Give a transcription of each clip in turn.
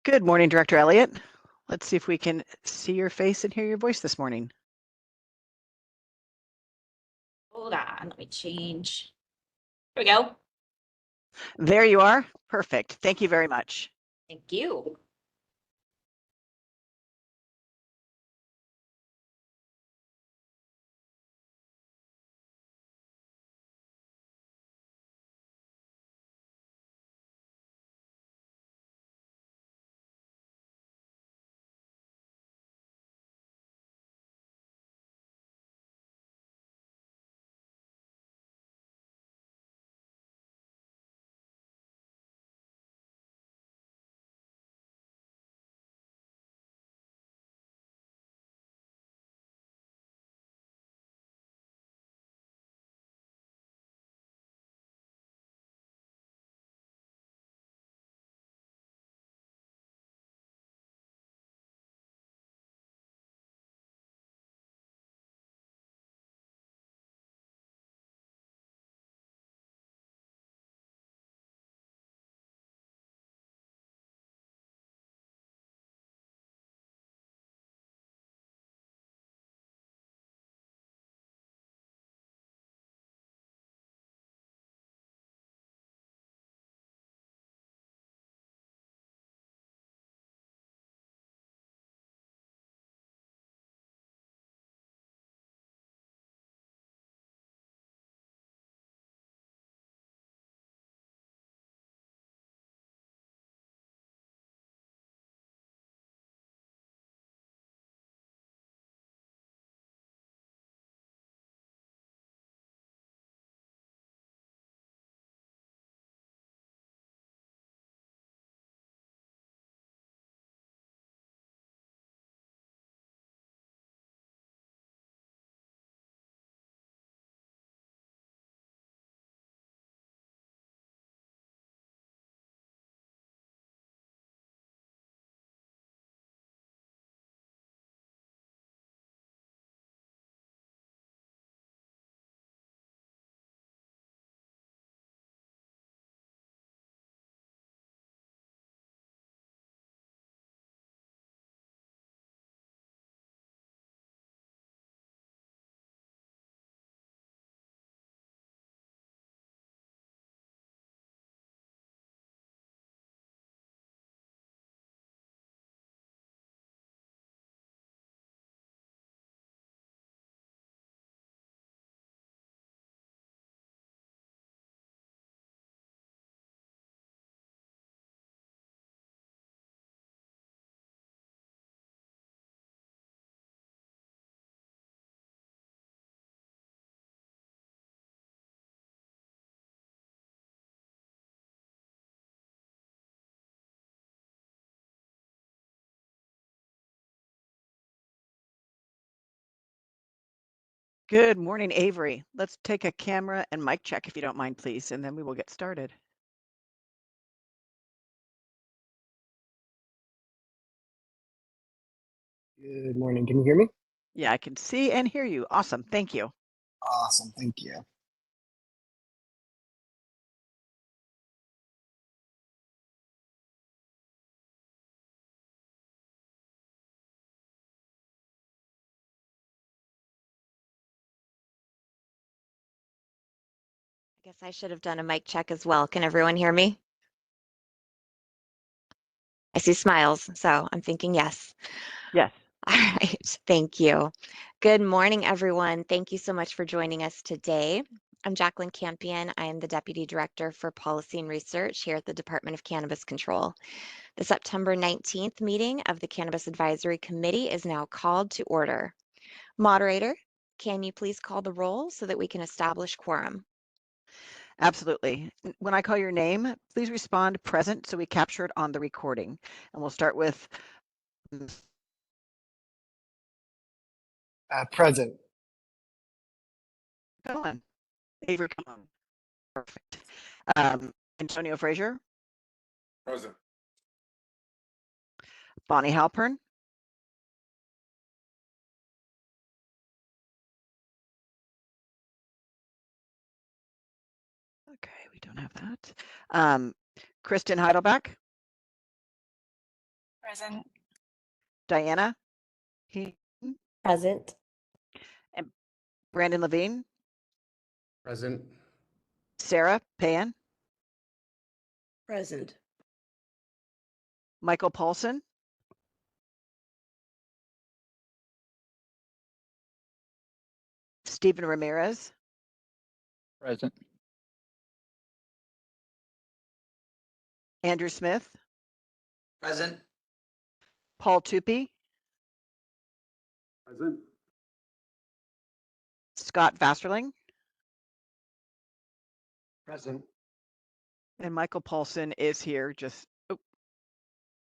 Good morning, Director Elliott. Let's see if we can see your face and hear your voice this morning. Hold on, let me change. Here we go. There you are. Perfect. Thank you very much. Thank you. Good morning, Avery. Let's take a camera and mic check if you don't mind, please, and then we will get started. Good morning. Can you hear me? Yeah, I can see and hear you. Awesome. Thank you. Awesome. Thank you. I guess I should have done a mic check as well. Can everyone hear me? I see smiles, so I'm thinking yes. Yes. All right, thank you. Good morning, everyone. Thank you so much for joining us today. I'm Jacqueline Campion. I am the Deputy Director for Policy and Research here at the Department of Cannabis Control. The September 19th meeting of the Cannabis Advisory Committee is now called to order. Moderator, can you please call the roll so that we can establish quorum? Absolutely. When I call your name, please respond present so we capture it on the recording. And we'll start with Present. come on. Avery, come on. Perfect. Antonio Frazier, Present. Bonnie Halpern, okay, we don't have that. Kristen Heidelbach, Present. Diana Present. and Brandon Levine, Present. Sarah Payan, Present. Michael Paulson, Stephen Ramirez, Present. Andrew Smith, Present. Paul Tupy, Present. Scott Vasterling, Present. and Michael Paulson is here.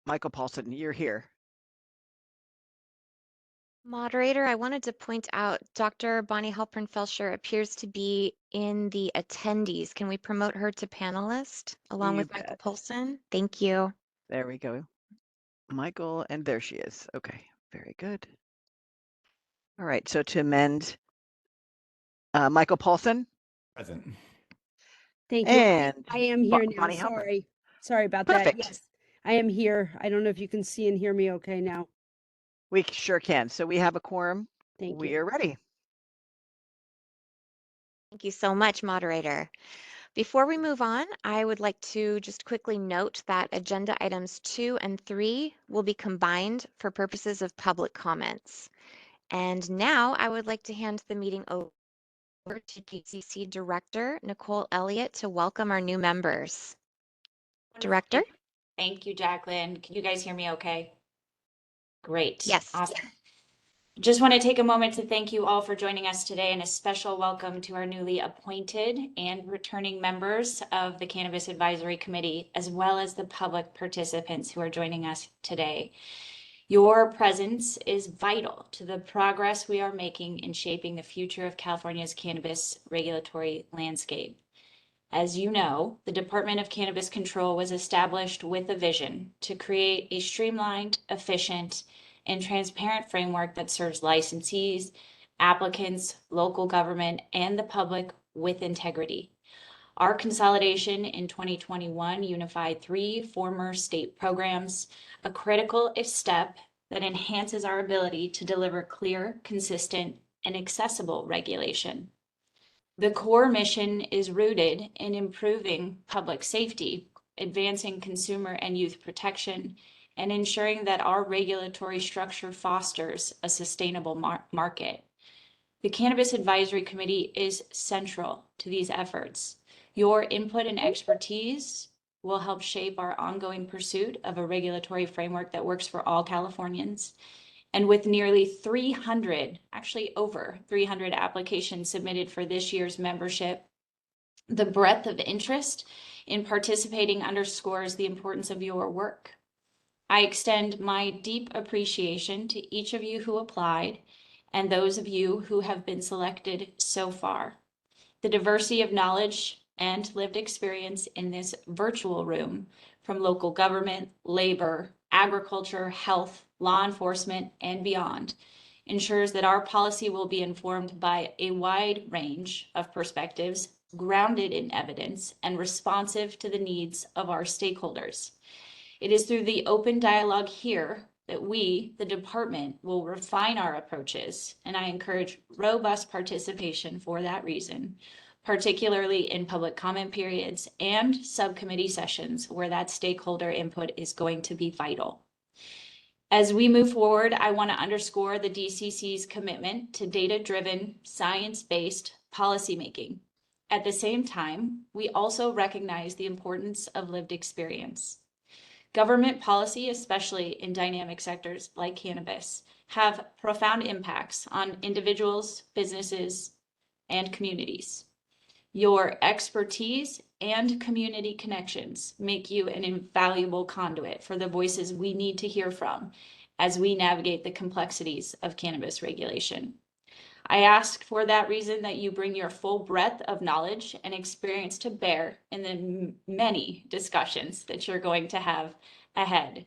Michael Paulson, you're here. Moderator, I wanted to point out Dr. Bonnie Halpern-Felsher appears to be in the attendees. Can we promote her to panelist along You with Michael bet. Paulson? Thank you. There we go. Michael, and there she is. Okay, very good. All right, so to amend, Michael Paulson Present. Thank you. and I am here now. Bonnie Halpern. Sorry about that. Perfect. Yes, I am here. I don't know if you can see and hear me okay now. We sure can. So we have a quorum. Thank We you. are ready. Thank you so much, moderator. Before we move on, I would like to just quickly note that agenda items 2 and 3 will be combined for purposes of public comments. And now I would like to hand the meeting over to DCC Director Nicole Elliott to welcome our new members. Director? Thank you, Jacqueline. Can you guys hear me okay? Great. Yes. Awesome. Just want to take a moment to thank you all for joining us today, and a special welcome to our newly appointed and returning members of the Cannabis Advisory Committee, as well as the public participants who are joining us today. Your presence is vital to the progress we are making in shaping the future of California's cannabis regulatory landscape. As you know, the Department of Cannabis Control was established with a vision to create a streamlined, efficient, and transparent framework that serves licensees, applicants, local government, and the public with integrity. Our consolidation in 2021 unified 3 former state programs, a critical step that enhances our ability to deliver clear, consistent, and accessible regulation. The core mission is rooted in improving public safety, advancing consumer and youth protection, and ensuring that our regulatory structure fosters a sustainable market. The Cannabis Advisory Committee is central to these efforts. Your input and expertise will help shape our ongoing pursuit of a regulatory framework that works for all Californians. And with nearly 300, actually over 300 applications submitted for this year's membership, the breadth of interest in participating underscores the importance of your work. I extend my deep appreciation to each of you who applied and those of you who have been selected so far. The diversity of knowledge and lived experience in this virtual room from local government, labor, agriculture, health, law enforcement, and beyond ensures that our policy will be informed by a wide range of perspectives, grounded in evidence, and responsive to the needs of our stakeholders. It is through the open dialogue here that we, the department, will refine our approaches, and I encourage robust participation for that reason, particularly in public comment periods and subcommittee sessions where that stakeholder input is going to be vital. As we move forward, I want to underscore the DCC's commitment to data-driven, science-based policymaking. At the same time, we also recognize the importance of lived experience. Government policy, especially in dynamic sectors like cannabis, have profound impacts on individuals, businesses, and communities. Your expertise and community connections make you an invaluable conduit for the voices we need to hear from as we navigate the complexities of cannabis regulation. I ask for that reason that you bring your full breadth of knowledge and experience to bear in the many discussions that you're going to have ahead.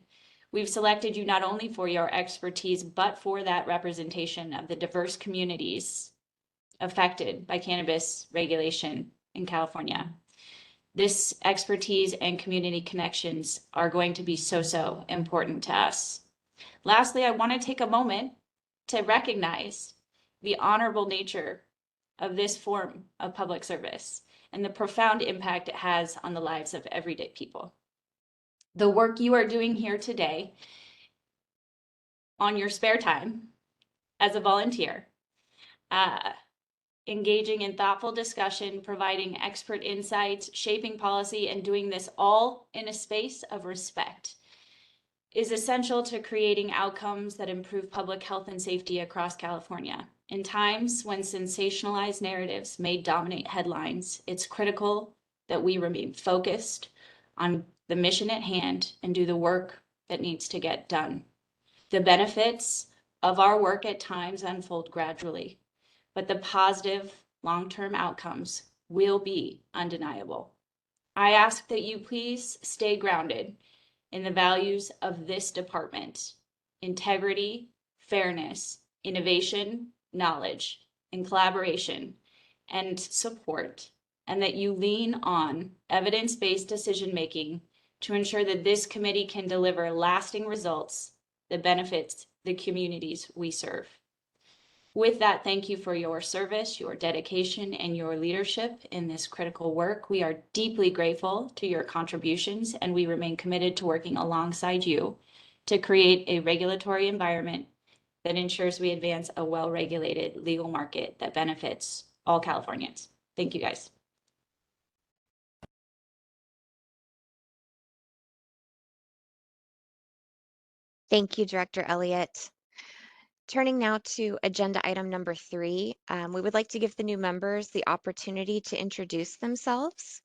We've selected you not only for your expertise, but for that representation of the diverse communities affected by cannabis regulation in California. This expertise and community connections are going to be so important to us. Lastly, I want to take a moment to recognize the honorable nature of this form of public service and the profound impact it has on the lives of everyday people. The work you are doing here today on your spare time as a volunteer, engaging in thoughtful discussion, providing expert insights, shaping policy, and doing this all in a space of respect is essential to creating outcomes that improve public health and safety across California. In times when sensationalized narratives may dominate headlines, it's critical that we remain focused on the mission at hand and do the work that needs to get done. The benefits of our work at times unfold gradually, but the positive long-term outcomes will be undeniable. I ask that you please stay grounded in the values of this department: integrity, fairness, innovation, knowledge, and collaboration, and support, and that you lean on evidence-based decision-making to ensure that this committee can deliver lasting results that benefits the communities we serve. With that, thank you for your service, your dedication, and your leadership in this critical work. We are deeply grateful to your contributions, and we remain committed to working alongside you to create a regulatory environment that ensures we advance a well-regulated legal market that benefits all Californians. Thank you, guys. Thank you, Director Elliott. Turning now to agenda item number 3, we would like to give the new members the opportunity to introduce themselves.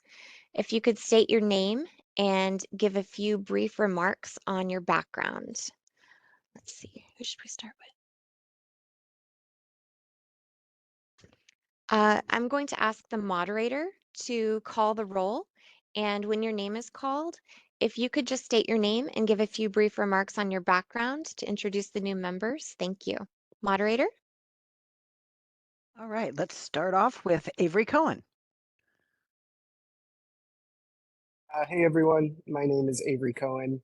If you could state your name and give a few brief remarks on your background. Let's see, who should we start with? I'm going to ask the moderator to call the roll, and when your name is called, if you could just state your name and give a few brief remarks on your background to introduce the new members. Thank you. Moderator? All right, let's start off with Avery Cohen. Hey everyone, my name is Avery Cohen.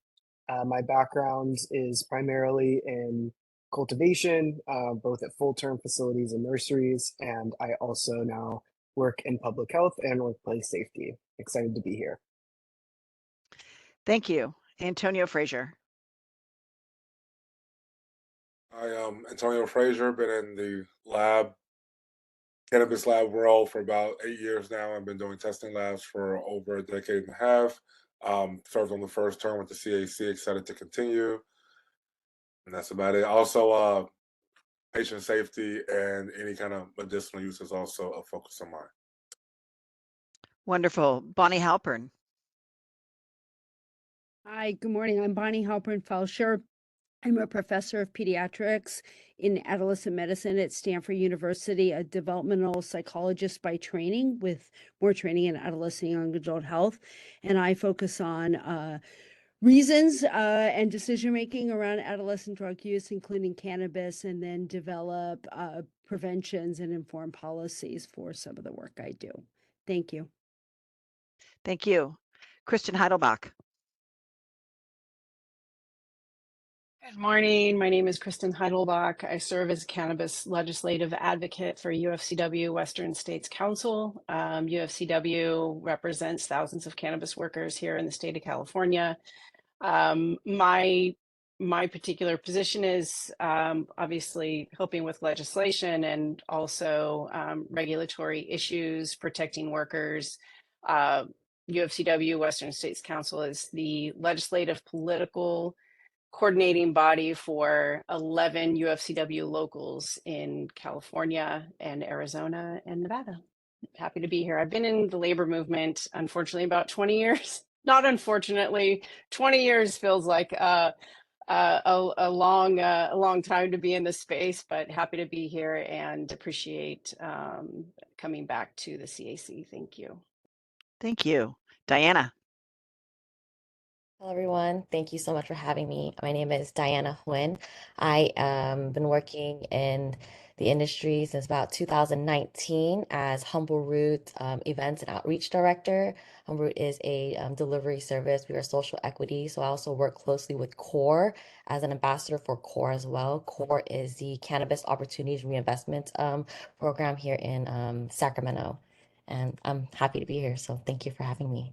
My background is primarily in cultivation, both at full-term facilities and nurseries, and I also now work in public health and workplace safety. Excited to be here. Thank you. Antonio Frazier. I am Antonio Frazier, been in the cannabis lab world for about 8 years now. I've been doing testing labs for over a decade and a half. Served on the first term with the CAC, excited to continue. And that's about it. Also, patient safety and any kind of medicinal use is also a focus of mine. Wonderful. Bonnie Halpern. Hi, good morning. I'm Bonnie Halpern-Felsher. I'm a professor of pediatrics in adolescent medicine at Stanford University, a developmental psychologist by training with more training in adolescent and young adult health. And I focus on reasons and decision-making around adolescent drug use, including cannabis, and then develop preventions and inform policies for some of the work I do. Thank you. Thank you. Kristen Heidelbach. Good morning. My name is Kristen Heidelbach. I serve as cannabis legislative advocate for UFCW Western States Council. UFCW represents thousands of cannabis workers here in the state of California. My particular position is obviously helping with legislation and also regulatory issues, protecting workers. UFCW Western States Council is the legislative political coordinating body for 11 UFCW locals in California and Arizona and Nevada. Happy to be here. I've been in the labor movement, unfortunately, about 20 years. Not unfortunately, 20 years feels like a long time to be in this space, but happy to be here and appreciate coming back to the CAC. Thank you. Thank you. Diana. Hello, everyone. Thank you so much for having me. My name is Diana Huynh. I been working in the industry since about 2019 as Humble Root Events and Outreach Director. Humble Root is a delivery service. We are social equity, so I also work closely with CORE as an ambassador for CORE as well. CORE is the Cannabis Opportunities Reinvestment program here in Sacramento, and I'm happy to be here. So thank you for having me.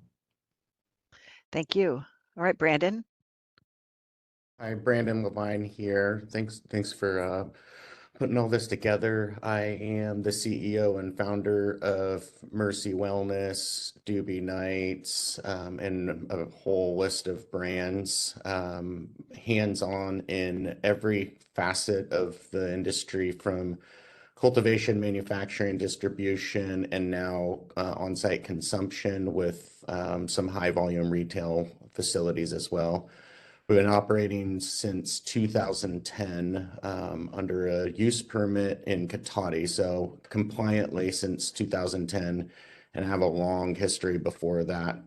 Thank you. All right, Brandon. Hi, Brandon Levine here. Thanks for putting all this together. I am the CEO and founder of Mercy Wellness, Doobie Nights, and a whole list of brands. Hands-on in every facet of the industry, from cultivation, manufacturing, distribution, and now on-site consumption with some high-volume retail facilities as well. We've been operating since 2010 under a use permit in Cotati, so compliantly since 2010, and have a long history before that,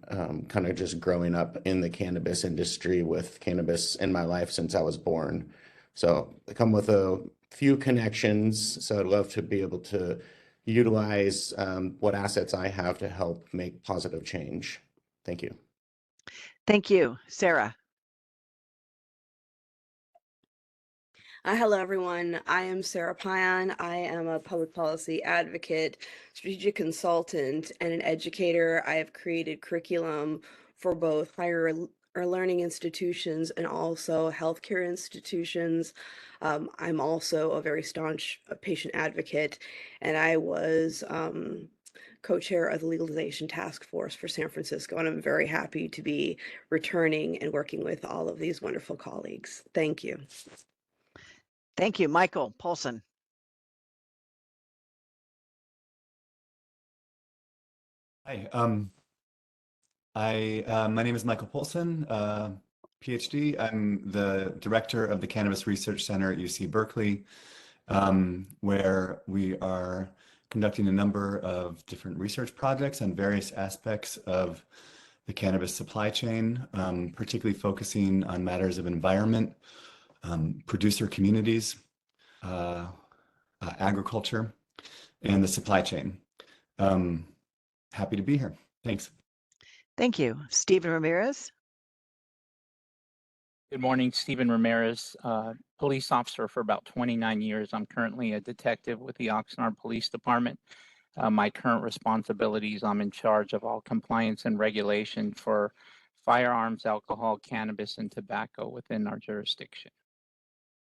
kind of just growing up in the cannabis industry with cannabis in my life since I was born. So I come with a few connections, so I'd love to be able to utilize what assets I have to help make positive change. Thank you. Thank you. Sarah. Hello, everyone. I am Sarah Payan. I am a public policy advocate, strategic consultant, and an educator. I have created curriculum for both higher or learning institutions and also healthcare institutions. I'm also a very staunch patient advocate, and I was co-chair of the legalization task force for San Francisco, and I'm very happy to be returning and working with all of these wonderful colleagues. Thank you. Thank you. Michael Paulson. Hi, my name is Michael Polson, PhD. I'm the director of the Cannabis Research Center at UC Berkeley, where we are conducting a number of different research projects on various aspects of the cannabis supply chain, particularly focusing on matters of environment, producer communities, agriculture, and the supply chain. Happy to be here. Thanks. Thank you. Stephen Ramirez. Good morning, Stephen Ramirez, police officer for about 29 years. I'm currently a detective with the Oxnard Police Department. My current responsibilities, I'm in charge of all compliance and regulation for firearms, alcohol, cannabis, and tobacco within our jurisdiction.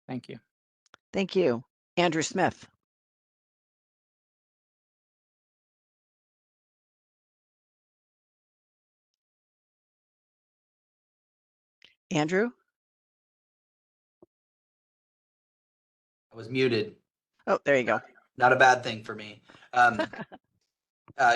Thank you. Thank you. Andrew Smith. Andrew. I was muted. Oh, there you go. Not a bad thing for me.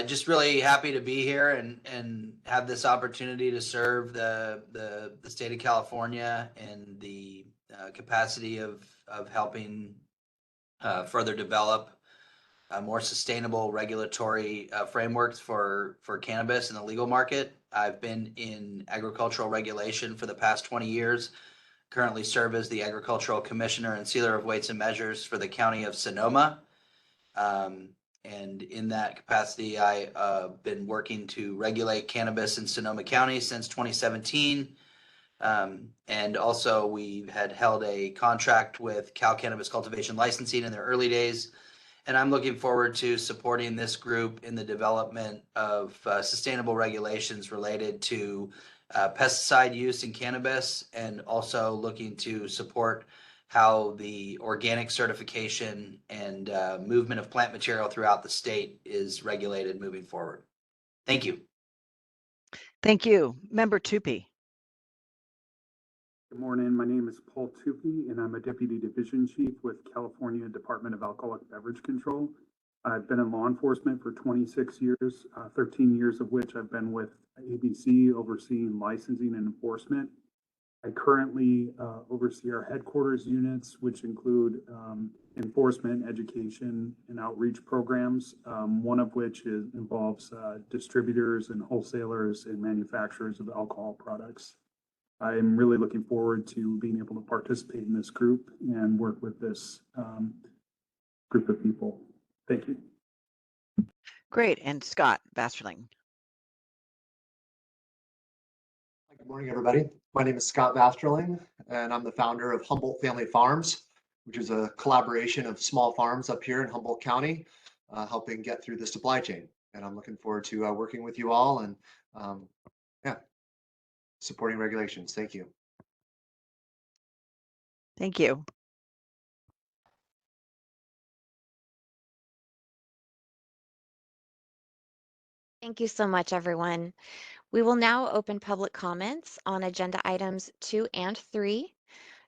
Just really happy to be here and have this opportunity to serve the state of California in the capacity of helping further develop more sustainable regulatory frameworks for cannabis in the legal market. I've been in agricultural regulation for the past 20 years. Currently serve as the agricultural commissioner and sealer of weights and measures for the county of Sonoma. And in that capacity, I've been working to regulate cannabis in Sonoma County since 2017. And also we had held a contract with Cal Cannabis Cultivation Licensing in their early days. And I'm looking forward to supporting this group in the development of sustainable regulations related to pesticide use in cannabis, and also looking to support how the organic certification and movement of plant material throughout the state is regulated moving forward. Thank you. Thank you. Member Tupy. Good morning. My name is Paul Tupy, and I'm a Deputy Division Chief with California Department of Alcoholic Beverage Control. I've been in law enforcement for 26 years, 13 years of which I've been with ABC overseeing licensing and enforcement. I currently oversee our headquarters units, which include enforcement, education, and outreach programs, one of which involves distributors and wholesalers and manufacturers of alcohol products. I'm really looking forward to being able to participate in this group and work with this group of people. Thank you. Great. And Scott Vasterling. Good morning, everybody. My name is Scott Vasterling, and I'm the founder of Humboldt Family Farms, which is a collaboration of small farms up here in Humboldt County, helping get through the supply chain. And I'm looking forward to working with you all and supporting regulations. Thank you. Thank you. Thank you so much, everyone. We will now open public comments on agenda items 2 and 3,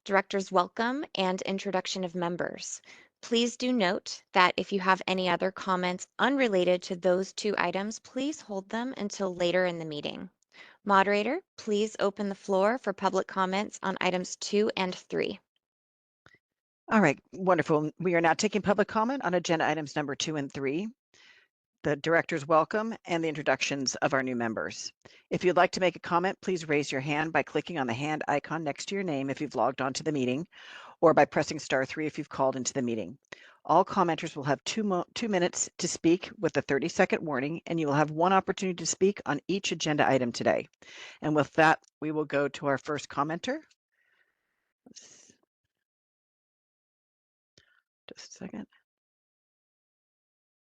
director's welcome and introduction of members. Please do note that if you have any other comments unrelated to those 2 items, please hold them until later in the meeting. Moderator, please open the floor for public comments on items 2 and 3. All right, wonderful. We are now taking public comment on agenda items number 2 and 3, the director's welcome and the introductions of our new members. If you'd like to make a comment, please raise your hand by clicking on the hand icon next to your name if you've logged on to the meeting, or by pressing *3 if you've called into the meeting. All commenters will have 2 minutes to speak with a 30-second warning, and you will have 1 opportunity to speak on each agenda item today. And with that, we will go to our first commenter. Just a second.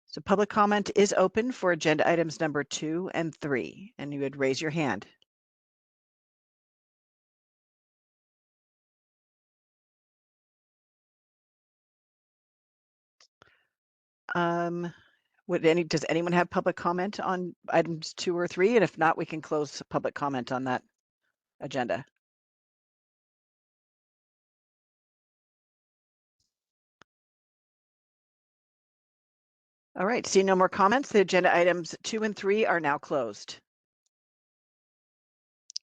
So public comment is open for agenda items number 2 and 3, and you would raise your hand. Does anyone have public comment on items 2 or 3? And if not, we can close public comment on that agenda. All right, seeing no more comments, the agenda items 2 and 3 are now closed.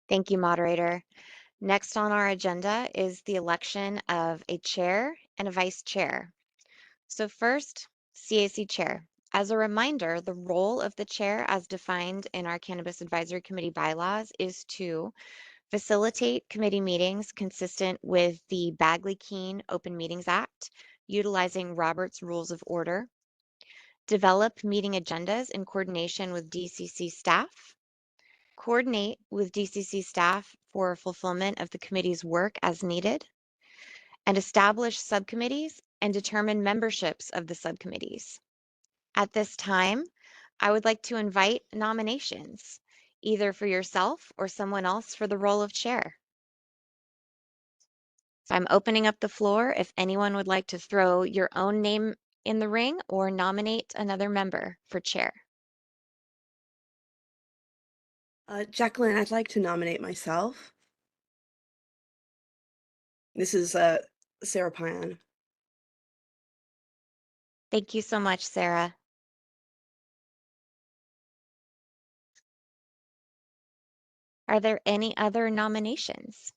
Thank you, moderator. Next on our agenda is the election of a chair and a vice chair. So first, CAC chair. As a reminder, the role of the chair as defined in our Cannabis Advisory Committee bylaws is to facilitate committee meetings consistent with the Bagley-Keene Open Meetings Act, utilizing Robert's Rules of Order, develop meeting agendas in coordination with DCC staff, coordinate with DCC staff for fulfillment of the committee's work as needed, and establish subcommittees and determine memberships of the subcommittees. At this time, I would like to invite nominations, either for yourself or someone else for the role of chair. So I'm opening up the floor if anyone would like to throw your own name in the ring or nominate another member for chair. Jacqueline, I'd like to nominate myself. This is Sarah Payan. Thank you so much, Sarah. Are there any other nominations?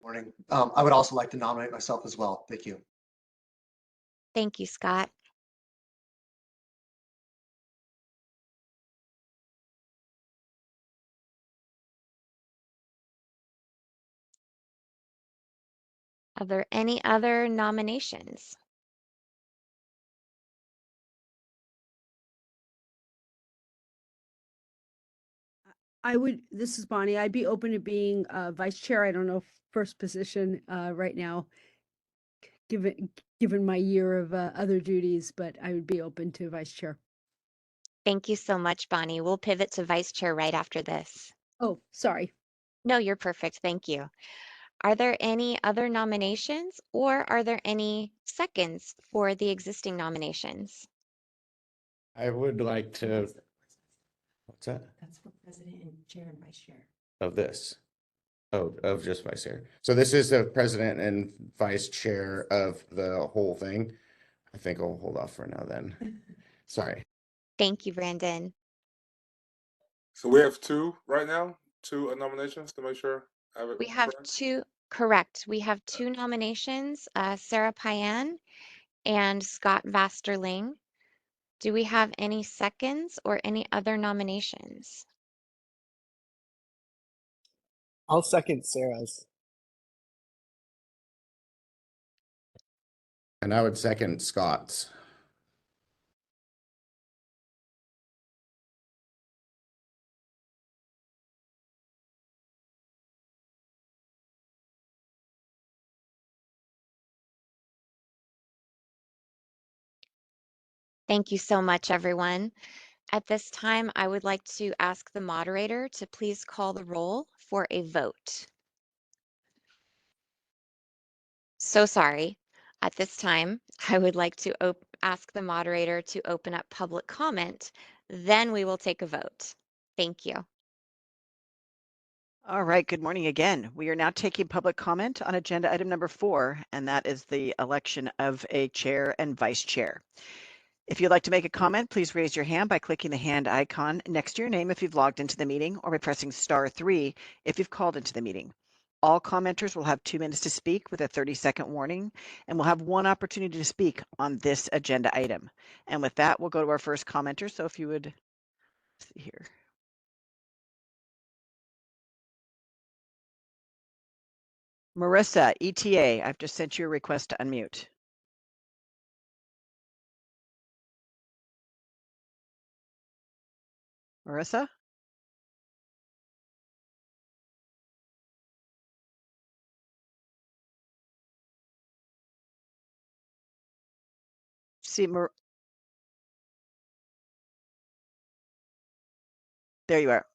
Morning. I would also like to nominate myself as well. Thank you. Thank you, Scott. Are there any other nominations? This is Bonnie. I'd be open to being vice chair. I don't know first position right now, given my year of other duties, but I would be open to vice chair. Thank you so much, Bonnie. We'll pivot to vice chair right after this. Oh, sorry. No, you're perfect. Thank you. Are there any other nominations or are there any seconds for the existing nominations? I would like to, what's that? That's for president and chair and vice chair. Of this. Oh, of just vice chair. So this is the president and vice chair of the whole thing. I think I'll hold off for now then. Sorry. Thank you, Brandon. So we have 2 right now, 2 nominations to make sure. We have correct. We have 2 nominations, Sarah Payan and Scott Vasterling. Do we have any seconds or any other nominations? I'll second Sarah's. And I would second Scott's. Thank you so much, everyone. At this time, I would like to ask the moderator to please call the roll for a vote. So sorry. At this time, I would like to ask the moderator to open up public comment. Then we will take a vote. Thank you. All right, good morning again. We are now taking public comment on agenda item number 4, and that is the election of a chair and vice chair. If you'd like to make a comment, please raise your hand by clicking the hand icon next to your name if you've logged into the meeting, or by pressing *3 if you've called into the meeting. All commenters will have 2 minutes to speak with a 30-second warning, and will have 1 opportunity to speak on this agenda item. And with that, we'll go to our first commenter. So if you would see here. Marissa, ETA, I've just sent you a request to unmute. Marissa? See, there you are.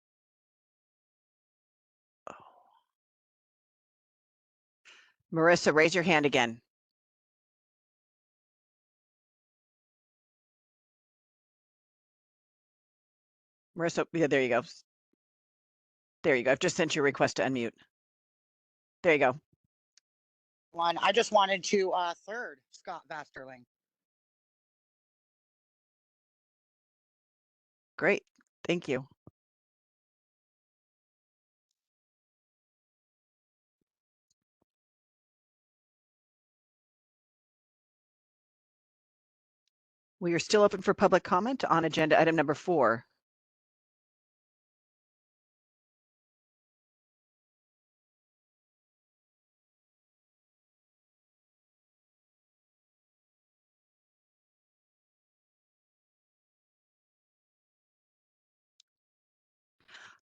Marissa, raise your hand again. Marissa, yeah, there you go. There you go. I've just sent you a request to unmute. There you go. I just wanted to third Scott Vasterling. Great. Thank you. We are still open for public comment on agenda item number 4.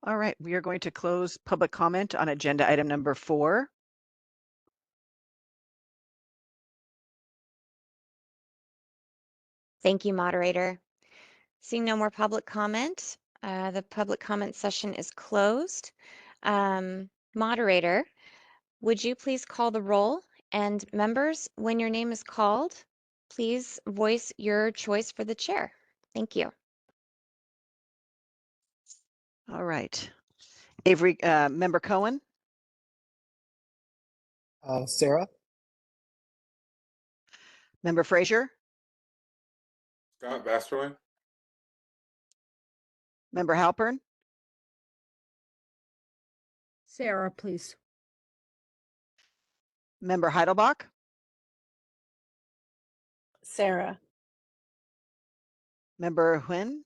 All right, we are going to close public comment on agenda item number 4. Thank you, moderator. Seeing no more public comment, the public comment session is closed. Moderator, would you please call the roll? And members, when your name is called, please voice your choice for the chair. Thank you. All right. Avery, Member Cohen, Sarah, Member Frazier, Scott Vasterling, Member Halpern, Sarah, please. Member Heidelbach, Sarah. Member Huynh,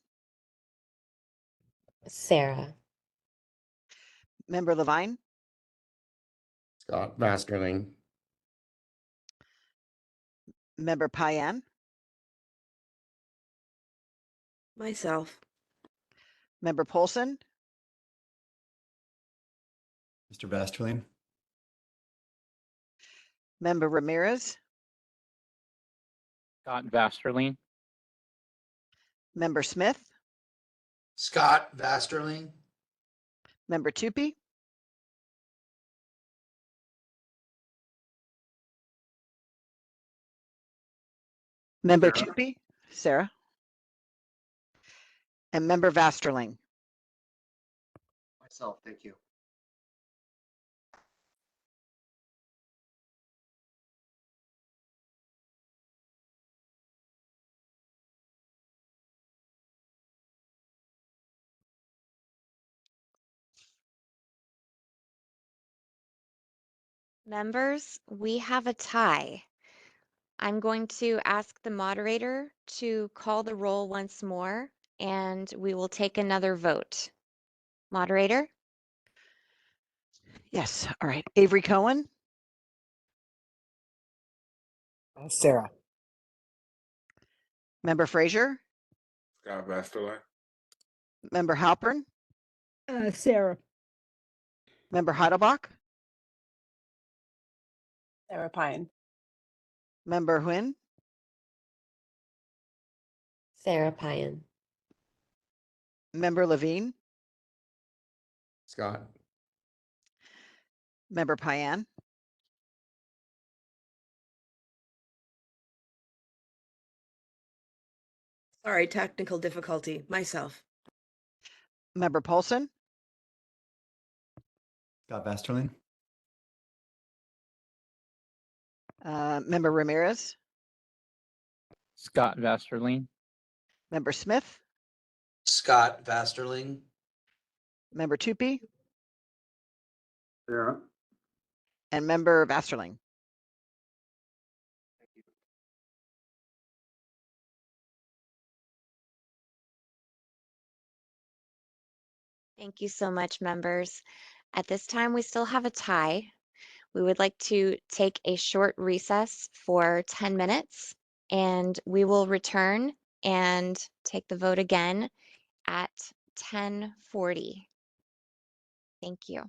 Sarah. Member Levine, Scott Vasterling. Member Payan, Myself. Member Polson, Mr. Vasterling. Member Ramirez, Scott Vasterling. Member Smith, Scott Vasterling. Member Tupy, Member Sarah. Tupy, Sarah, and Member Vasterling. Myself, thank you. Members, we have a tie. I'm going to ask the moderator to call the roll once more, and we will take another vote. Moderator? Yes. All right. Avery Cohen, Sarah. Member Frazier, Scott Westerling, Member Halpern, Sarah. Member Heidelbach, Sarah Pine. Member Huynh, Sarah Payan. Member Levine, Scott. Member Payan, Sorry, technical difficulty. Myself. Member Polson, Scott Westerling, Member Ramirez, Scott Vasterling, Member Smith, Scott Vasterling, Member Tupy, Sarah. and Member Vasterling. Thank you so much, members. At this time, we still have a tie. We would like to take a short recess for 10 minutes, and we will return and take the vote again at 10:40. Thank you.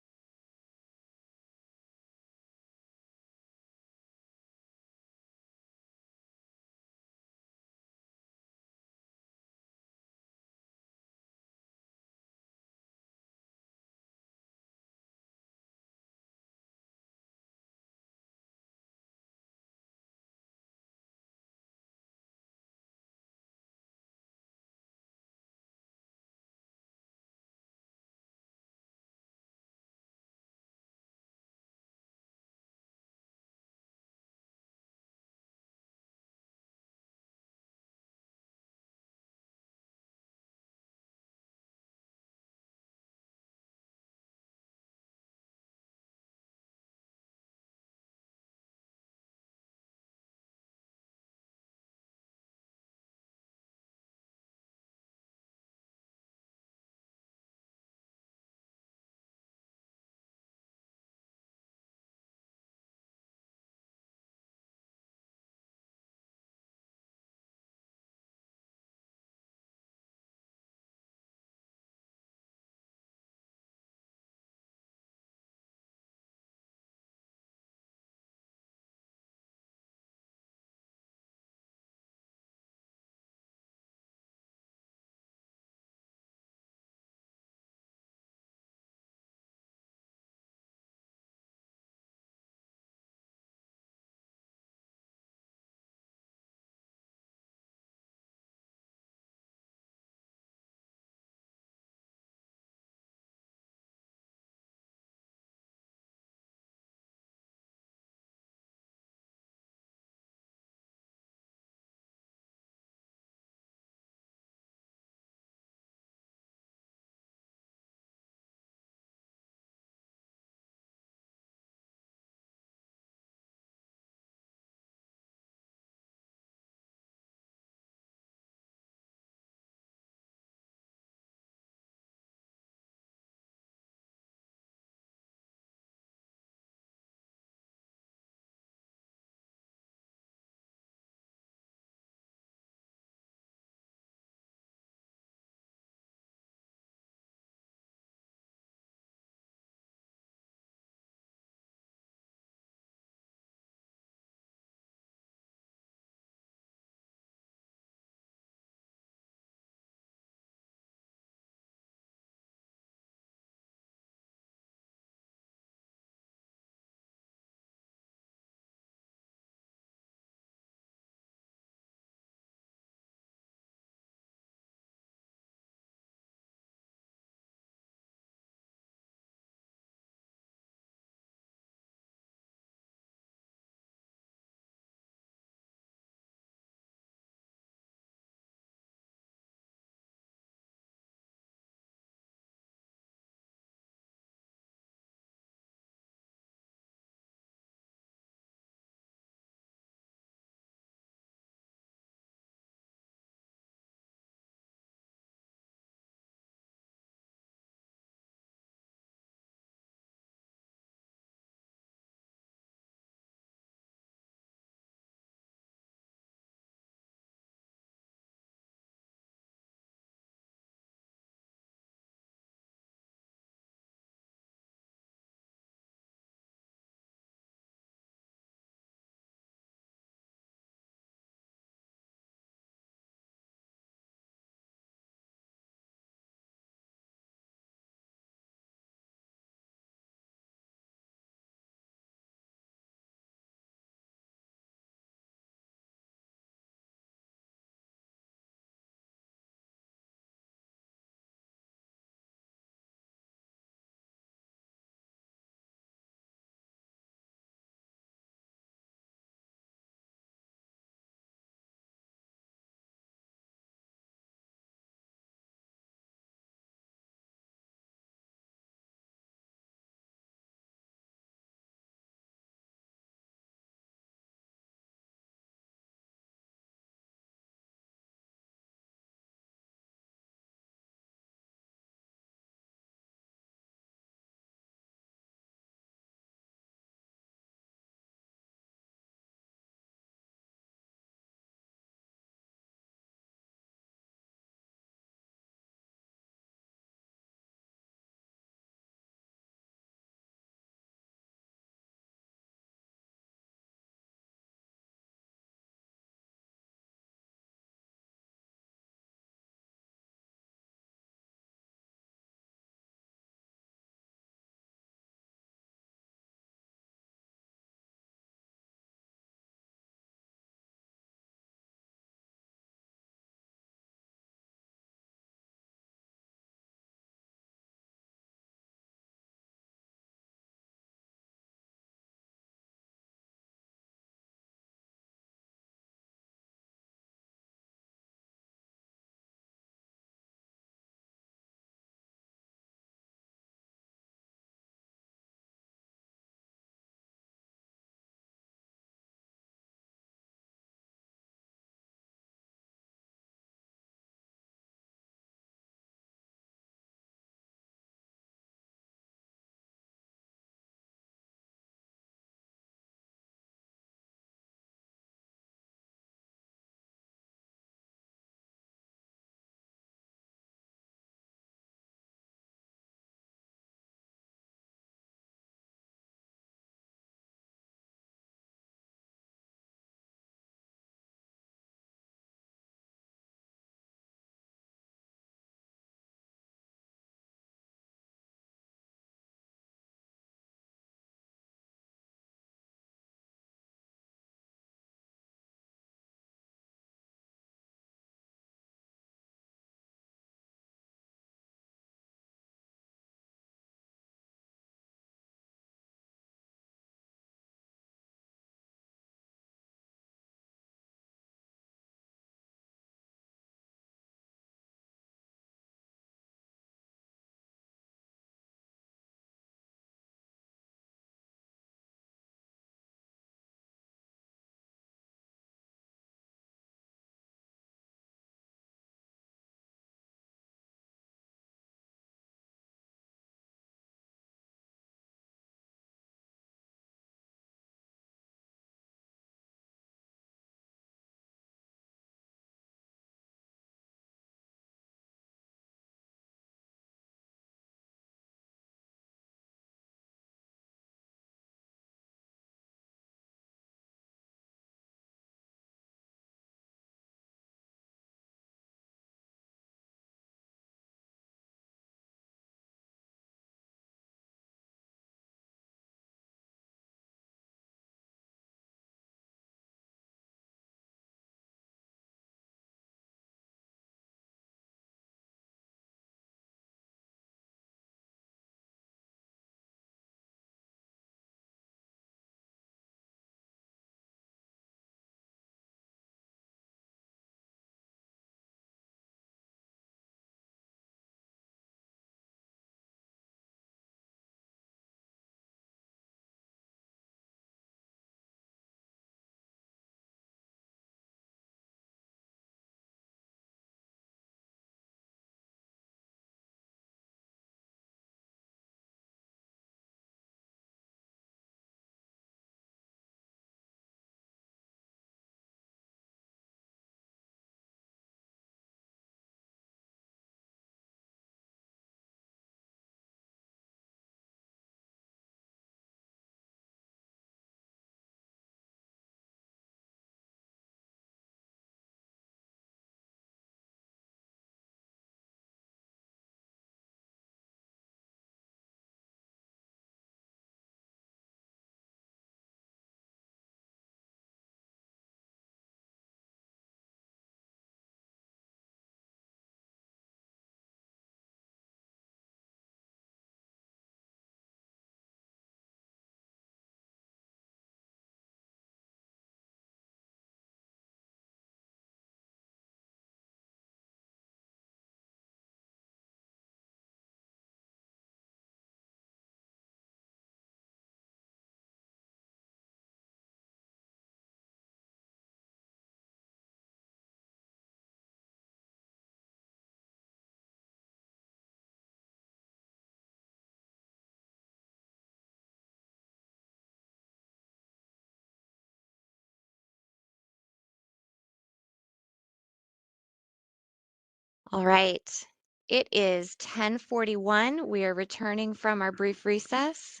All right. It is 10:41. We are returning from our brief recess.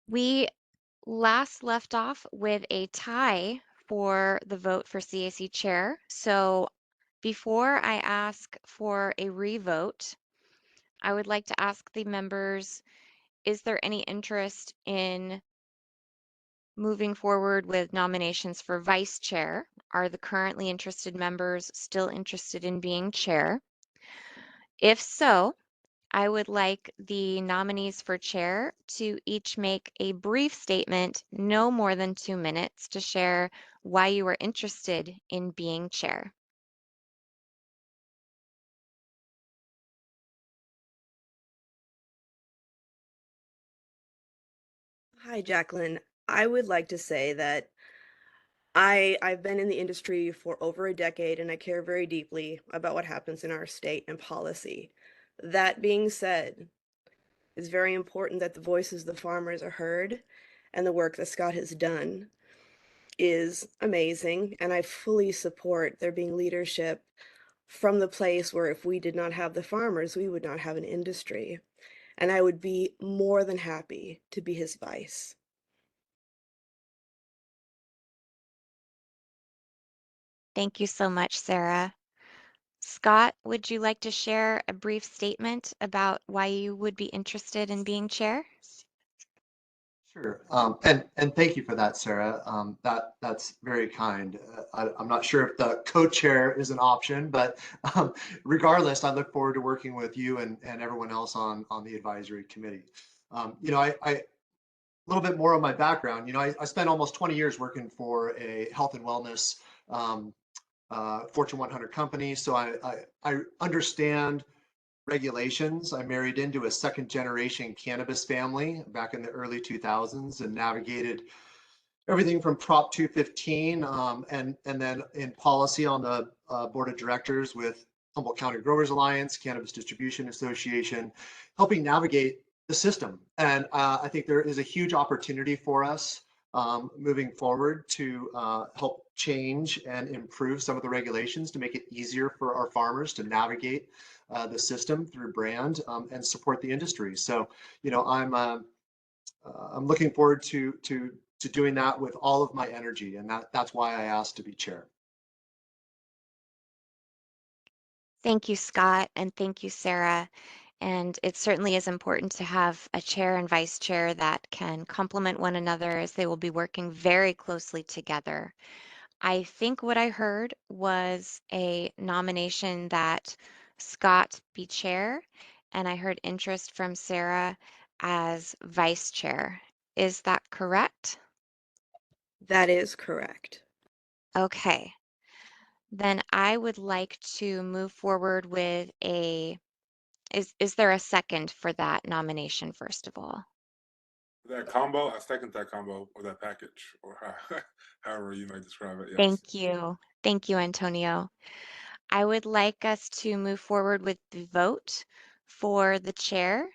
We last left off with a tie for the vote for CAC chair. So before I ask for a revote, I would like to ask the members, is there any interest in moving forward with nominations for vice chair? Are the currently interested members still interested in being chair? If so, I would like the nominees for chair to each make a brief statement, no more than 2 minutes, to share why you are interested in being chair. Hi, Jacqueline. I would like to say that I've been in the industry for over a decade and I care very deeply about what happens in our state and policy. That being said, it's very important that the voices of the farmers are heard, and the work that Scott has done is amazing, and I fully support there being leadership from the place where if we did not have the farmers, we would not have an industry. And I would be more than happy to be his vice. Thank you so much, Sarah. Scott, would you like to share a brief statement about why you would be interested in being chair? Sure. And thank you for that, Sarah. That's very kind. I'm not sure if the co-chair is an option, but regardless, I look forward to working with you and everyone else on the advisory committee. A little bit more on my background. I spent almost 20 years working for a health and wellness Fortune 100 company, so I understand regulations. I married into a second generation cannabis family back in the early 2000s and navigated everything from Prop 215 and then in policy on the board of directors with Humboldt County Growers Alliance, Cannabis Distribution Association, helping navigate the system. And I think there is a huge opportunity for us moving forward to help change and improve some of the regulations to make it easier for our farmers to navigate the system through brand and support the industry. So, I'm looking forward to doing that with all of my energy, and that's why I asked to be chair. Thank you, Scott, and thank you, Sarah. And it certainly is important to have a chair and vice chair that can complement one another, as they will be working very closely together. I think what I heard was a nomination that Scott be chair, and I heard interest from Sarah as vice chair. Is that correct? That is correct. Okay. Then I would like to move forward with is there a second for that nomination, first of all? That combo, I second that combo or that package, or however you might describe it. Yes. Thank you. Thank you, Antonio. I would like us to move forward with the vote for the chair,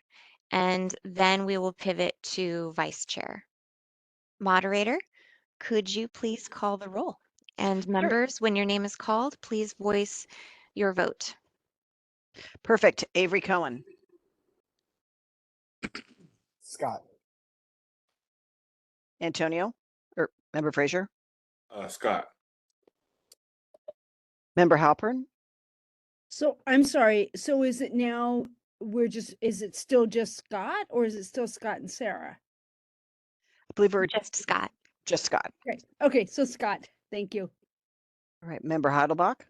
and then we will pivot to vice chair. Moderator, could you please call the roll? And members, when your name is called, please voice your vote. Perfect. Avery Cohen. Scott. Antonio, or Member Frazier. Scott. Member Halpern. So I'm sorry. So is it now is it still just Scott, or is it still Scott and Sarah? I believe we're just Scott. Just Scott. Okay. Okay. So Scott, thank you. All right. Member Heidelbach.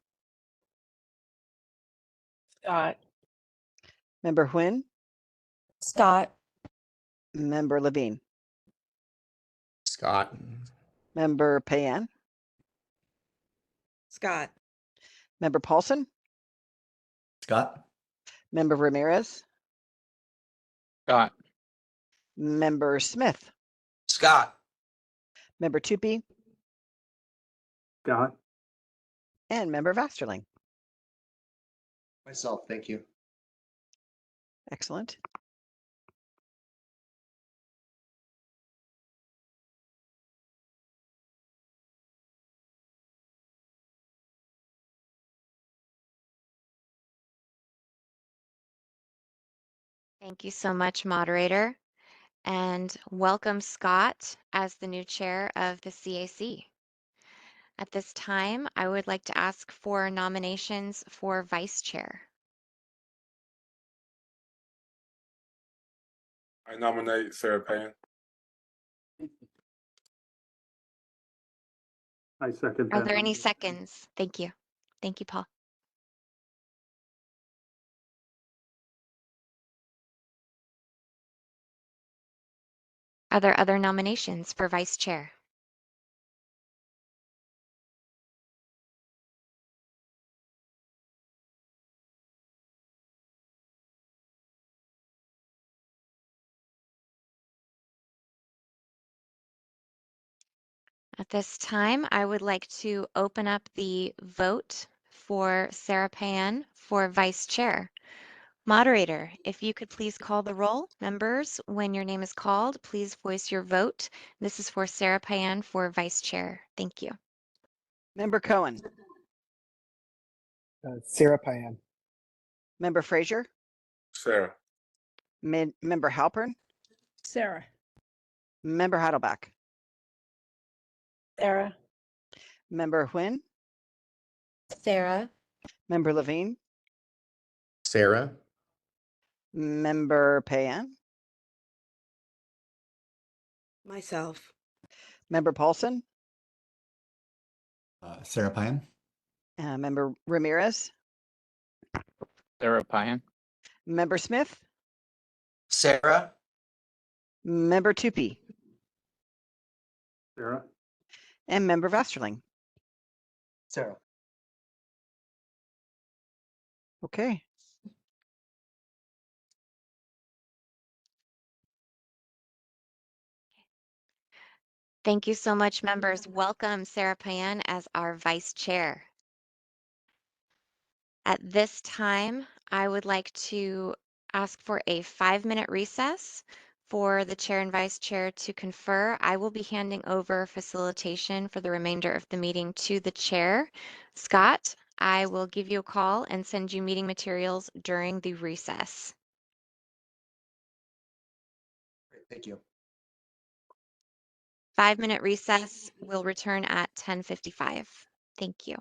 Scott. Member Huynh. Scott. Member Levine. Scott. Member Payan. Scott. Member Paulson. Scott. Member Ramirez. Scott. Member Smith. Scott. Member Tupy. Scott. And Member Vasterling. Myself, thank you. Excellent. Thank you so much, moderator. And welcome Scott as the new chair of the CAC. At this time, I would like to ask for nominations for vice chair. I nominate Sarah Payne. I second Are that there any nomination. seconds? Thank you. Thank you, Paul. Are there other nominations for vice chair? At this time, I would like to open up the vote for Sarah Pan for vice chair. Moderator, if you could please call the roll. Members, when your name is called, please voice your vote. This is for Sarah Pan for vice chair. Thank you. Member Cohen, Sarah Payan. Member Frazier, Sarah. Member Halpern, Sarah. Member Heidelbach, Sarah. Member Huynh, Sarah. Member Levine, Sarah, Member Payan, Myself. Member Paulson, Sarah Pyan. Member Ramirez, Sarah Pyan. Member Smith, Sarah, Member Tupy, Sarah, and Member Vasterling. Sarah. Okay. Thank you so much, members. Welcome Sarah Payan as our vice chair. At this time, I would like to ask for a 5-minute recess for the chair and vice chair to confer. I will be handing over facilitation for the remainder of the meeting to the chair. Scott, I will give you a call and send you meeting materials during the recess. Great, thank you. 5-minute recess. We'll return at 10:55. Thank you.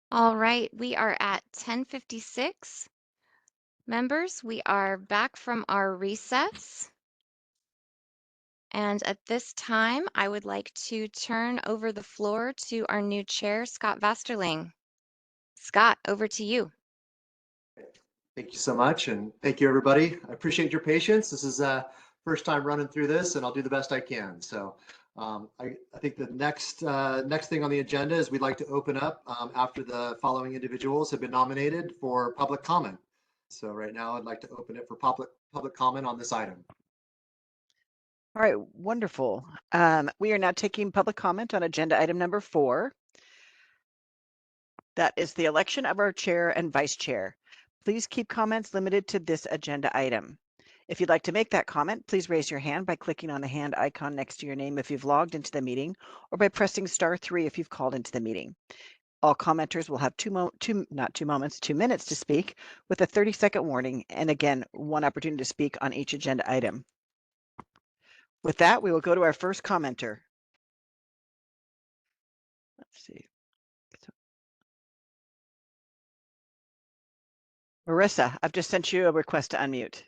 All right, we are at 10:56. Members, we are back from our recess. And at this time, I would like to turn over the floor to our new chair, Scott Vasterling. Scott, over to you. Thank you so much, and thank you, everybody. I appreciate your patience. This is first time running through this, and I'll do the best I can. So I think the next thing on the agenda is we'd like to open up after the following individuals have been nominated for public comment. So right now, I'd like to open it for public comment on this item. All right, wonderful. We are now taking public comment on agenda item number 4. That is the election of our chair and vice chair. Please keep comments limited to this agenda item. If you'd like to make that comment, please raise your hand by clicking on the hand icon next to your name if you've logged into the meeting, or by pressing *3 if you've called into the meeting. All commenters will have 2 minutes to speak with a 30-second warning, and again, 1 opportunity to speak on each agenda item. With that, we will go to our first commenter. Let's see. Marissa, I've just sent you a request to unmute.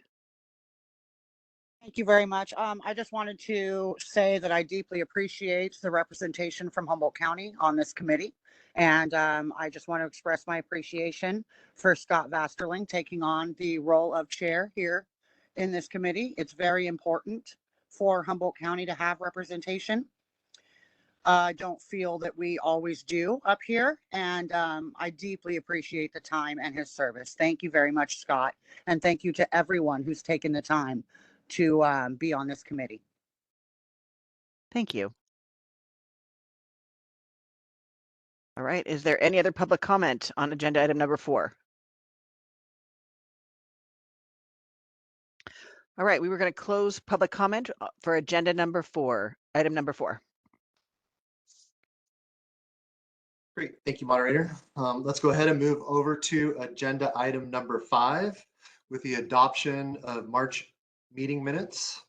Thank you very much. I just wanted to say that I deeply appreciate the representation from Humboldt County on this committee. And I just want to express my appreciation for Scott Vasterling taking on the role of chair here in this committee. It's very important for Humboldt County to have representation. I don't feel that we always do up here, and I deeply appreciate the time and his service. Thank you very much, Scott, and thank you to everyone who's taken the time to be on this committee. Thank you. All right, is there any other public comment on agenda item number 4? All right, we were going to close public comment for agenda number 4, item number 4. Great, thank you, moderator. Let's go ahead and move over to agenda item number 5 with the adoption of March meeting minutes,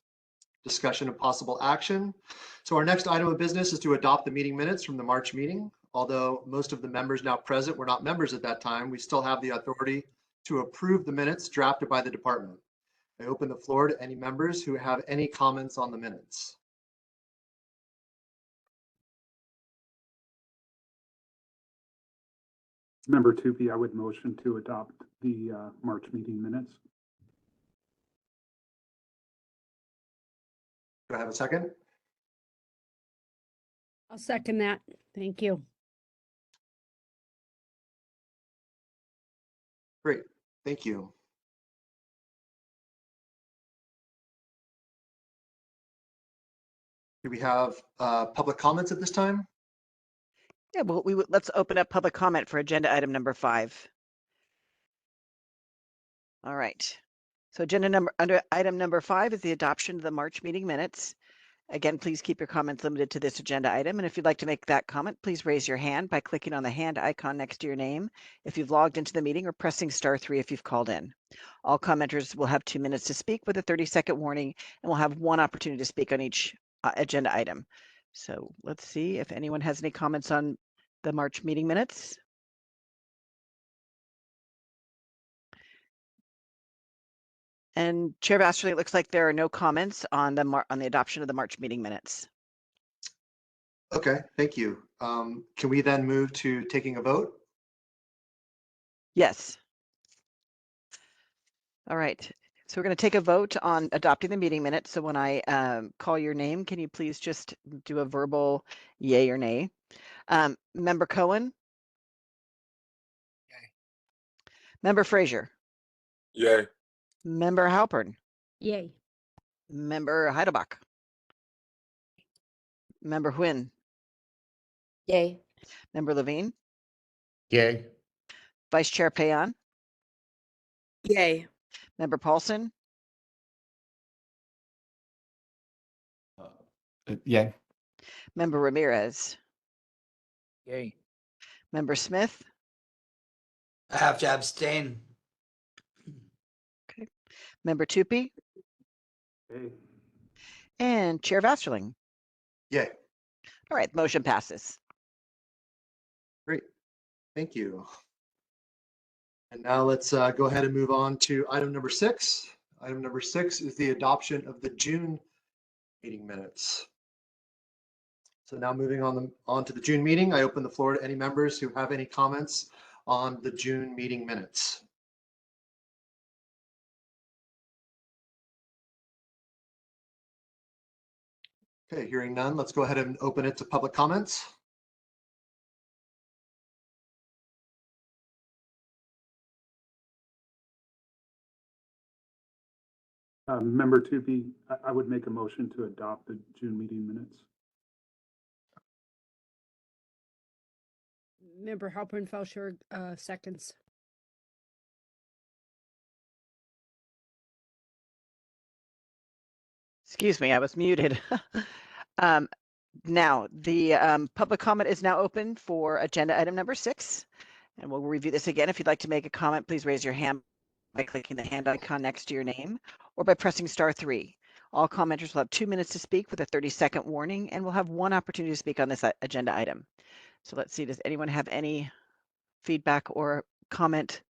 discussion of possible action. So our next item of business is to adopt the meeting minutes from the March meeting. Although most of the members now present were not members at that time, we still have the authority to approve the minutes drafted by the department. I open the floor to any members who have any comments on the minutes. Member Tupy, I would motion to adopt the March meeting minutes. Do I have a second? I'll second that. Thank you. Great, thank you. Do we have public comments at this time? Yeah, well, let's open up public comment for agenda item number 5. All right. So under item number 5 is the adoption of the March meeting minutes. Again, please keep your comments limited to this agenda item. And if you'd like to make that comment, please raise your hand by clicking on the hand icon next to your name if you've logged into the meeting, or pressing *3 if you've called in. All commenters will have 2 minutes to speak with a 30-second warning, and we'll have 1 opportunity to speak on each agenda item. So let's see if anyone has any comments on the March meeting minutes. And Chair Vasterling, it looks like there are no comments on the adoption of the March meeting minutes. Okay, thank you. Can we then move to taking a vote? Yes. All right. So we're going to take a vote on adopting the meeting minutes. So when I call your name, can you please just do a verbal yay or nay? Member Cohen? Yay. Member Frazier? Yay. Member Halpern? Yay. Member Heidelbach? Member Huynh? Yay. Member Levine? Yay. Vice Chair Payan? Yay. Member Paulson? Yay. Member Ramirez? Yay. Member Smith? I have to abstain. Okay. Member Tupy? Yay. And Chair Vasterling? Yay. All right, motion passes. Great. Thank you. And now let's go ahead and move on to item number 6. Item number 6 is the adoption of the June meeting minutes. So now moving on to the June meeting, I open the floor to any members who have any comments on the June meeting minutes. Okay, hearing none, let's go ahead and open it to public comments. Member Tupy, I would make a motion to adopt the June meeting minutes. Member Halpern Felsher, seconds. Excuse me, I was muted. Now, the public comment is now open for agenda item number 6. And we'll review this again. If you'd like to make a comment, please raise your hand by clicking the hand icon next to your name or by pressing *3. All commenters will have 2 minutes to speak with a 30-second warning, and we'll have 1 opportunity to speak on this agenda item. So let's see, does anyone have any feedback or comment?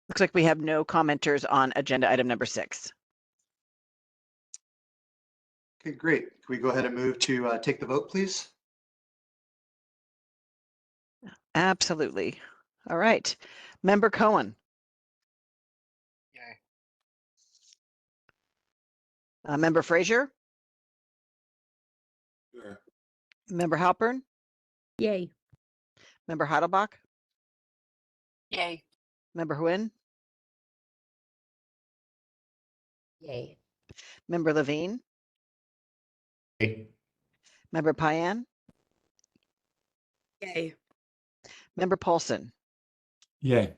Looks like we have no commenters on agenda item number 6. Okay, great. Can we go ahead and move to take the vote, please? Absolutely. All right. Member Cohen. Yay. Member Frazier. Yeah. Member Halpern. Yay. Member Heidelbach. Yay. Member Huynh. Yay. Member Levine. Yay. Member Payan. Yay. Member Paulson. Yay.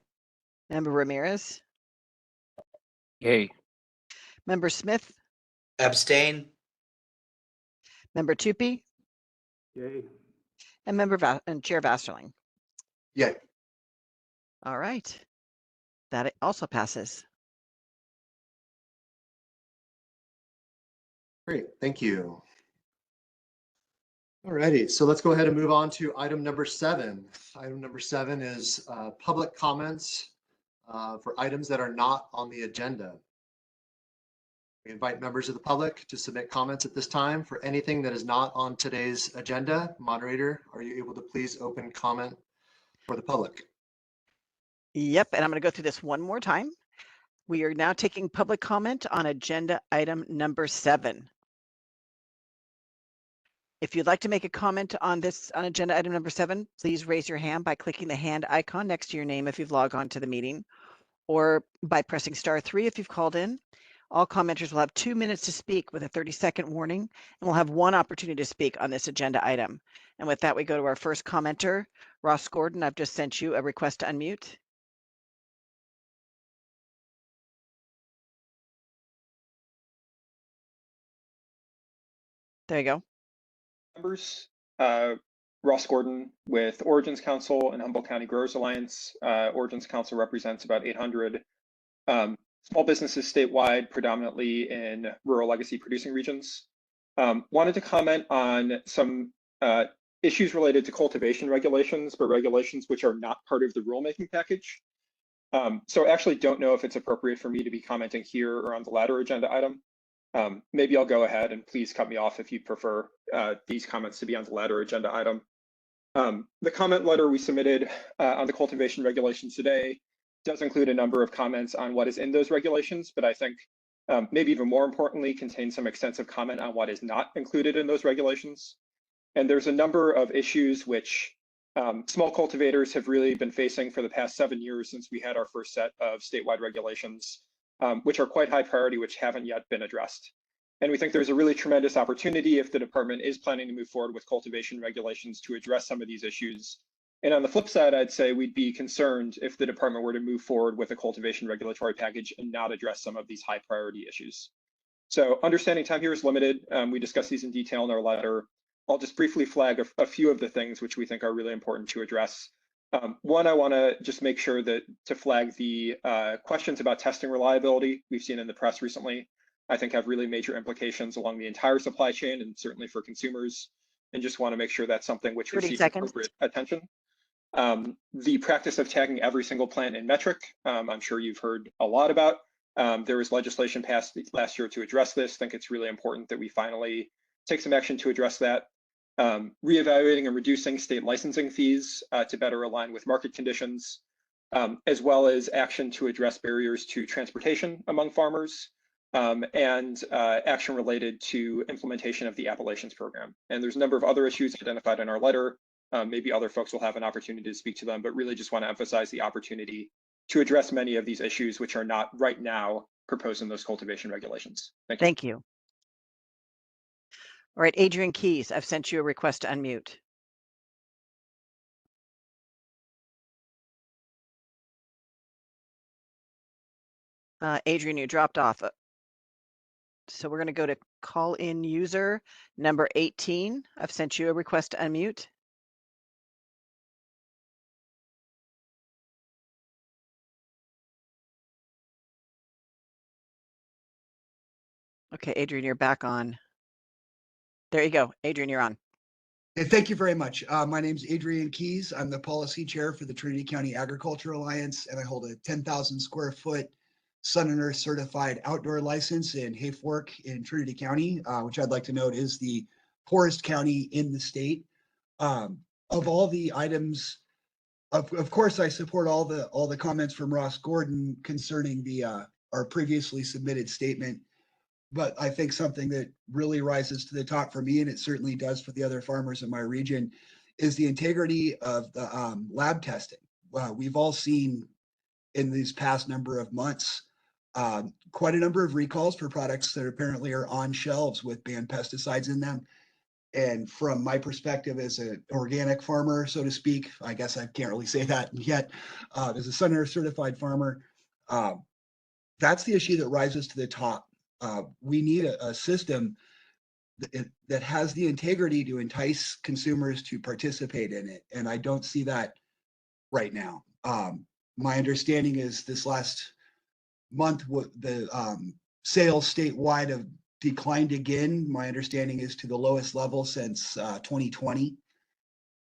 Member Ramirez. Yay. Member Smith. Abstain. Member Tupy. Yay. And and Chair Vasterling. Yay. All right. That also passes. Great, thank you. All righty, so let's go ahead and move on to item number 7. Item number 7 is public comments for items that are not on the agenda. We invite members of the public to submit comments at this time for anything that is not on today's agenda. Moderator, are you able to please open comment for the public? Yep, and I'm going to go through this one more time. We are now taking public comment on agenda item number 7. If you'd like to make a comment on agenda item number 7, please raise your hand by clicking the hand icon next to your name if you've logged on to the meeting, or by pressing *3 if you've called in. All commenters will have 2 minutes to speak with a 30-second warning, and we'll have 1 opportunity to speak on this agenda item. And with that, we go to our first commenter, Ross Gordon. I've just sent you a request to unmute. There you go. Members, Ross Gordon with Origins Council and Humboldt County Growers Alliance. Origins Council represents about 800 small businesses statewide, predominantly in rural legacy producing regions. Wanted to comment on some issues related to cultivation regulations, but regulations which are not part of the rulemaking package. So I actually don't know if it's appropriate for me to be commenting here or on the latter agenda item. Maybe I'll go ahead, and please cut me off if you prefer these comments to be on the latter agenda item. The comment letter we submitted on the cultivation regulations today does include a number of comments on what is in those regulations, but I think maybe even more importantly, contains some extensive comment on what is not included in those regulations. And there's a number of issues which small cultivators have really been facing for the past 7 years since we had our first set of statewide regulations, which are quite high priority, which haven't yet been addressed. And we think there's a really tremendous opportunity if the department is planning to move forward with cultivation regulations to address some of these issues. And on the flip side, I'd say we'd be concerned if the department were to move forward with a cultivation regulatory package and not address some of these high priority issues. So understanding time here is limited. We discussed these in detail in our letter. I'll just briefly flag a few of the things which we think are really important to address. One, I want to just make sure that to flag the questions about testing reliability we've seen in the press recently. I think have really major implications along the entire supply chain and certainly for consumers. And just want to make sure that's something which 30 receives seconds. appropriate attention. The practice of tagging every single plant in metric, I'm sure you've heard a lot about. There was legislation passed last year to address this. I think it's really important that we finally take some action to address that. Reevaluating and reducing state licensing fees to better align with market conditions, as well as action to address barriers to transportation among farmers, and action related to implementation of the Appalachians program. And there's a number of other issues identified in our letter. Maybe other folks will have an opportunity to speak to them, but really just want to emphasize the opportunity to address many of these issues which are not right now proposed in those cultivation regulations. Thank you. Thank you. All right, Adrian Keys, I've sent you a request to unmute. Adrian, you dropped off. So we're going to go to call in user number 18. I've sent you a request to unmute. Okay, Adrian, you're back on. There you go. Adrian, you're on. Hey, thank you very much. My name is Adrian Keys. I'm the policy chair for the Trinity County Agriculture Alliance, and I hold a 10,000 square foot Sun and Earth certified outdoor license in Hayfork in Trinity County, which I'd like to note is the poorest county in the state. Of all the items, of course, I support all the comments from Ross Gordon concerning the our previously submitted statement. But I think something that really rises to the top for me, and it certainly does for the other farmers in my region, is the integrity of the lab testing. We've all seen in these past number of months quite a number of recalls for products that apparently are on shelves with banned pesticides in them. And from my perspective as an organic farmer, so to speak, I guess I can't really say that yet, as a Sun Earth certified farmer, that's the issue that rises to the top. We need a system that has the integrity to entice consumers to participate in it. And I don't see that right now. My understanding is this last month, the sales statewide have declined again. My understanding is to the lowest level since 2020.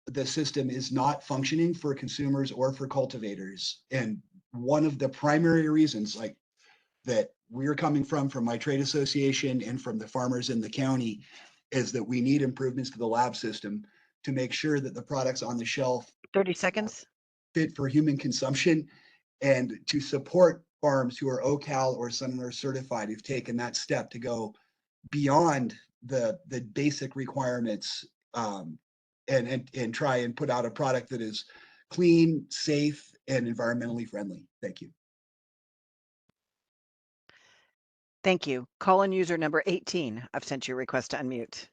The system is not functioning for consumers or for cultivators. And one of the primary reasons, like that we're coming from my trade association and from the farmers in the county, is that we need improvements to the lab system to make sure that the products on the shelf 30 seconds fit for human consumption, and to support farms who are OCal or Sun and Earth certified who've taken that step to go beyond the basic requirements, and try and put out a product that is clean, safe, and environmentally friendly. Thank you. Thank you. Call in user number 18. I've sent you a request to unmute.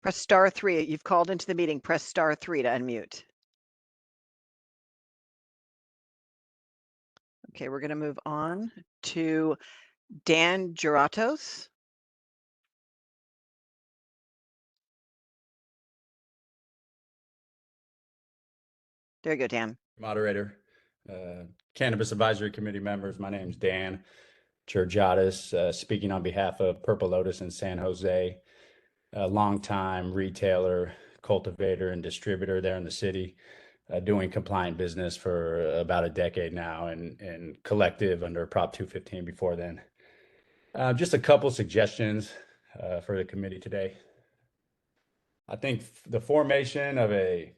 Press *3. You've called into the meeting. Press *3 to unmute. Okay, we're going to move on to Dan Geratos. There you go, Dan. Moderator, Cannabis Advisory Committee members, my name is Dan Geratos, speaking on behalf of Purple Lotus in San Jose, a longtime retailer, cultivator, and distributor there in the city, doing compliant business for about a decade now, and collective under Prop 215 before then. Just a couple suggestions for the committee today. I think the formation of a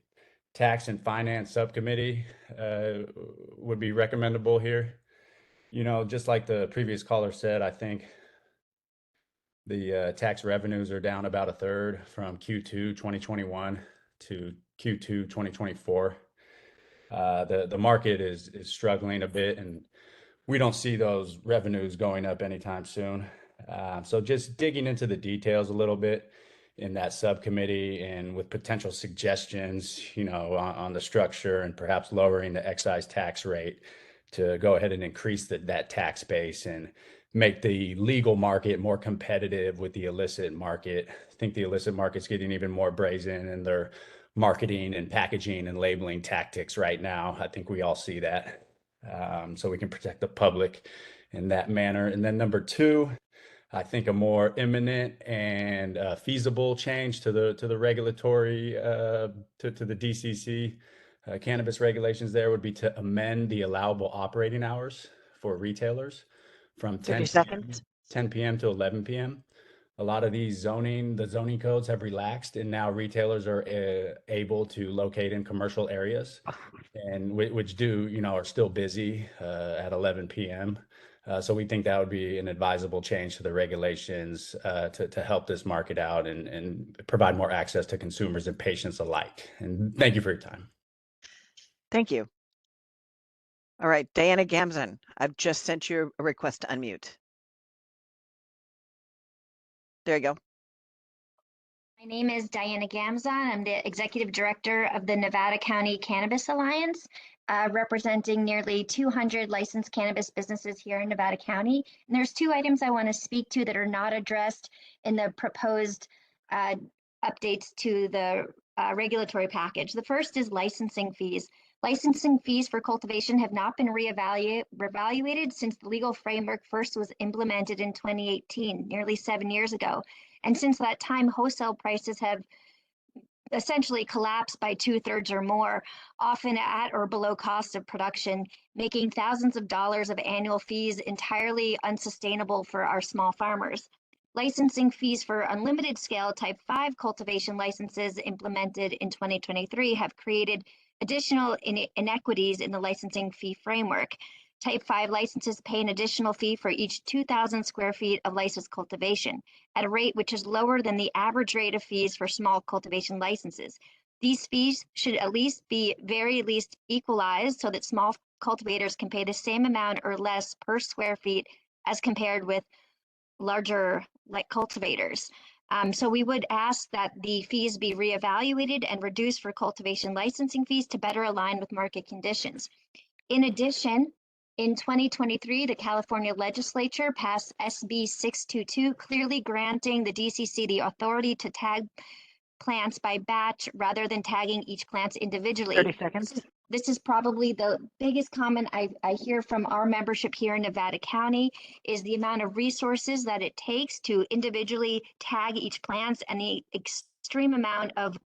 tax and finance subcommittee would be recommendable here. You know, just like the previous caller said, I think the tax revenues are down about a third from Q2 2021 to Q2 2024. The market is struggling a bit, and we don't see those revenues going up anytime soon. So just digging into the details a little bit in that subcommittee, and with potential suggestions, you know, on the structure, and perhaps lowering the excise tax rate to go ahead and increase that tax base and make the legal market more competitive with the illicit market. I think the illicit market's getting even more brazen, and they're marketing and packaging and labeling tactics right now. I think we all see that. So we can protect the public in that manner. And then number two, I think a more imminent and feasible change to the regulatory to the DCC cannabis regulations there would be to amend the allowable operating hours for retailers from 30 seconds. 10 p.m. to 11 p.m. A lot of the zoning codes have relaxed, and now retailers are able to locate in commercial areas, and which are still busy at 11 p.m. So we think that would be an advisable change to the regulations to help this market out and provide more access to consumers and patients alike. And thank you for your time. Thank you. All right, Diana Gamzon, I've just sent you a request to unmute. There you go. My name is Diana Gamzon. I'm the Executive Director of the Nevada County Cannabis Alliance, representing nearly 200 licensed cannabis businesses here in Nevada County. And there's two items I want to speak to that are not addressed in the proposed updates to the regulatory package. The first is licensing fees. Licensing fees for cultivation have not been reevaluated since the legal framework first was implemented in 2018, nearly 7 years ago. And since that time, wholesale prices have essentially collapsed by 2/3 or more, often at or below cost of production, making thousands of dollars of annual fees entirely unsustainable for our small farmers. Licensing fees for unlimited scale type 5 cultivation licenses implemented in 2023 have created additional inequities in the licensing fee framework. Type 5 licenses pay an additional fee for each 2,000 square feet of licensed cultivation, at a rate which is lower than the average rate of fees for small cultivation licenses. These fees should at least be very least equalized so that small cultivators can pay the same amount or less per square feet as compared with larger cultivators. So we would ask that the fees be reevaluated and reduced for cultivation licensing fees to better align with market conditions. In addition, in 2023, the California legislature passed SB 622, clearly granting the DCC the authority to tag plants by batch rather than tagging each plant individually. 30 seconds. This is probably the biggest comment I hear from our membership here in Nevada County is the amount of resources that it takes to individually tag each plant and the extreme amount of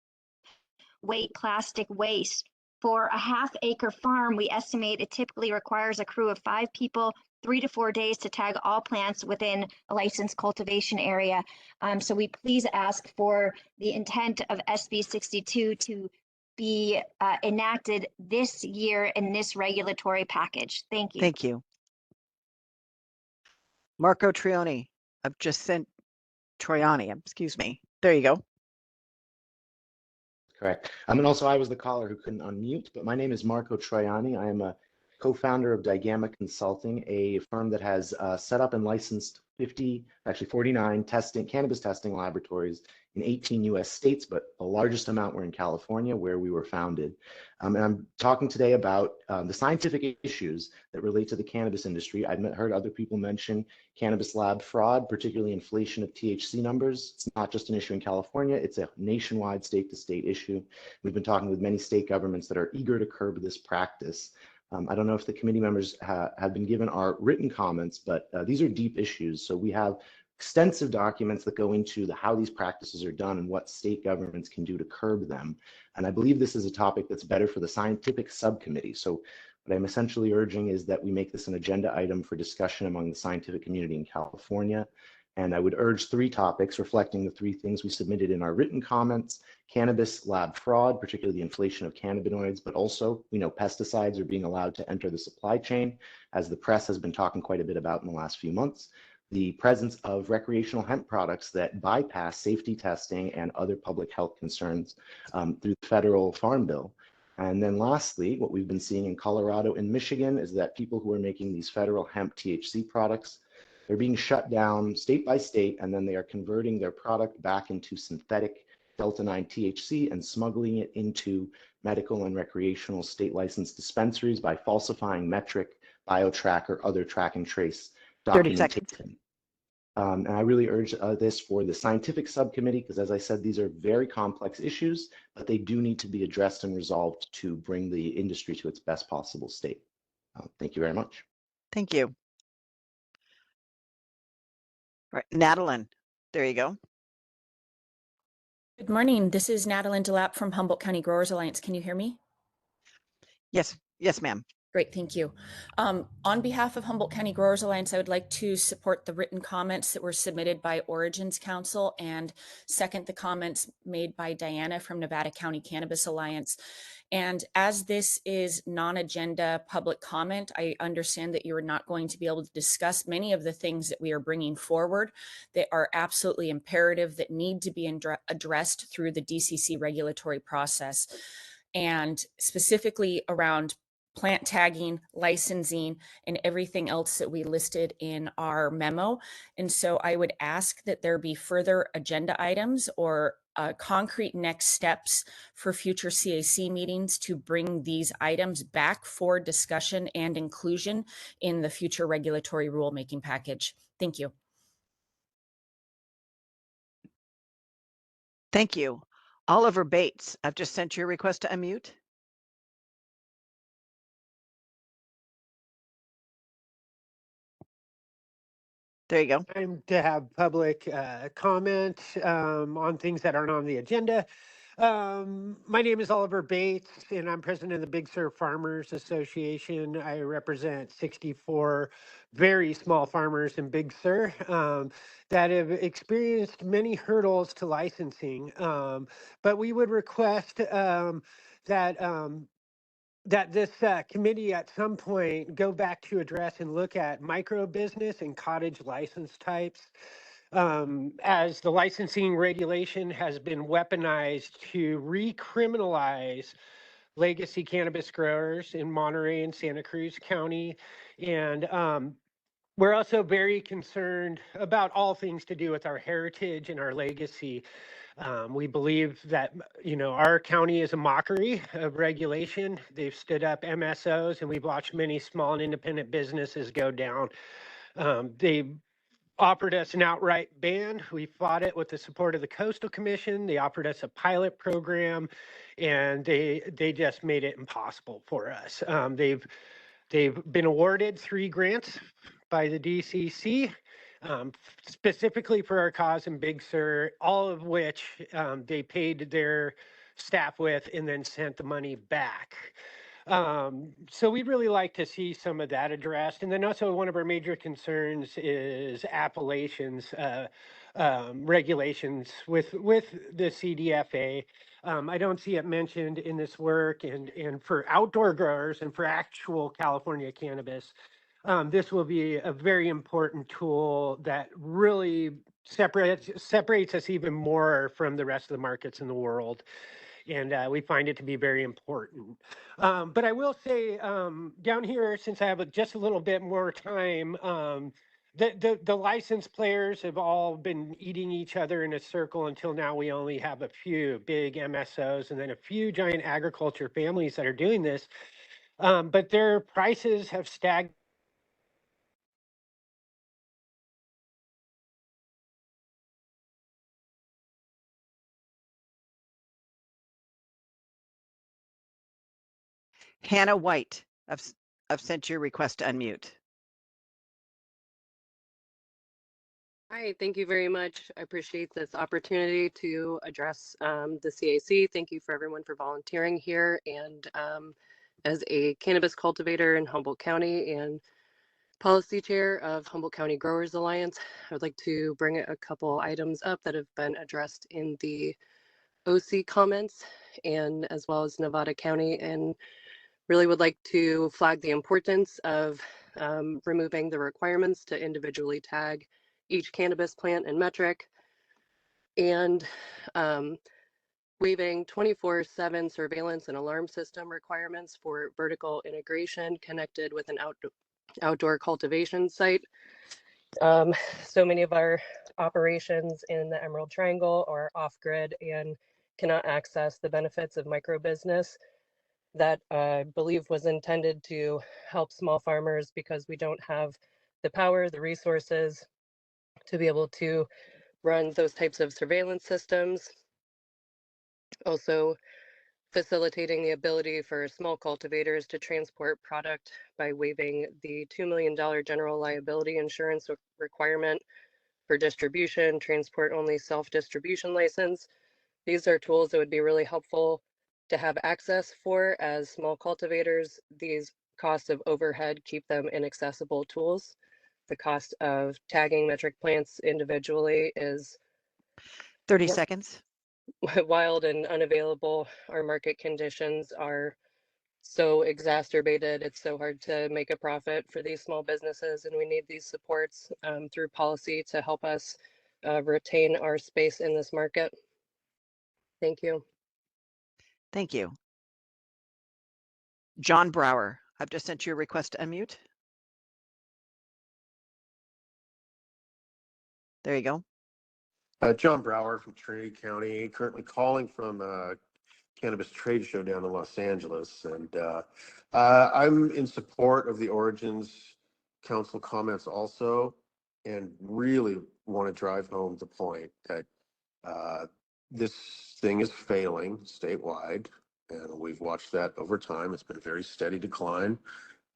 plastic waste. For a half-acre farm, we estimate it typically requires a crew of 5 people, 3 to 4 days to tag all plants within a licensed cultivation area. So we please ask for the intent of SB 62 to be enacted this year in this regulatory package. Thank you. Thank you. Marco Trioni, I've just sent Troiani, excuse me. There you go. Correct. And also I was the caller who couldn't unmute, but my name is Marco Troiani. I am a co-founder of Digama Consulting, a firm that has set up and licensed 49 cannabis testing laboratories in 18 US states, but the largest amount were in California, where we were founded. And I'm talking today about the scientific issues that relate to the cannabis industry. I've heard other people mention cannabis lab fraud, particularly inflation of THC numbers. It's not just an issue in California, it's a nationwide state-to-state issue. We've been talking with many state governments that are eager to curb this practice. I don't know if the committee members have been given our written comments, but these are deep issues. So we have extensive documents that go into how these practices are done and what state governments can do to curb them. And I believe this is a topic that's better for the scientific subcommittee. So what I'm essentially urging is that we make this an agenda item for discussion among the scientific community in California. And I would urge 3 topics reflecting the 3 things we submitted in our written comments: cannabis lab fraud, particularly the inflation of cannabinoids, but also we know pesticides are being allowed to enter the supply chain, as the press has been talking quite a bit about in the last few months. The presence of recreational hemp products that bypass safety testing and other public health concerns through the federal farm bill. And then lastly, what we've been seeing in Colorado and Michigan is that people who are making these federal hemp THC products, they're being shut down state by state, and then they are converting their product back into synthetic Delta-9 THC and smuggling it into medical and recreational state licensed dispensaries by falsifying metric, BioTrack, or other track and trace 30 seconds. documentation. And I really urge this for the scientific subcommittee, because as I said, these are very complex issues, but they do need to be addressed and resolved to bring the industry to its best possible state. Thank you very much. Thank you. Right, Nadeline, there you go. Good morning. This is Nadeline DeLapp from Humboldt County Growers Alliance. Can you hear me? Yes, yes, ma'am. Great, thank you. On behalf of Humboldt County Growers Alliance, I would like to support the written comments that were submitted by Origins Council and second the comments made by Diana from Nevada County Cannabis Alliance. And as this is non-agenda public comment, I understand that you are not going to be able to discuss many of the things that we are bringing forward that are absolutely imperative that need to be addressed through the DCC regulatory process. And specifically around plant tagging, licensing, and everything else that we listed in our memo. And so I would ask that there be further agenda items or concrete next steps for future CAC meetings to bring these items back for discussion and inclusion in the future regulatory rulemaking package. Thank you. Thank you. Oliver Bates, I've just sent you a request to unmute. There you go. Time to have public comment on things that aren't on the agenda. My name is Oliver Bates, and I'm president of the Big Sur Farmers Association. I represent 64 very small farmers in Big Sur that have experienced many hurdles to licensing. But we would request that this committee at some point go back to address and look at micro business and cottage license types, as the licensing regulation has been weaponized to recriminalize legacy cannabis growers in Monterey and Santa Cruz County. And we're also very concerned about all things to do with our heritage and our legacy. We believe that, our county is a mockery of regulation. They've stood up MSOs, and we've watched many small and independent businesses go down. They offered us an outright ban. We fought it with the support of the Coastal Commission. They offered us a pilot program, and they just made it impossible for us. They've been awarded 3 grants by the DCC, specifically for our cause in Big Sur, all of which they paid their staff with and then sent the money back. So we'd really like to see some of that addressed. And then also one of our major concerns is appellations regulations with the CDFA. I don't see it mentioned in this work, and for outdoor growers and for actual California cannabis, this will be a very important tool that really separates us even more from the rest of the markets in the world. And we find it to be very important. But I will say down here, since I have just a little bit more time, the license players have all been eating each other in a circle until now. We only have a few big MSOs and then a few giant agriculture families that are doing this. But their prices have stagnated. Hannah White, I've sent you a request to unmute. Hi, thank you very much. I appreciate this opportunity to address the CAC. Thank you for everyone for volunteering here. And as a cannabis cultivator in Humboldt County and policy chair of Humboldt County Growers Alliance, I would like to bring a couple items up that have been addressed in the OC comments and as well as Nevada County, and really would like to flag the importance of removing the requirements to individually tag each cannabis plant and metric, and waiving 24/7 surveillance and alarm system requirements for vertical integration connected with an outdoor cultivation site. So many of our operations in the Emerald Triangle are off-grid and cannot access the benefits of micro business that I believe was intended to help small farmers, because we don't have the power, the resources to be able to run those types of surveillance systems. Also, facilitating the ability for small cultivators to transport product by waiving the $2 million general liability insurance requirement for distribution, transport only self-distribution license. These are tools that would be really helpful to have access for as small cultivators. These costs of overhead keep them inaccessible tools. The cost of tagging metric plants individually is 30 seconds. wild and unavailable. Our market conditions are so exacerbated. It's so hard to make a profit for these small businesses, and we need these supports through policy to help us retain our space in this market. Thank you. Thank you. John Brower, I've just sent you a request to unmute. There you go. John Brower from Trinity County, currently calling from a cannabis trade show down in Los Angeles. And I'm in support of the Origins Council comments also, and really want to drive home the point that this thing is failing statewide. And we've watched that over time. It's been a very steady decline.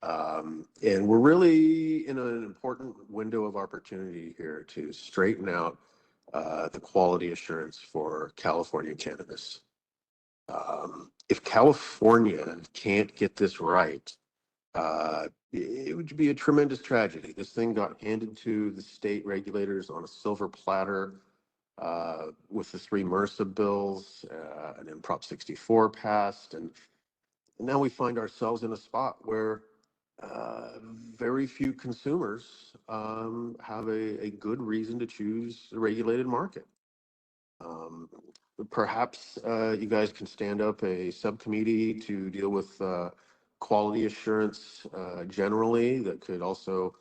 And we're really in an important window of opportunity here to straighten out the quality assurance for California cannabis. If California can't get this right, it would be a tremendous tragedy. This thing got handed to the state regulators on a silver platter with the 3 MRSA bills, and then Prop 64 passed, and now we find ourselves in a spot where very few consumers have a good reason to choose the regulated market. Perhaps you guys can stand up a subcommittee to deal with quality assurance generally that could also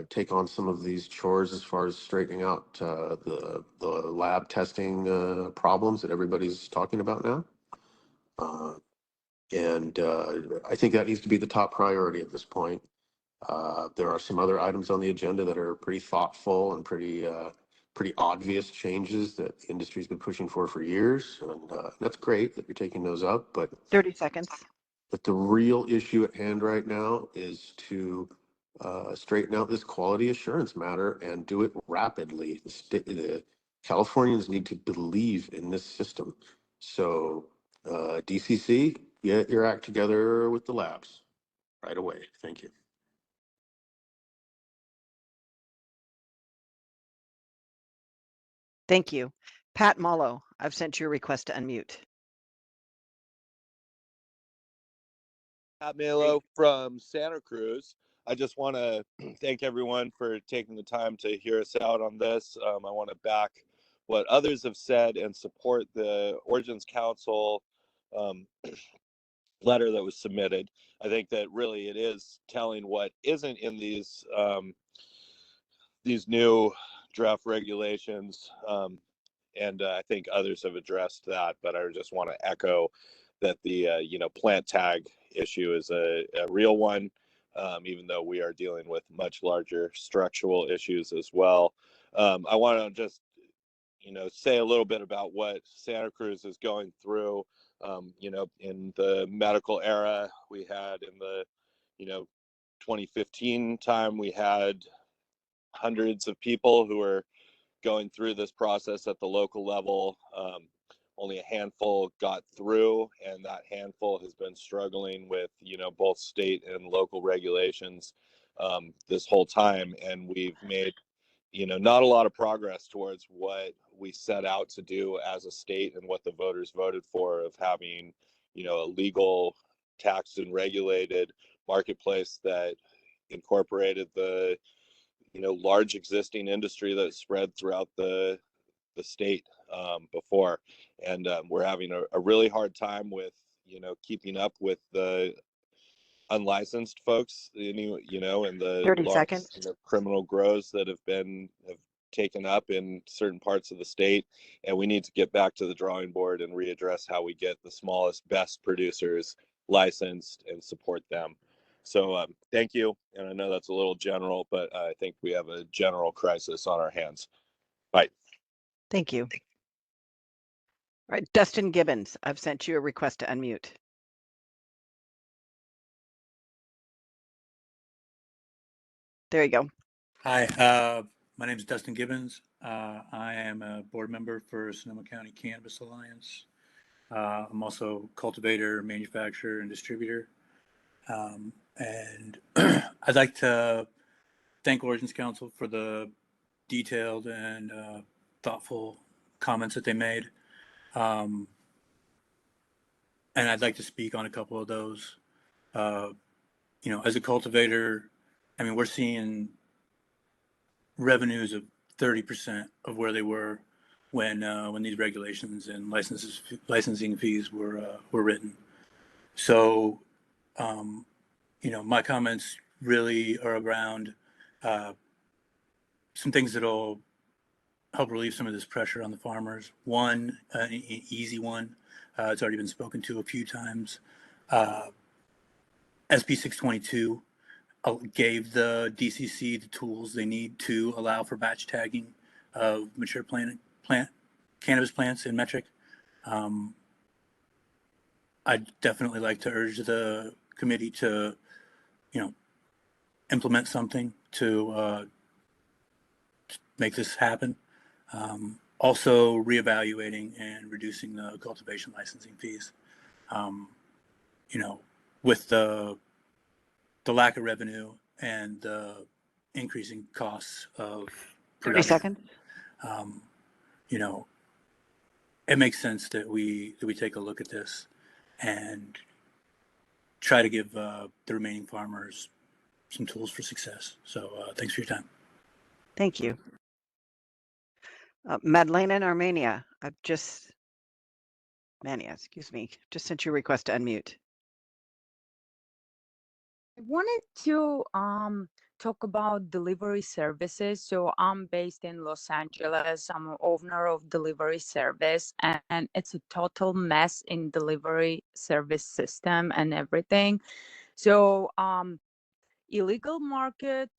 take on some of these chores as far as straightening out the lab testing problems that everybody's talking about now. And I think that needs to be the top priority at this point. There are some other items on the agenda that are pretty thoughtful and pretty obvious changes that the industry's been pushing for years. And that's great that you're taking those up. But 30 seconds. But the real issue at hand right now is to straighten out this quality assurance matter and do it rapidly. The Californians need to believe in this system. So DCC, get your act together with the labs right away. Thank you. Thank you. Pat Mollo, I've sent you a request to unmute. Pat Malo from Santa Cruz. I just want to thank everyone for taking the time to hear us out on this. I want to back what others have said and support the Origins Council letter that was submitted. I think that really it is telling what isn't in these new draft regulations. And I think others have addressed that, but I just want to echo that the plant tag issue is a real one, even though we are dealing with much larger structural issues as well. I want to just say a little bit about what Santa Cruz is going through. In the medical era, we had in the 2015 time, we had hundreds of people who were going through this process at the local level. Only a handful got through, and that handful has been struggling with both state and local regulations this whole time, and we've made not a lot of progress towards what we set out to do as a state and what the voters voted for, of having a legal, taxed and regulated marketplace that incorporated the large existing industry that spread throughout the state before. And we're having a really hard time with keeping up with the unlicensed folks, and the 30 large seconds. criminal grows that have taken up in certain parts of the state. And we need to get back to the drawing board and readdress how we get the smallest, best producers licensed and support them. So thank you. And I know that's a little general, but I think we have a general crisis on our hands. Bye. Thank you. All right, Dustin Gibbons, I've sent you a request to unmute. There you go. Hi, my name is Dustin Gibbons. I am a board member for Sonoma County Cannabis Alliance. I'm also cultivator, manufacturer, and distributor. And I'd like to thank Origins Council for the detailed and thoughtful comments that they made. And I'd like to speak on a couple of those. As a cultivator, I mean, we're seeing revenues of 30% of where they were when these regulations and licensing fees were written. So, my comments really are around some things that'll help relieve some of this pressure on the farmers. One, an easy one, it's already been spoken to a few times. SB 622 gave the DCC the tools they need to allow for batch tagging of mature cannabis plants in metric. I'd definitely like to urge the committee to, implement something to make this happen. Also, reevaluating and reducing the cultivation licensing fees. With the lack of revenue and the increasing costs of 30 production. seconds. It makes sense that we take a look at this and try to give the remaining farmers some tools for success. So thanks for your time. Thank you. Madeleine in Armenia, Mania, excuse me, just sent you a request to unmute. I wanted to talk about delivery services. So I'm based in Los Angeles. I'm an owner of delivery service, and it's a total mess in delivery service system and everything. So illegal market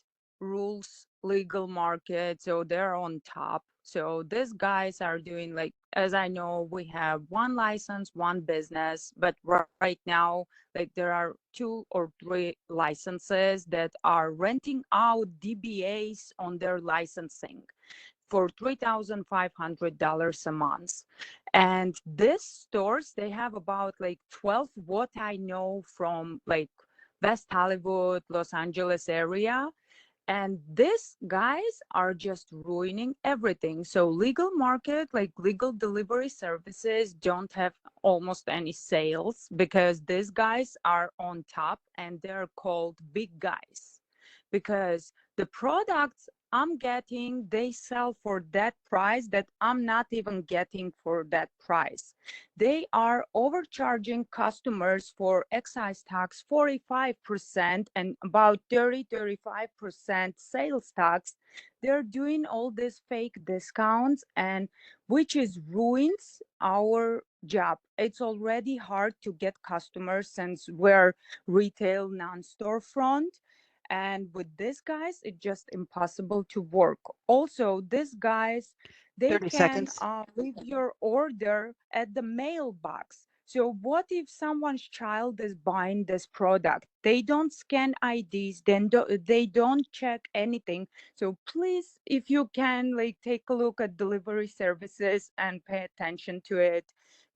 rules legal market, so they're on top. So these guys are doing, like, as I know, we have one license, one business, but right now, like, there are 2 or 3 licenses that are renting out DBAs on their licensing for $3,500 a month. And these stores, they have about like 12, what I know, from like West Hollywood, Los Angeles area. And these guys are just ruining everything. So legal market, like legal delivery services, don't have almost any sales because these guys are on top, and they're called big guys because the products I'm getting, they sell for that price that I'm not even getting for that price. They are overcharging customers for excise tax 45% and about 35% sales tax. They're doing all these fake discounts, and which is ruins our job. It's already hard to get customers since we're retail non-storefront. And with these guys, it's just impossible to work. Also, these guys, they 30 can seconds. leave your order at the mailbox. So what if someone's child is buying this product? They don't scan IDs, then they don't check anything. So please, if you can, like, take a look at delivery services and pay attention to it.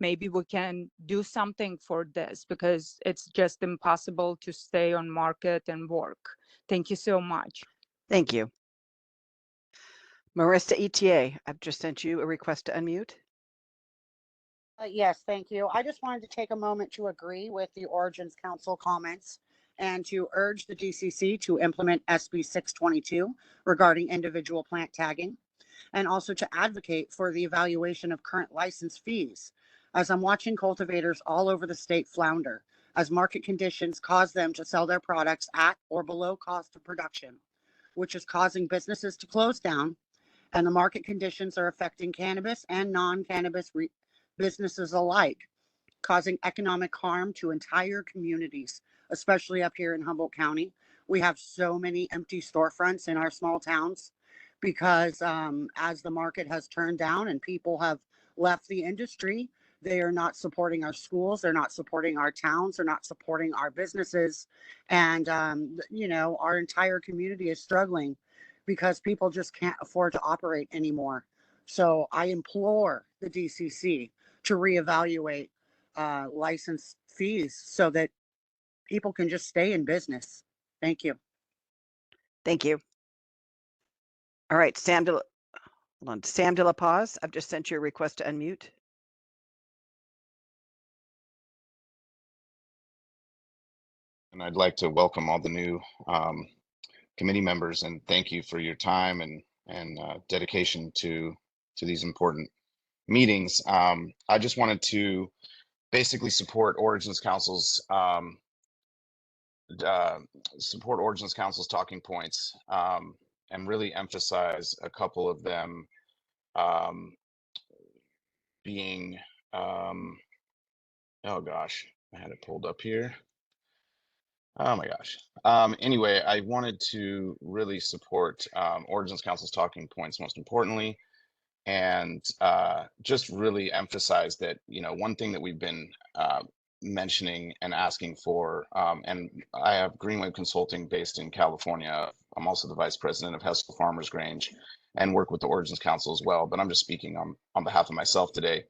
Maybe we can do something for this because it's just impossible to stay on market and work. Thank you so much. Thank you. Marissa ETA, I've just sent you a request to unmute. Yes, thank you. I just wanted to take a moment to agree with the Origins Council comments and to urge the DCC to implement SB 622 regarding individual plant tagging, and also to advocate for the evaluation of current license fees, as I'm watching cultivators all over the state flounder as market conditions cause them to sell their products at or below cost of production, which is causing businesses to close down, and the market conditions are affecting cannabis and non-cannabis businesses alike. causing economic harm to entire communities, especially up here in Humboldt County. We have so many empty storefronts in our small towns because as the market has turned down and people have left the industry, they are not supporting our schools, they're not supporting our towns, they're not supporting our businesses. And, our entire community is struggling because people just can't afford to operate anymore. So I implore the DCC to reevaluate license fees so that people can just stay in business. Thank you. Thank you. All right, hold on. Sam De La Paz, I've just sent you a request to unmute. And I'd like to welcome all the new committee members and thank you for your time and dedication to these important meetings. I just wanted to basically support Origins Council's talking points and really emphasize a couple of them being oh gosh, I had it pulled up here. Oh my gosh. Anyway, I wanted to really support Origins Council's talking points most importantly, and just really emphasize that, one thing that we've been mentioning and asking for, and I have Greenwave Consulting based in California. I'm also the vice president of Hessel Farmers Grange and work with the Origins Council as well, but I'm just speaking on behalf of myself today.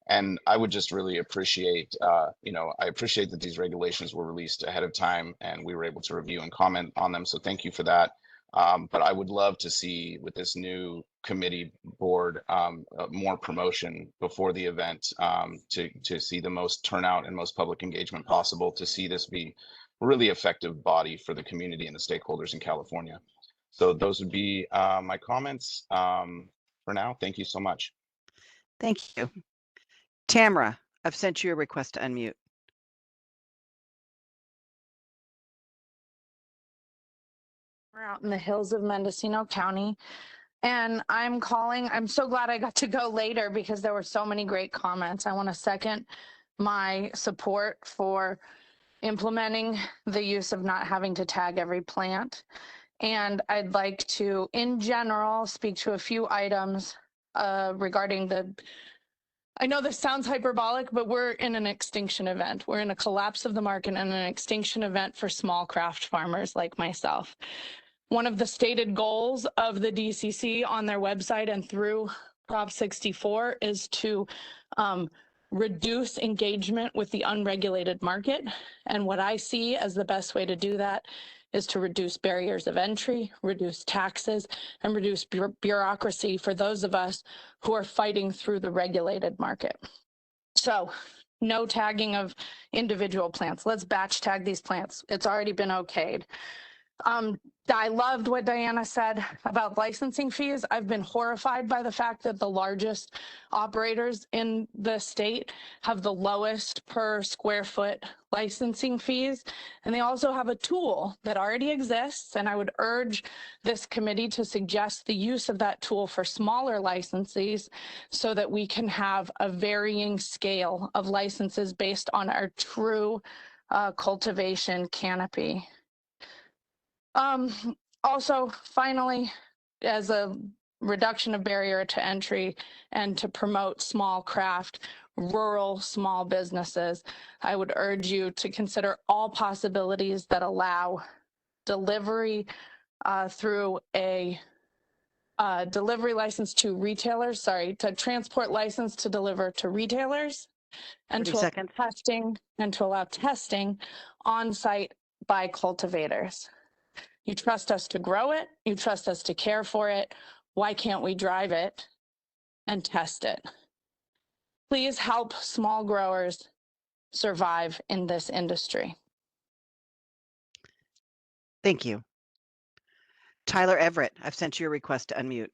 And I would just really appreciate, I appreciate that these regulations were released ahead of time and we were able to review and comment on them. So thank you for that. But I would love to see with this new committee board more promotion before the event to see the most turnout and most public engagement possible, to see this be a really effective body for the community and the stakeholders in California. So those would be my comments for now. Thank you so much. Thank you. Tamara, I've sent you a request to unmute. We're out in the hills of Mendocino County, and I'm so glad I got to go later because there were so many great comments. I want to second my support for implementing the use of not having to tag every plant. And I'd like to, in general, speak to a few items regarding I know this sounds hyperbolic, but we're in an extinction event. We're in a collapse of the market and an extinction event for small craft farmers like myself. One of the stated goals of the DCC on their website and through Prop 64 is to reduce engagement with the unregulated market. And what I see as the best way to do that is to reduce barriers of entry, reduce taxes, and reduce bureaucracy for those of us who are fighting through the regulated market. So no tagging of individual plants. Let's batch tag these plants. It's already been okayed. I loved what Diana said about licensing fees. I've been horrified by the fact that the largest operators in the state have the lowest per square foot licensing fees. And they also have a tool that already exists. And I would urge this committee to suggest the use of that tool for smaller licensees so that we can have a varying scale of licenses based on our true cultivation canopy. Also, finally, as a reduction of barrier to entry and to promote small craft, rural small businesses, I would urge you to consider all possibilities that allow delivery through a delivery license to retailers, to transport license to deliver to retailers, and to allow testing on site by cultivators. You trust us to grow it. You trust us to care for it. Why can't we drive it and test it? Please help small growers survive in this industry. Thank you. Tyler Everett, I've sent you a request to unmute.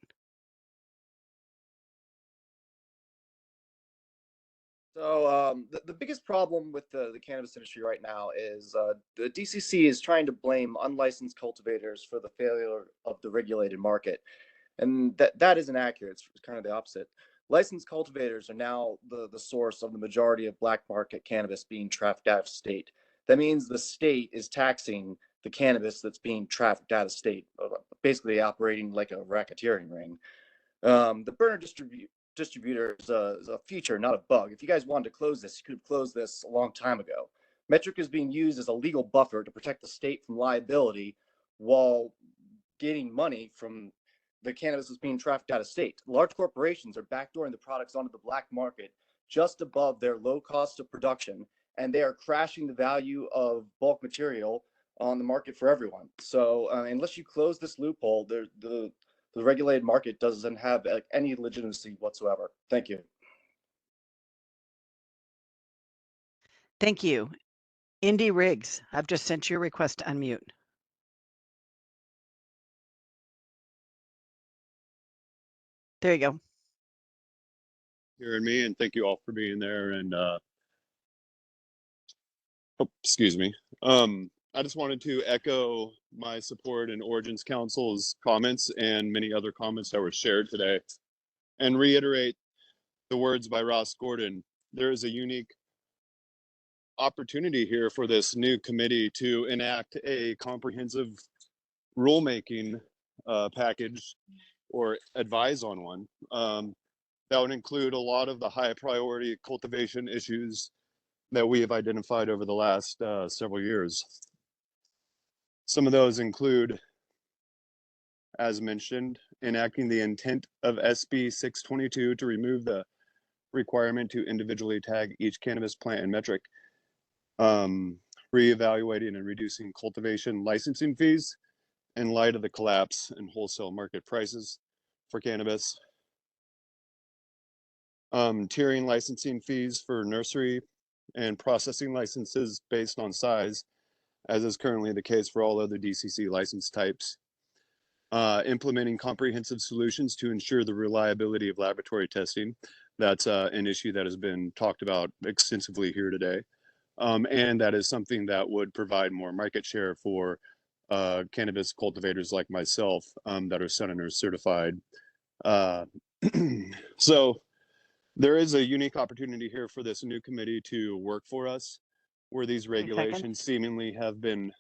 So the biggest problem with the cannabis industry right now is the DCC is trying to blame unlicensed cultivators for the failure of the regulated market. And that isn't accurate. It's kind of the opposite. licensed cultivators are now the source of the majority of black market cannabis being trafficked out of state. That means the state is taxing the cannabis that's being trafficked out of state, basically operating like a racketeering ring. The burner distributor is a feature, not a bug. If you guys wanted to close this, you could have closed this a long time ago. Metric is being used as a legal buffer to protect the state from liability while getting money from the cannabis that's being trafficked out of state. Large corporations are backdooring the products onto the black market just above their low cost of production, and they are crashing the value of bulk material on the market for everyone. So unless you close this loophole, the regulated market doesn't have any legitimacy whatsoever. Thank you. Thank you. Indy Riggs, I've just sent you a request to unmute. There you go. Hearing me, and thank you all for being there. And excuse me. I just wanted to echo my support in Origins Council's comments and many other comments that were shared today, and reiterate the words by Ross Gordon. There is a unique opportunity here for this new committee to enact a comprehensive rulemaking package or advise on one. That would include a lot of the high priority cultivation issues that we have identified over the last several years. Some of those include, as mentioned, enacting the intent of SB 622 to remove the requirement to individually tag each cannabis plant and metric, reevaluating and reducing cultivation licensing fees in light of the collapse in wholesale market prices for cannabis, tiering licensing fees for nursery and processing licenses based on size, as is currently the case for all other DCC license types, implementing comprehensive solutions to ensure the reliability of laboratory testing. That's an issue that has been talked about extensively here today. And that is something that would provide more market share for cannabis cultivators like myself that are Senator certified. So there is a unique opportunity here for this new committee to work for us, where these regulations seemingly have been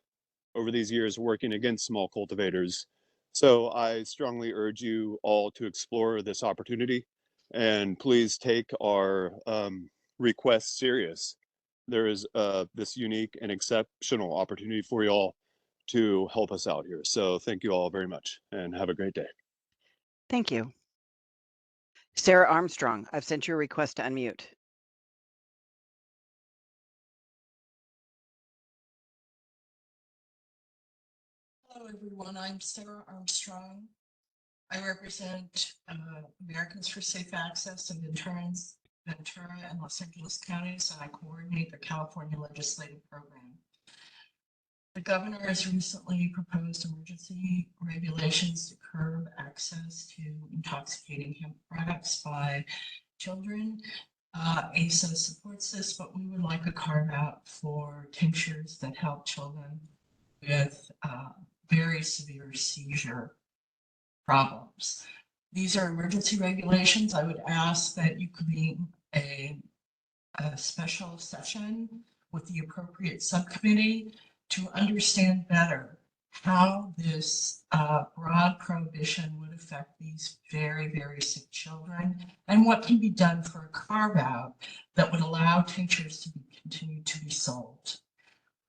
over these years working against small cultivators. So I strongly urge you all to explore this opportunity, and please take our request serious. There is this unique and exceptional opportunity for you all to help us out here. So thank you all very much, and have a great day. Thank you. Sarah Armstrong, I've sent you a request to unmute. Hello, everyone. I'm Sarah Armstrong. I represent Americans for Safe Access in Ventura and Los Angeles counties, and I coordinate the California legislative program. The governor has recently proposed emergency regulations to curb access to intoxicating hemp products by children. ASA supports this, but we would like a carve out for tinctures that help children with very severe seizure problems. These are emergency regulations. I would ask that you convene a special session with the appropriate subcommittee to understand better how this broad prohibition would affect these very, very sick children, and what can be done for a carve out that would allow tinctures to continue to be sold.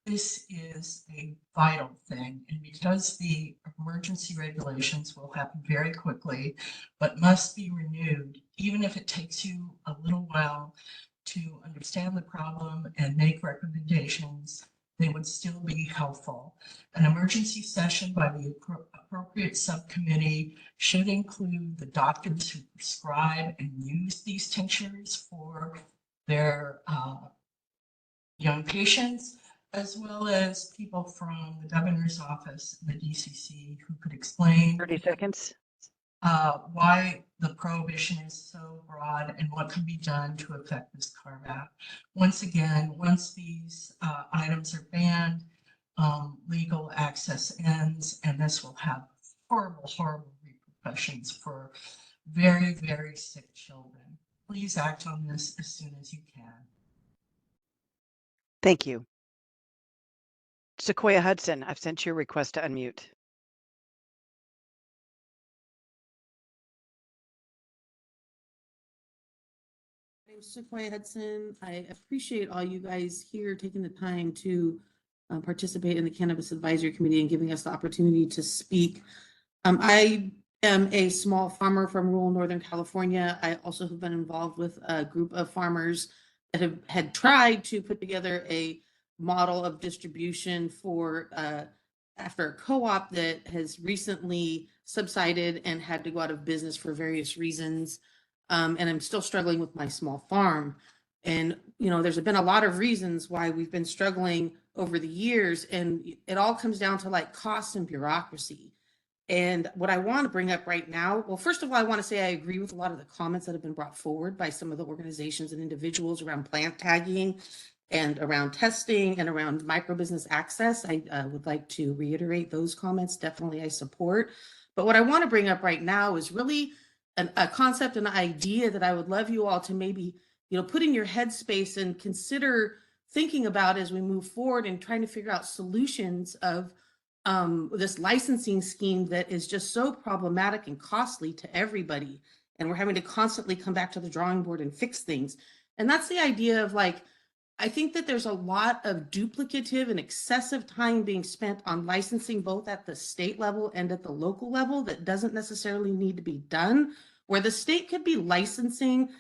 This is a vital thing, and because the emergency regulations will happen very quickly, but must be renewed, even if it takes you a little while to understand the problem and make recommendations, they would still be helpful. An emergency session by the appropriate subcommittee should include the doctors who prescribe and use these tinctures for their young patients, as well as people from the governor's office and the DCC who could explain 30 seconds. Why the prohibition is so broad and what can be done to affect this carve out. Once again, once these items are banned, legal access ends, and this will have horrible, horrible repercussions for very, very sick children. Please act on this as soon as you can. Thank you. Sequoia Hudson, I've sent you a request to unmute. My name's Sequoia Hudson. I appreciate all you guys here taking the time to participate in the Cannabis Advisory Committee and giving us the opportunity to speak. I am a small farmer from rural Northern California. I also have been involved with a group of farmers that had tried to put together a model of distribution for after a co-op that has recently subsided and had to go out of business for various reasons. And I'm still struggling with my small farm. And, you know, there's been a lot of reasons why we've been struggling over the years, and it all comes down to like cost and bureaucracy. And what I want to bring up right now, well, first of all, I want to say I agree with a lot of the comments that have been brought forward by some of the organizations and individuals around plant tagging and around testing and around micro business access. I would like to reiterate those comments. Definitely I support. But what I want to bring up right now is really a concept, an idea that I would love you all to maybe, you know, put in your headspace and consider thinking about as we move forward and trying to figure out solutions of this licensing scheme that is just so problematic and costly to everybody. And we're having to constantly come back to the drawing board and fix things. And that's the idea of like, I think that there's a lot of duplicative and excessive time being spent on licensing both at the state level and at the local level that doesn't necessarily need to be done, where the state could be licensing.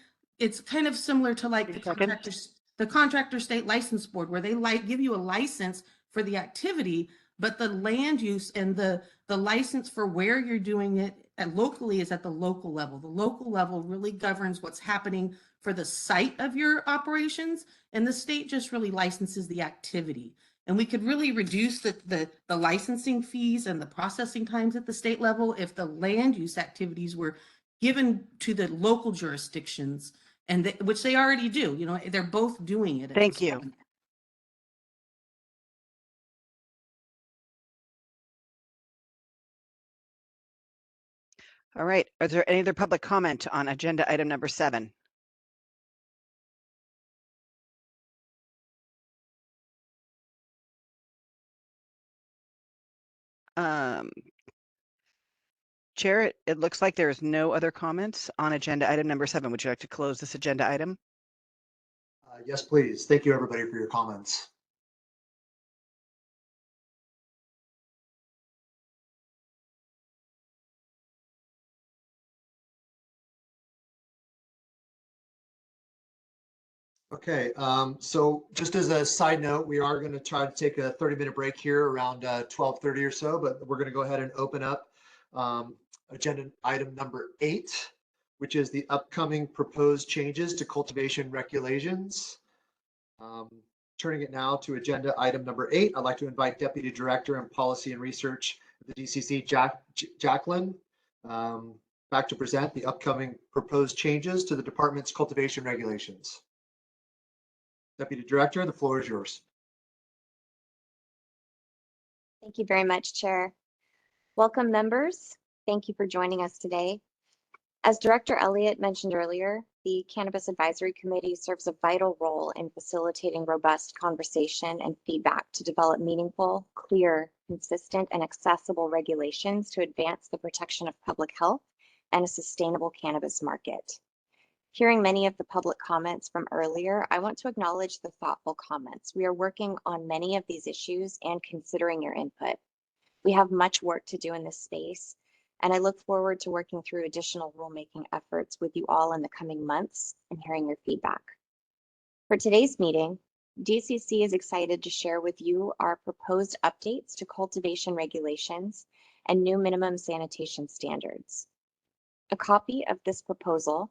It's kind of similar to like the contractor state license board, where they give you a license for the activity, but the land use and the license for where you're doing it and locally is at the local level. The local level really governs what's happening for the site of your operations, and the state just really licenses the activity. And we could really reduce the licensing fees and the processing times at the state level if the land use activities were given to the local jurisdictions, and which they already do. You know, they're both doing it. Thank you. Point. All right. Are there any other public comment on agenda item number 7? Chair, it looks like there is no other comments on agenda item number 7. Would you like to close this agenda item? Yes, please. Thank you, everybody, for your comments. Okay, so just as a side note, we are going to try to take a 30-minute break here around 12:30 or so, but we're going to go ahead and open up agenda item number 8, which is the upcoming proposed changes to cultivation regulations. Turning it now to agenda item number 8, I'd like to invite Deputy Director in Policy and Research at the DCC, Jacqueline, back to present the upcoming proposed changes to the department's cultivation regulations. Deputy Director, the floor is yours. Thank you very much, Chair. Welcome, members. Thank you for joining us today. As Director Elliott mentioned earlier, the Cannabis Advisory Committee serves a vital role in facilitating robust conversation and feedback to develop meaningful, clear, consistent, and accessible regulations to advance the protection of public health and a sustainable cannabis market. Hearing many of the public comments from earlier, I want to acknowledge the thoughtful comments. We are working on many of these issues and considering your input. We have much work to do in this space, and I look forward to working through additional rulemaking efforts with you all in the coming months and hearing your feedback. For today's meeting, DCC is excited to share with you our proposed updates to cultivation regulations and new minimum sanitation standards. A copy of this proposal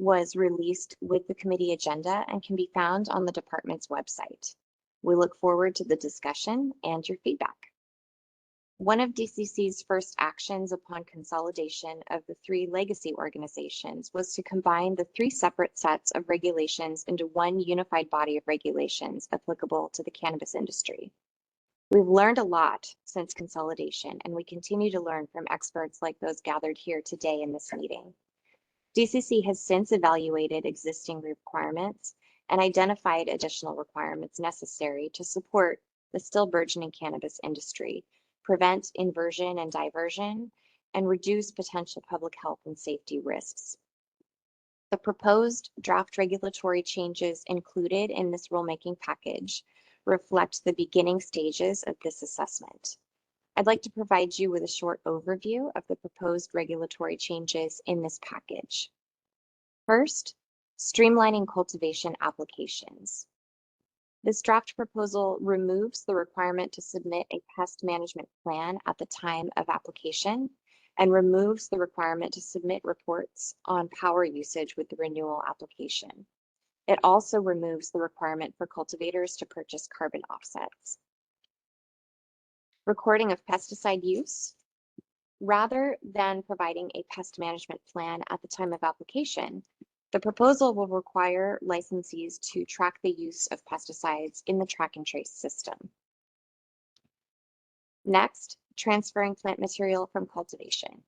was released with the committee agenda and can be found on the department's website. We look forward to the discussion and your feedback. One of DCC's first actions upon consolidation of the 3 legacy organizations was to combine the 3 separate sets of regulations into one unified body of regulations applicable to the cannabis industry. We've learned a lot since consolidation, and we continue to learn from experts like those gathered here today in this meeting. DCC has since evaluated existing requirements and identified additional requirements necessary to support the still burgeoning cannabis industry, prevent inversion and diversion, and reduce potential public health and safety risks. The proposed draft regulatory changes included in this rulemaking package reflect the beginning stages of this assessment. I'd like to provide you with a short overview of the proposed regulatory changes in this package. First, streamlining cultivation applications. This draft proposal removes the requirement to submit a pest management plan at the time of application and removes the requirement to submit reports on power usage with the renewal application. It also removes the requirement for cultivators to purchase carbon offsets. Recording of pesticide use. Rather than providing a pest management plan at the time of application, the proposal will require licensees to track the use of pesticides in the track and trace system. Next, transferring plant material from cultivation.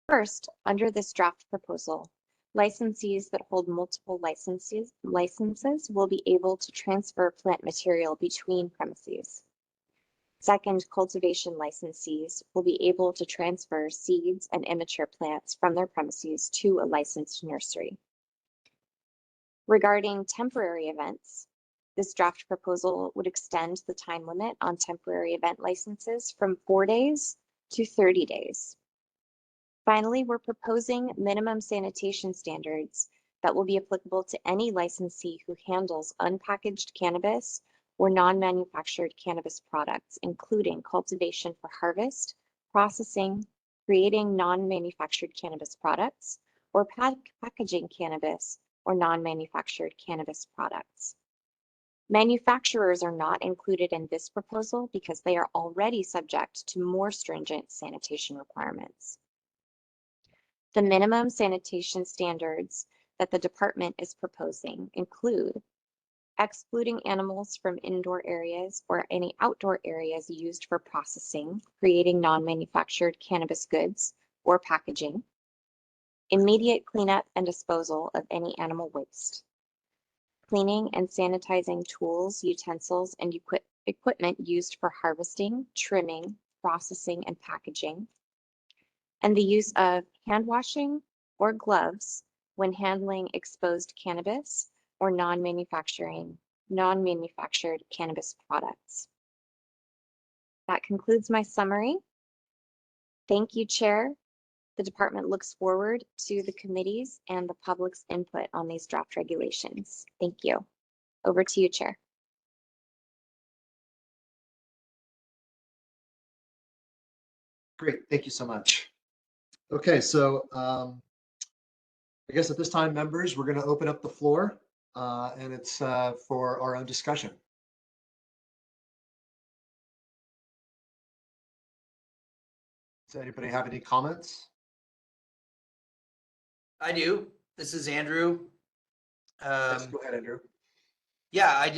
First, under this draft proposal, licensees that hold multiple licenses will be able to transfer plant material between premises. Second, cultivation licensees will be able to transfer seeds and immature plants from their premises to a licensed nursery. Regarding temporary events, this draft proposal would extend the time limit on temporary event licenses from 4 days to 30 days. Finally, we're proposing minimum sanitation standards that will be applicable to any licensee who handles unpackaged cannabis or non-manufactured cannabis products, including cultivation for harvest, processing, creating non-manufactured cannabis products, or packaging cannabis or non-manufactured cannabis products. Manufacturers are not included in this proposal because they are already subject to more stringent sanitation requirements. The minimum sanitation standards that the department is proposing include excluding animals from indoor areas or any outdoor areas used for processing, creating non-manufactured cannabis goods, or packaging, immediate cleanup and disposal of any animal waste, cleaning and sanitizing tools, utensils, and equipment used for harvesting, trimming, processing, and packaging, and the use of hand washing or gloves when handling exposed cannabis or non-manufactured cannabis products. That concludes my summary. Thank you, Chair. The department looks forward to the committees and the public's input on these draft regulations. Thank you. Over to you, Chair. Great, thank you so much. Okay, so I guess at this time, members, we're going to open up the floor and it's for our own discussion. Does anybody have any comments? I do. This is Andrew. Yes, go ahead, Andrew. Yeah, I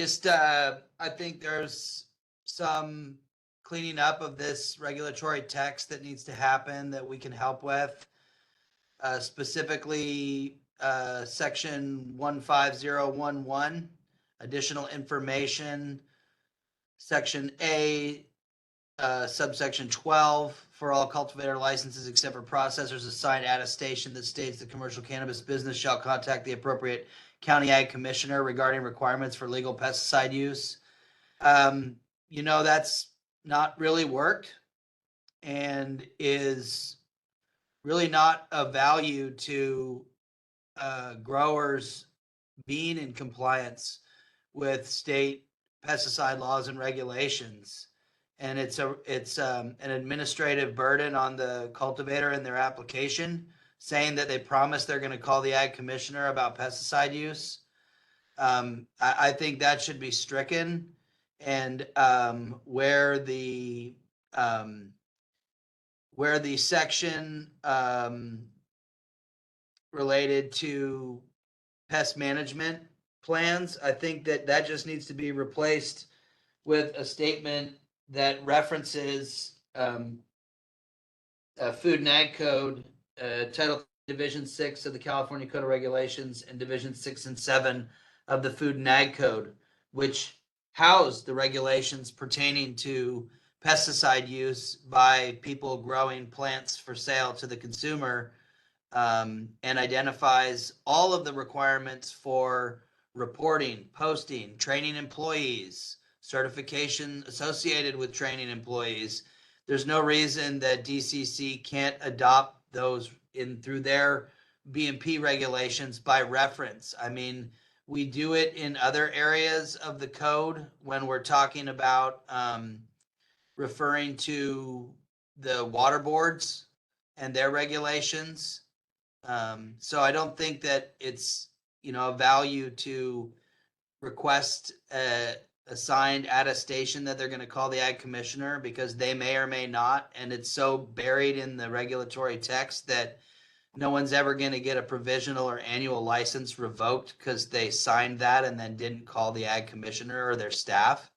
think there's some cleaning up of this regulatory text that needs to happen that we can help with. Specifically, section 15011, additional information, section A, subsection 12, for all cultivator licenses except for processors assigned at a station that states the commercial cannabis business shall contact the appropriate county ag commissioner regarding requirements for legal pesticide use. That's not really worked and is really not of value to growers being in compliance with state pesticide laws and regulations. And it's an administrative burden on the cultivator in their application, saying that they promise they're going to call the ag commissioner about pesticide use. I think that should be stricken, and where the section related to pest management plans, I think that just needs to be replaced with a statement that references Food and Ag Code, Title Division 6 of the California Code of Regulations and Division 6 and 7 of the Food and Ag Code, which house the regulations pertaining to pesticide use by people growing plants for sale to the consumer, and identifies all of the requirements for reporting, posting, training employees, certification associated with training employees. There's no reason that DCC can't adopt those in through their BMP regulations by reference. I mean, we do it in other areas of the code when we're talking about referring to the water boards and their regulations. So I don't think that it's, a value to request a assigned attestation that they're going to call the ag commissioner, because they may or may not, and it's so buried in the regulatory text that no one's ever going to get a provisional or annual license revoked because they signed that and then didn't call the ag commissioner or their staff.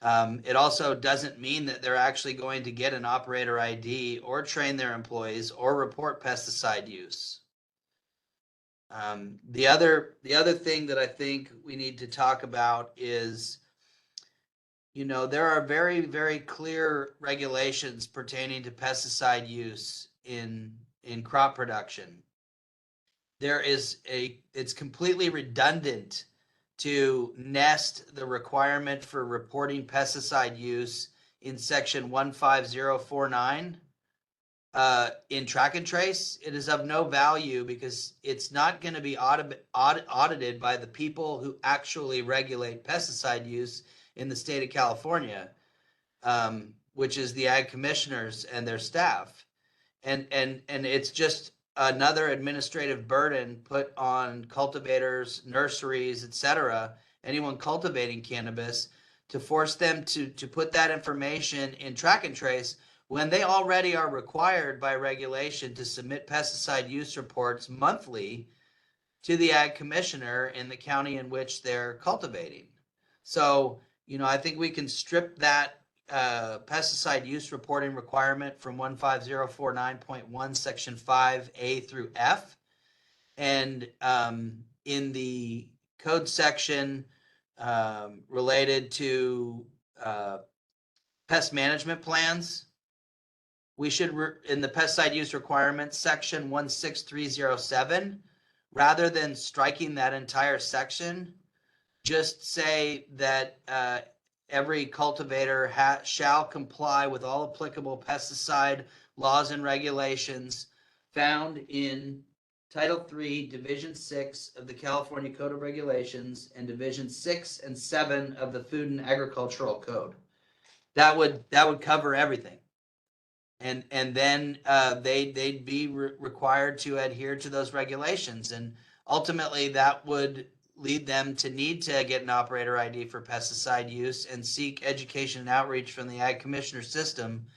It also doesn't mean that they're actually going to get an operator ID or train their employees or report pesticide use. The other thing that I think we need to talk about is, there are very, very clear regulations pertaining to pesticide use in crop production. It's completely redundant to nest the requirement for reporting pesticide use in section 15049 in track and trace. It is of no value because it's not going to be audited by the people who actually regulate pesticide use in the state of California, which is the ag commissioners and their staff. And it's just another administrative burden put on cultivators, nurseries, etc., anyone cultivating cannabis, to force them to put that information in track and trace when they already are required by regulation to submit pesticide use reports monthly to the ag commissioner in the county in which they're cultivating. So, I think we can strip that pesticide use reporting requirement from 15049.1 section 5A through F, and in the code section related to pest management plans, we should, in the pesticide use requirements section 16307, rather than striking that entire section, just say that every cultivator shall comply with all applicable pesticide laws and regulations found in Title 3, Division 6 of the California Code of Regulations and Division 6 and 7 of the Food and Agricultural Code. That would cover everything. And then they'd be required to adhere to those regulations, and ultimately that would lead them to need to get an operator ID for pesticide use and seek education and outreach from the ag commissioner system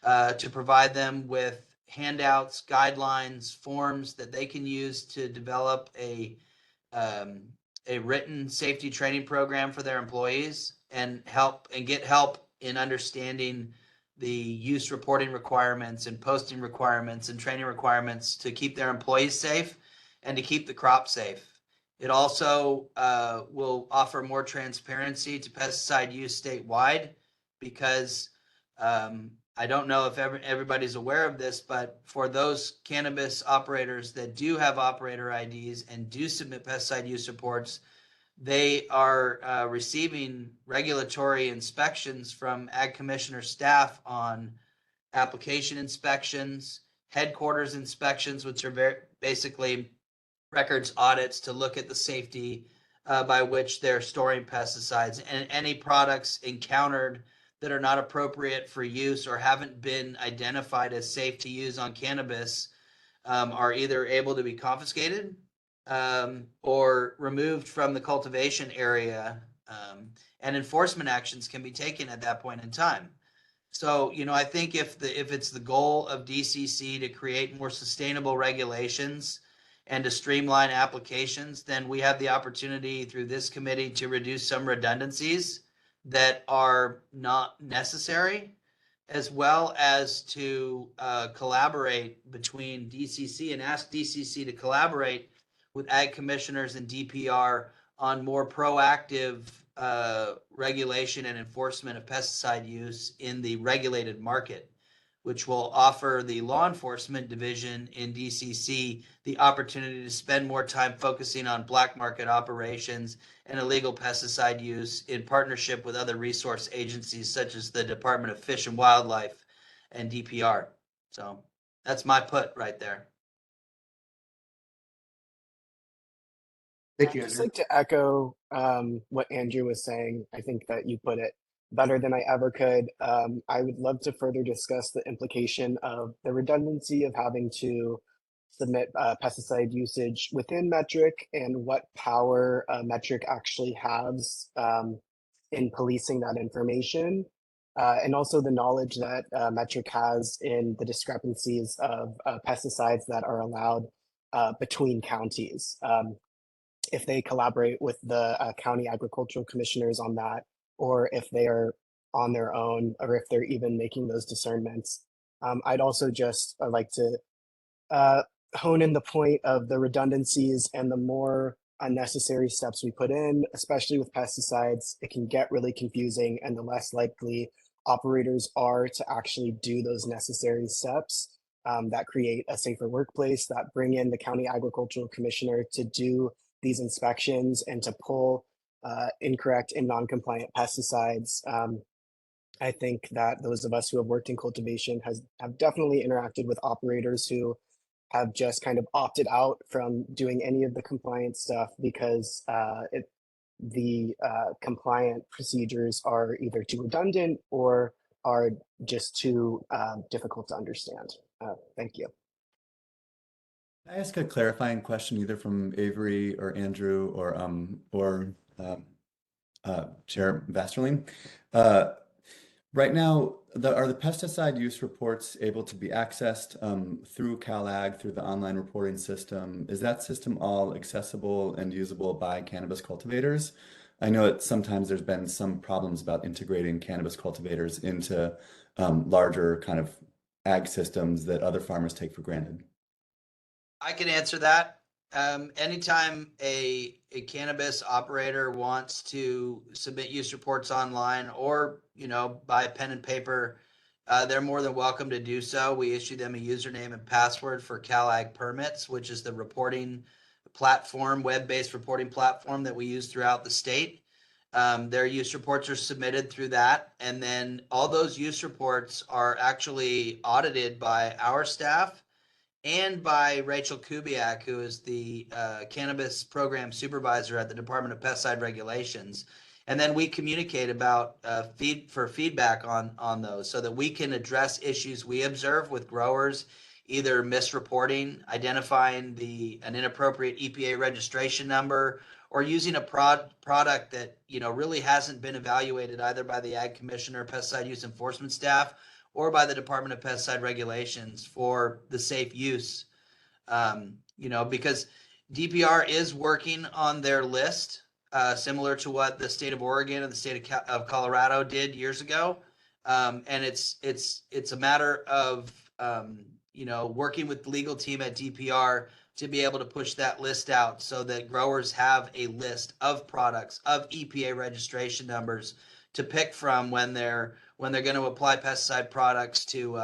to provide them with handouts, guidelines, forms that they can use to develop a written safety training program for their employees, and get help in understanding the use reporting requirements and posting requirements and training requirements to keep their employees safe and to keep the crop safe. It also will offer more transparency to pesticide use statewide, because I don't know if everybody's aware of this, but for those cannabis operators that do have operator IDs and do submit pesticide use reports, they are receiving regulatory inspections from ag commissioner staff on application inspections, headquarters inspections, which are basically records audits to look at the safety by which they're storing pesticides, and any products encountered that are not appropriate for use or haven't been identified as safe to use on cannabis are either able to be confiscated or removed from the cultivation area, and enforcement actions can be taken at that point in time. So, I think if it's the goal of DCC to create more sustainable regulations and to streamline applications, then we have the opportunity through this committee to reduce some redundancies that are not necessary. as well as to collaborate between DCC and ask DCC to collaborate with ag commissioners and DPR on more proactive regulation and enforcement of pesticide use in the regulated market, which will offer the law enforcement division in DCC the opportunity to spend more time focusing on black market operations and illegal pesticide use in partnership with other resource agencies such as the Department of Fish and Wildlife and DPR. So that's my put right there. Thank you, I'd just Andrew. like to echo what Andrew was saying. I think that you put it better than I ever could. I would love to further discuss the implication of the redundancy of having to submit pesticide usage within metric and what power metric actually has in policing that information. And also the knowledge that metric has in the discrepancies of pesticides that are allowed between counties. If they collaborate with the county agricultural commissioners on that, or if they are on their own, or if they're even making those discernments. I'd also just like to hone in the point of the redundancies and the more unnecessary steps we put in, especially with pesticides. It can get really confusing, and the less likely operators are to actually do those necessary steps that create a safer workplace, that bring in the county agricultural commissioner to do these inspections and to pull incorrect and non-compliant pesticides. I think that those of us who have worked in cultivation have definitely interacted with operators who have just kind of opted out from doing any of the compliance stuff because the compliant procedures are either too redundant or are just too difficult to understand. Thank you. Can I ask a clarifying question either from Avery or Andrew or Chair Vasterling? Right now, are the pesticide use reports able to be accessed through CalAg, through the online reporting system? Is that system all accessible and usable by cannabis cultivators? I know that sometimes there's been some problems about integrating cannabis cultivators into larger kind of ag systems that other farmers take for granted. I can answer that. Anytime a cannabis operator wants to submit use reports online or, by pen and paper, they're more than welcome to do so. We issue them a username and password for CalAg Permits, which is the reporting platform, web-based reporting platform that we use throughout the state. Their use reports are submitted through that. And then all those use reports are actually audited by our staff and by Rachel Kubiak, who is the cannabis program supervisor at the Department of Pesticide Regulations. And then we communicate about feedback on those so that we can address issues we observe with growers, either misreporting, identifying an inappropriate EPA registration number, or using a product that really hasn't been evaluated either by the Ag Commissioner, pesticide use enforcement staff, or by the Department of Pesticide Regulations for the safe use. Because DPR is working on their list, similar to what the state of Oregon and the state of Colorado did years ago. And it's a matter of working with the legal team at DPR to be able to push that list out so that growers have a list of products, of EPA registration numbers to pick from when they're going to apply pesticide products to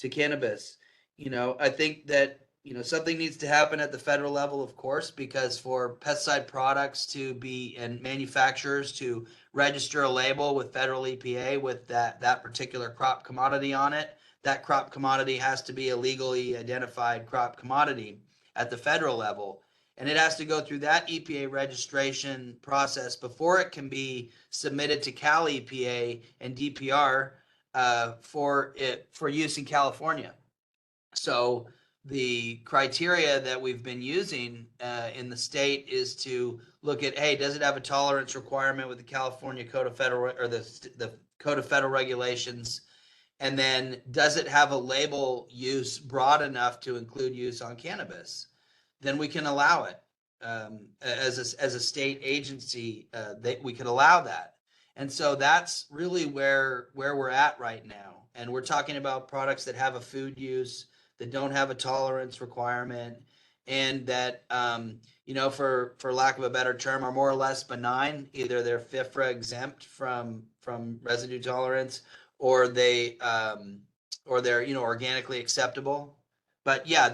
cannabis. I think that something needs to happen at the federal level, of course, because for pesticide products to be and manufacturers to register a label with federal EPA with that particular crop commodity on it, that crop commodity has to be a legally identified crop commodity at the federal level. And it has to go through that EPA registration process before it can be submitted to Cal EPA and DPR for use in California. So the criteria that we've been using in the state is to look at, hey, does it have a tolerance requirement with the California Code of Federal or the Code of Federal Regulations? And then does it have a label use broad enough to include use on cannabis? Then we can allow it as a state agency. We could allow that, and so that's really where we're at right now. And we're talking about products that have a food use, that don't have a tolerance requirement, and that, for lack of a better term, are more or less benign. Either they're FIFRA exempt from residue tolerance, or they're organically acceptable. But yeah,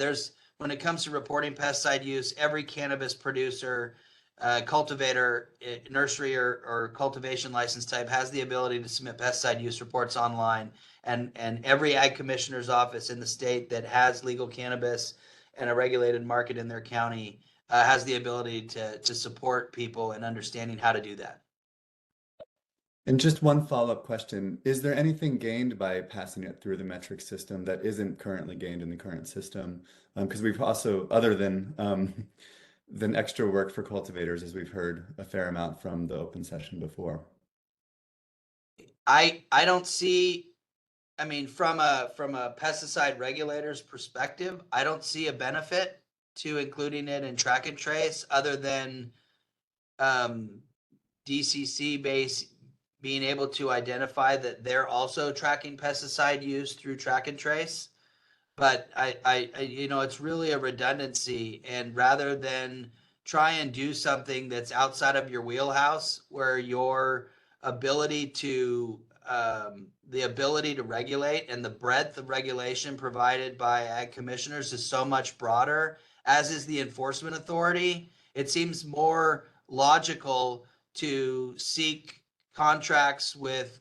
when it comes to reporting pesticide use, every cannabis producer, cultivator, nursery or cultivation license type has the ability to submit pesticide use reports online. And every ag commissioner's office in the state that has legal cannabis and a regulated market in their county has the ability to support people in understanding how to do that. And just one follow-up question. Is there anything gained by passing it through the metric system that isn't currently gained in the current system? Because we've also, other than extra work for cultivators, as we've heard a fair amount from the open session before. I don't see, from a pesticide regulator's perspective, I don't see a benefit to including it in track and trace other than DCC being able to identify that they're also tracking pesticide use through track and trace. But it's really a redundancy, and rather than try and do something that's outside of your wheelhouse, where your ability to the ability to regulate and the breadth of regulation provided by ag commissioners is so much broader, as is the enforcement authority, it seems more logical to seek contracts with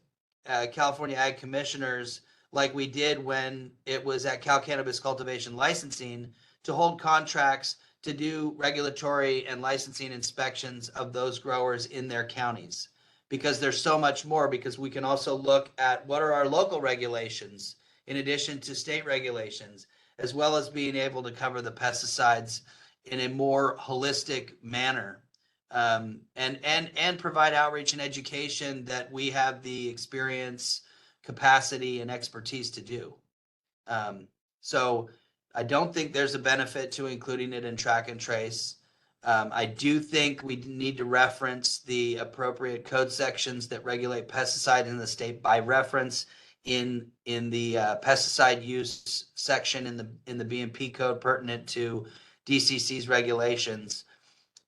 California ag commissioners, like we did when it was at Cal Cannabis Cultivation Licensing, to hold contracts to do regulatory and licensing inspections of those growers in their counties. Because there's so much more, because we can also look at what are our local regulations in addition to state regulations, as well as being able to cover the pesticides in a more holistic manner. And provide outreach and education that we have the experience, capacity, and expertise to do. So I don't think there's a benefit to including it in track and trace. I do think we need to reference the appropriate code sections that regulate pesticide in the state by reference in the pesticide use section in the BMP code pertinent to DCC's regulations.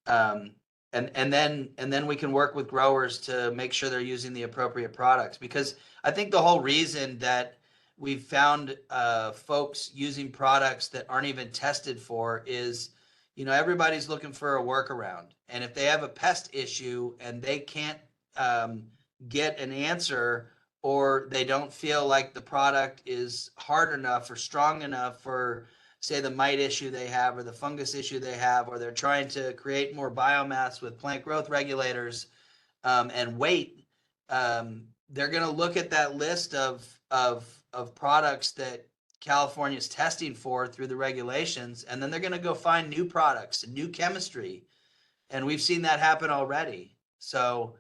And then we can work with growers to make sure they're using the appropriate products, because I think the whole reason that we've found folks using products that aren't even tested for is, everybody's looking for a workaround. And if they have a pest issue and they can't get an answer, or they don't feel like the product is hard enough or strong enough for, say, the mite issue they have or the fungus issue they have, or they're trying to create more biomass with plant growth regulators and wait, they're going to look at that list of products that California is testing for through the regulations, and then they're going to go find new products and new chemistry. And we've seen that happen already. So,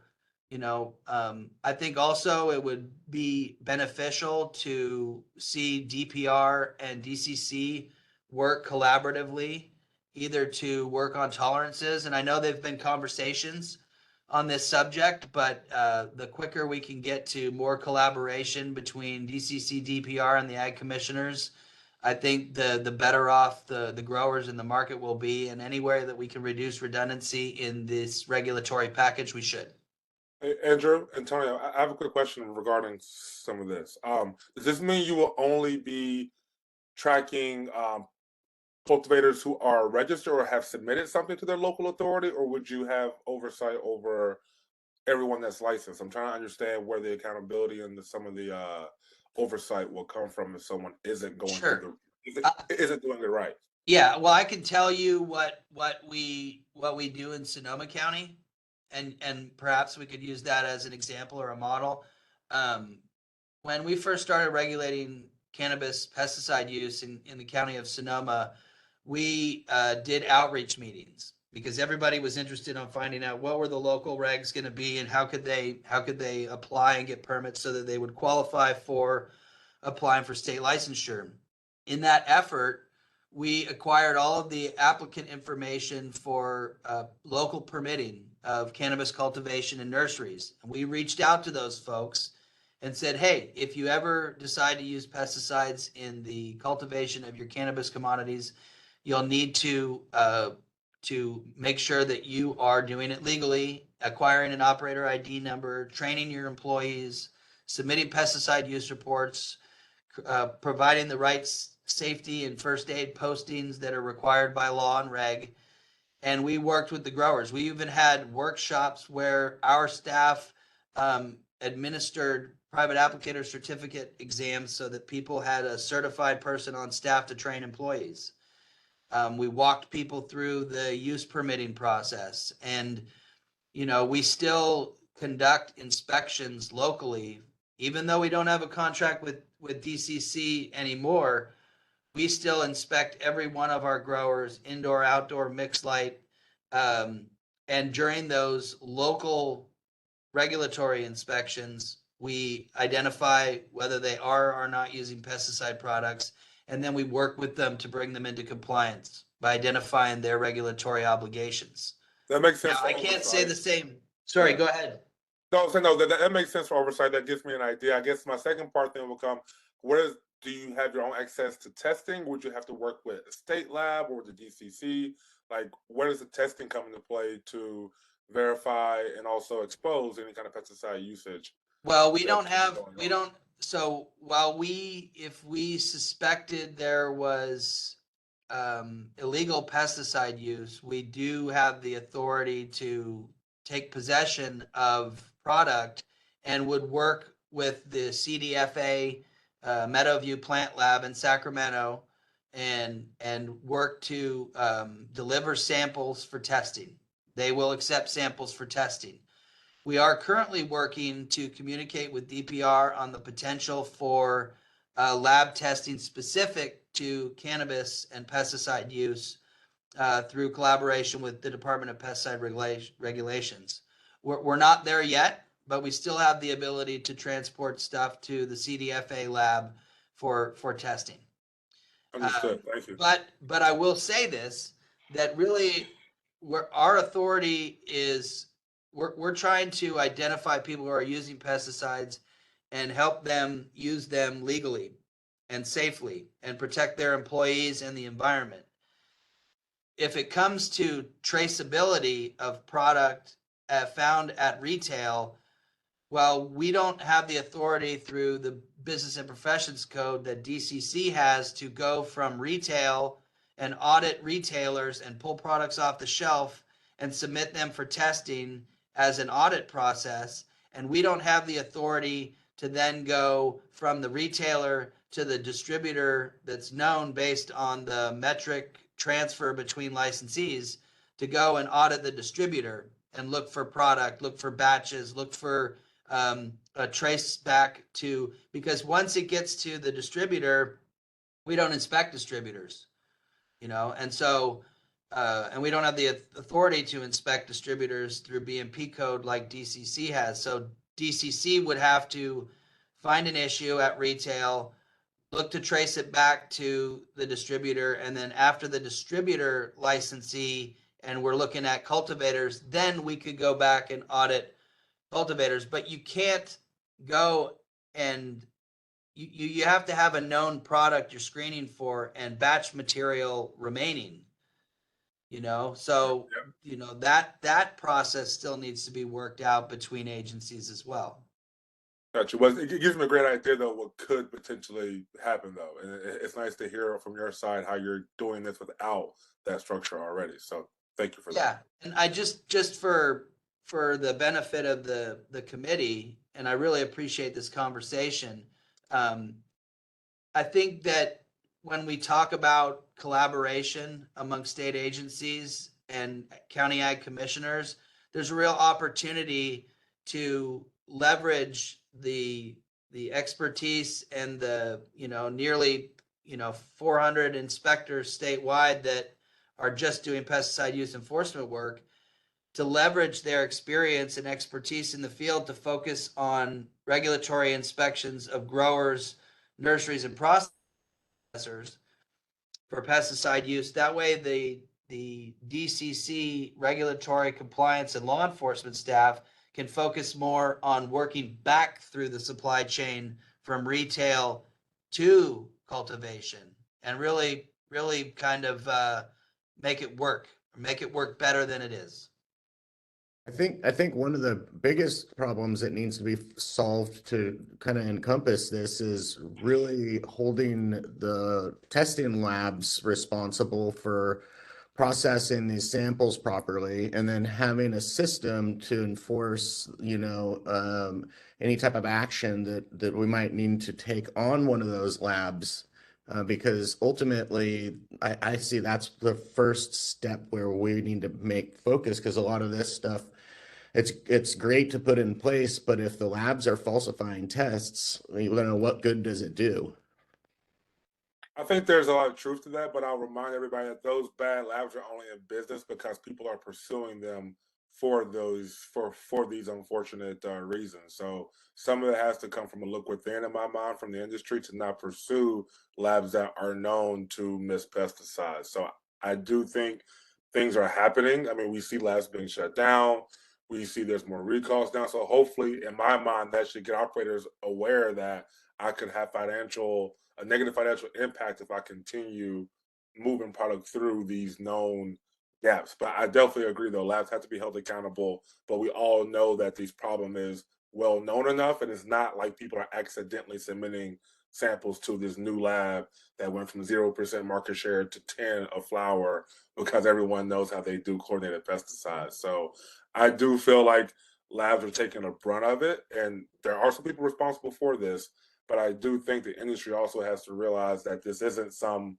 I think also it would be beneficial to see DPR and DCC work collaboratively, either to work on tolerances. And I know there've been conversations on this subject, but the quicker we can get to more collaboration between DCC, DPR, and the ag commissioners, I think the better off the growers and the market will be. And anywhere that we can reduce redundancy in this regulatory package, we should. Hey, Andrew, Antonio, I have a quick question regarding some of this. Does this mean you will only be tracking cultivators who are registered or have submitted something to their local authority, or would you have oversight over everyone that's licensed? I'm trying to understand where the accountability and some of the oversight will come from if someone isn't going through isn't doing it right. Yeah, well, I can tell you what we do in Sonoma County, and perhaps we could use that as an example or a model. When we first started regulating cannabis pesticide use in the county of Sonoma, we did outreach meetings, because everybody was interested in finding out what were the local regs going to be, and how could they apply and get permits so that they would qualify for applying for state licensure. In that effort, we acquired all of the applicant information for local permitting of cannabis cultivation and nurseries. And we reached out to those folks and said, hey, if you ever decide to use pesticides in the cultivation of your cannabis commodities, you'll need to make sure that you are doing it legally, acquiring an operator ID number, training your employees, submitting pesticide use reports, providing the right safety and first aid postings that are required by law and reg. And we worked with the growers. We even had workshops where our staff administered private applicator certificate exams so that people had a certified person on staff to train employees. We walked people through the use permitting process, and we still conduct inspections locally, even though we don't have a contract with DCC anymore. We still inspect every one of our growers, indoor, outdoor, mixed light. And during those local regulatory inspections, we identify whether they are or not using pesticide products, and then we work with them to bring them into compliance by identifying their regulatory obligations. That makes sense. Now, I can't say the same. Sorry, go ahead. No, so no, that makes sense for oversight. That gives me an idea. I guess my second part then will come, do you have your own access to testing? Would you have to work with a state lab or the DCC? Like, where does the testing come into play to verify and also expose any kind of pesticide usage? Well, so if we suspected there was illegal pesticide use, we do have the authority to take possession of product and would work with the CDFA Meadowview Plant Lab in Sacramento and work to deliver samples for testing. They will accept samples for testing. We are currently working to communicate with DPR on the potential for lab testing specific to cannabis and pesticide use through collaboration with the Department of Pesticide Regulations. We're not there yet, but we still have the ability to transport stuff to the CDFA lab for testing. Understood. Thank you. But I will say this, that really our authority is we're trying to identify people who are using pesticides and help them use them legally and safely and protect their employees and the environment. If it comes to traceability of product found at retail, well, we don't have the authority through the Business and Professions Code that DCC has to go from retail and audit retailers and pull products off the shelf and submit them for testing as an audit process. And we don't have the authority to then go from the retailer to the distributor that's known based on the metric transfer between licensees to go and audit the distributor and look for product, look for batches, look for a trace back to, because once it gets to the distributor, we don't inspect distributors, and so and we don't have the authority to inspect distributors through BMP code like DCC has. So DCC would have to find an issue at retail, look to trace it back to the distributor, and then after the distributor licensee, and we're looking at cultivators, then we could go back and audit cultivators. But you can't go and you have to have a known product you're screening for and batch material remaining. So that process still needs to be worked out between agencies as well. Gotcha. Well, it gives me a great idea though what could potentially happen though, and it's nice to hear from your side how you're doing this without that structure already. So thank you for that. Yeah, and I just for the benefit of the committee, and I really appreciate this conversation. I think that when we talk about collaboration among state agencies and county ag commissioners, there's a real opportunity to leverage the expertise and the nearly 400 inspectors statewide that are just doing pesticide use enforcement work, to leverage their experience and expertise in the field to focus on regulatory inspections of growers, nurseries, and processors for pesticide use. That way the DCC regulatory compliance and law enforcement staff can focus more on working back through the supply chain from retail to cultivation and really kind of make it work better than it is. I think one of the biggest problems that needs to be solved to kind of encompass this is really holding the testing labs responsible for processing these samples properly, and then having a system to enforce, any type of action that we might need to take on one of those labs. Because ultimately, I see that's the first step where we need to make focus, because a lot of this stuff, it's great to put in place, but if the labs are falsifying tests, what good does it do? I think there's a lot of truth to that, but I'll remind everybody that those bad labs are only in business because people are pursuing them for these unfortunate reasons. So some of it has to come from a look within, in my mind, from the industry to not pursue labs that are known to miss pesticides. So I do think things are happening. I mean, we see labs being shut down. We see there's more recalls now. So hopefully, in my mind, that should get operators aware that I could have a negative financial impact if I continue moving product through these known gaps. But I definitely agree, though, labs have to be held accountable. But we all know that this problem is well known enough, and it's not like people are accidentally submitting samples to this new lab that went from 0% market share to 10 of flower because everyone knows how they do coordinated pesticides. So I do feel like labs are taking a brunt of it, and there are some people responsible for this. But I do think the industry also has to realize that this isn't some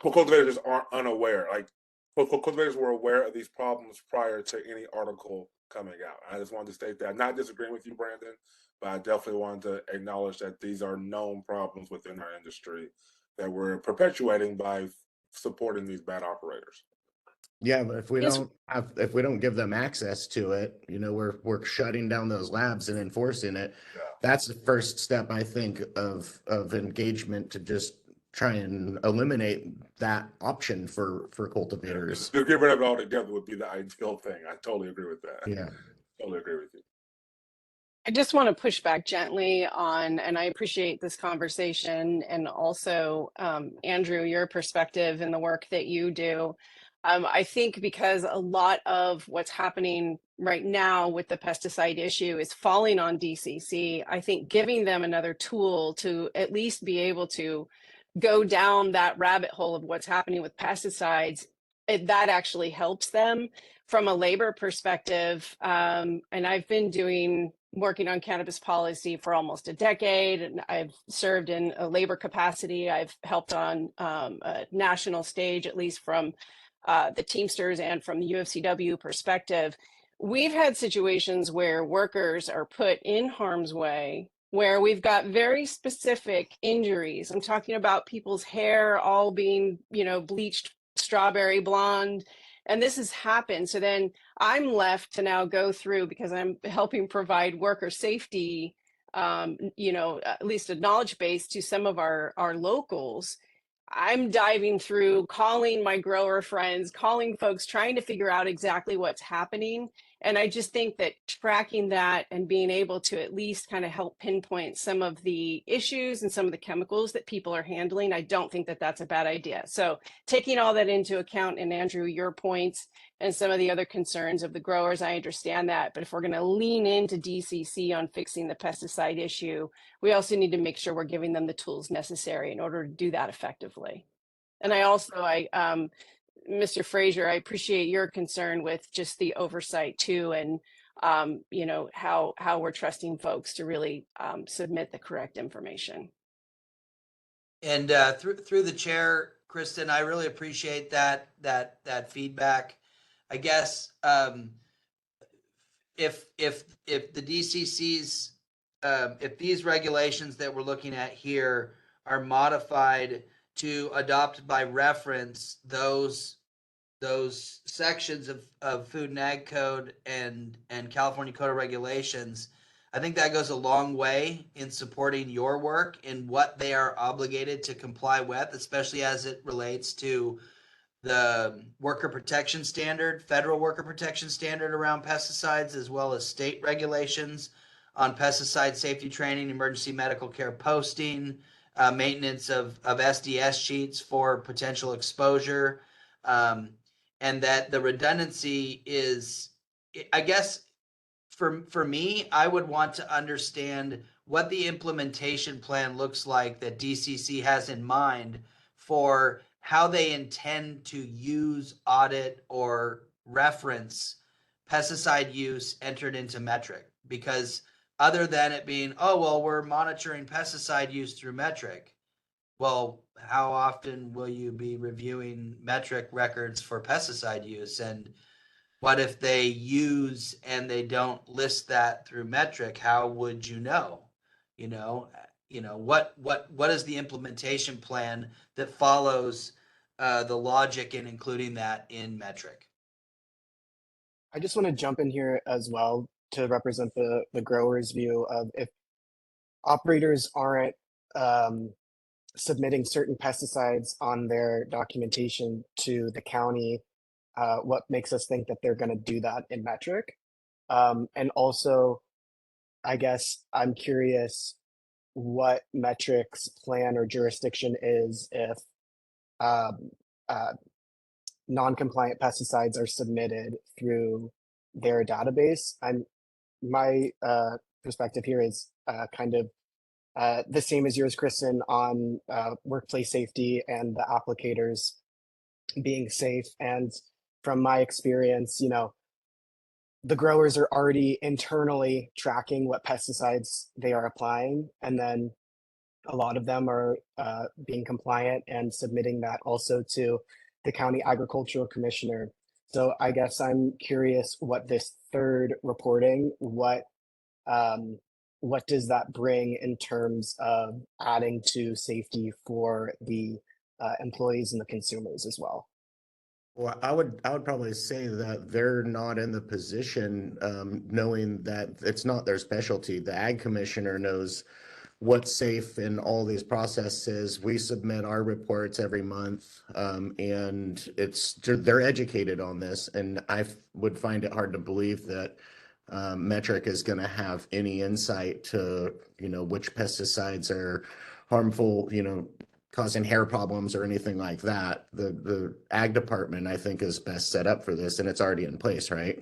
cultivators aren't unaware. Like cultivators were aware of these problems prior to any article coming out. I just wanted to state that. I'm not disagreeing with you, Brandon, but I definitely wanted to acknowledge that these are known problems within our industry that we're perpetuating by supporting these bad operators. Yeah, but if we don't give them access to it, we're shutting down those labs and enforcing it. Yeah. That's the first step, I think, of engagement to just try and eliminate that option for cultivators. To get rid of it altogether would be the ideal thing. I totally agree with that. Yeah. Totally agree with you. I just want to push back gently on, and I appreciate this conversation, and also, Andrew, your perspective and the work that you do. I think because a lot of what's happening right now with the pesticide issue is falling on DCC, I think giving them another tool to at least be able to go down that rabbit hole of what's happening with pesticides, that actually helps them from a labor perspective. And I've been working on cannabis policy for almost a decade, and I've served in a labor capacity. I've helped on a national stage, at least from the Teamsters and from the UFCW perspective. We've had situations where workers are put in harm's way, where we've got very specific injuries. I'm talking about people's hair all being, bleached strawberry blonde. And this has happened. So then I'm left to now go through, because I'm helping provide worker safety, at least a knowledge base to some of our locals. I'm diving through, calling my grower friends, calling folks, trying to figure out exactly what's happening. And I just think that tracking that and being able to at least kind of help pinpoint some of the issues and some of the chemicals that people are handling, I don't think that that's a bad idea. So taking all that into account, and Andrew, your points and some of the other concerns of the growers, I understand that. But if we're going to lean into DCC on fixing the pesticide issue, we also need to make sure we're giving them the tools necessary in order to do that effectively. And Mr. Frazier, I appreciate your concern with just the oversight too, and how we're trusting folks to really submit the correct information. And through the chair, Kristen, I really appreciate that feedback. I guess if the DCC's if these regulations that we're looking at here are modified to adopt by reference those sections of Food and Ag Code and California Code of Regulations, I think that goes a long way in supporting your work in what they are obligated to comply with, especially as it relates to the worker protection standard, federal worker protection standard around pesticides, as well as state regulations on pesticide safety training, emergency medical care posting, maintenance of SDS sheets for potential exposure, and that the redundancy is, I guess, for me, I would want to understand what the implementation plan looks like that DCC has in mind for how they intend to use, audit, or reference pesticide use entered into metric. Because other than it being, oh, well, we're monitoring pesticide use through metric. Well, how often will you be reviewing metric records for pesticide use? And what if they use and they don't list that through metric? How would you know? What is the implementation plan that follows the logic in including that in metric? I just want to jump in here as well to represent the growers' view of if operators aren't submitting certain pesticides on their documentation to the county, what makes us think that they're going to do that in metric? And also, I guess I'm curious what metrics plan or jurisdiction is if non-compliant pesticides are submitted through their database. My perspective here is kind of the same as yours, Kristen, on workplace safety and the applicators being safe. And from my experience, the growers are already internally tracking what pesticides they are applying, and then a lot of them are being compliant and submitting that also to the county agricultural commissioner. So I guess I'm curious what this third reporting, what does that bring in terms of adding to safety for the employees and the consumers as well? Well, I would probably say that they're not in the position, knowing that it's not their specialty. The ag commissioner knows what's safe in all these processes. We submit our reports every month, and they're educated on this. And I would find it hard to believe that Metric is going to have any insight to which pesticides are harmful, causing hair problems or anything like that. The ag department, I think, is best set up for this, and it's already in place, right?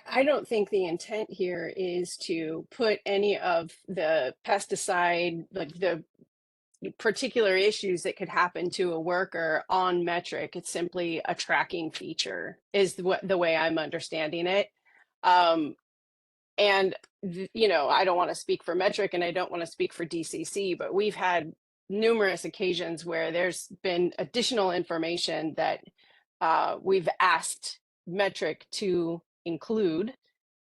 I don't think the intent here is to put any of the pesticide, like the particular issues that could happen to a worker on metric. It's simply a tracking feature is the way I'm understanding it. And I don't want to speak for metric and I don't want to speak for DCC, but we've had numerous occasions where there's been additional information that we've asked metric to include,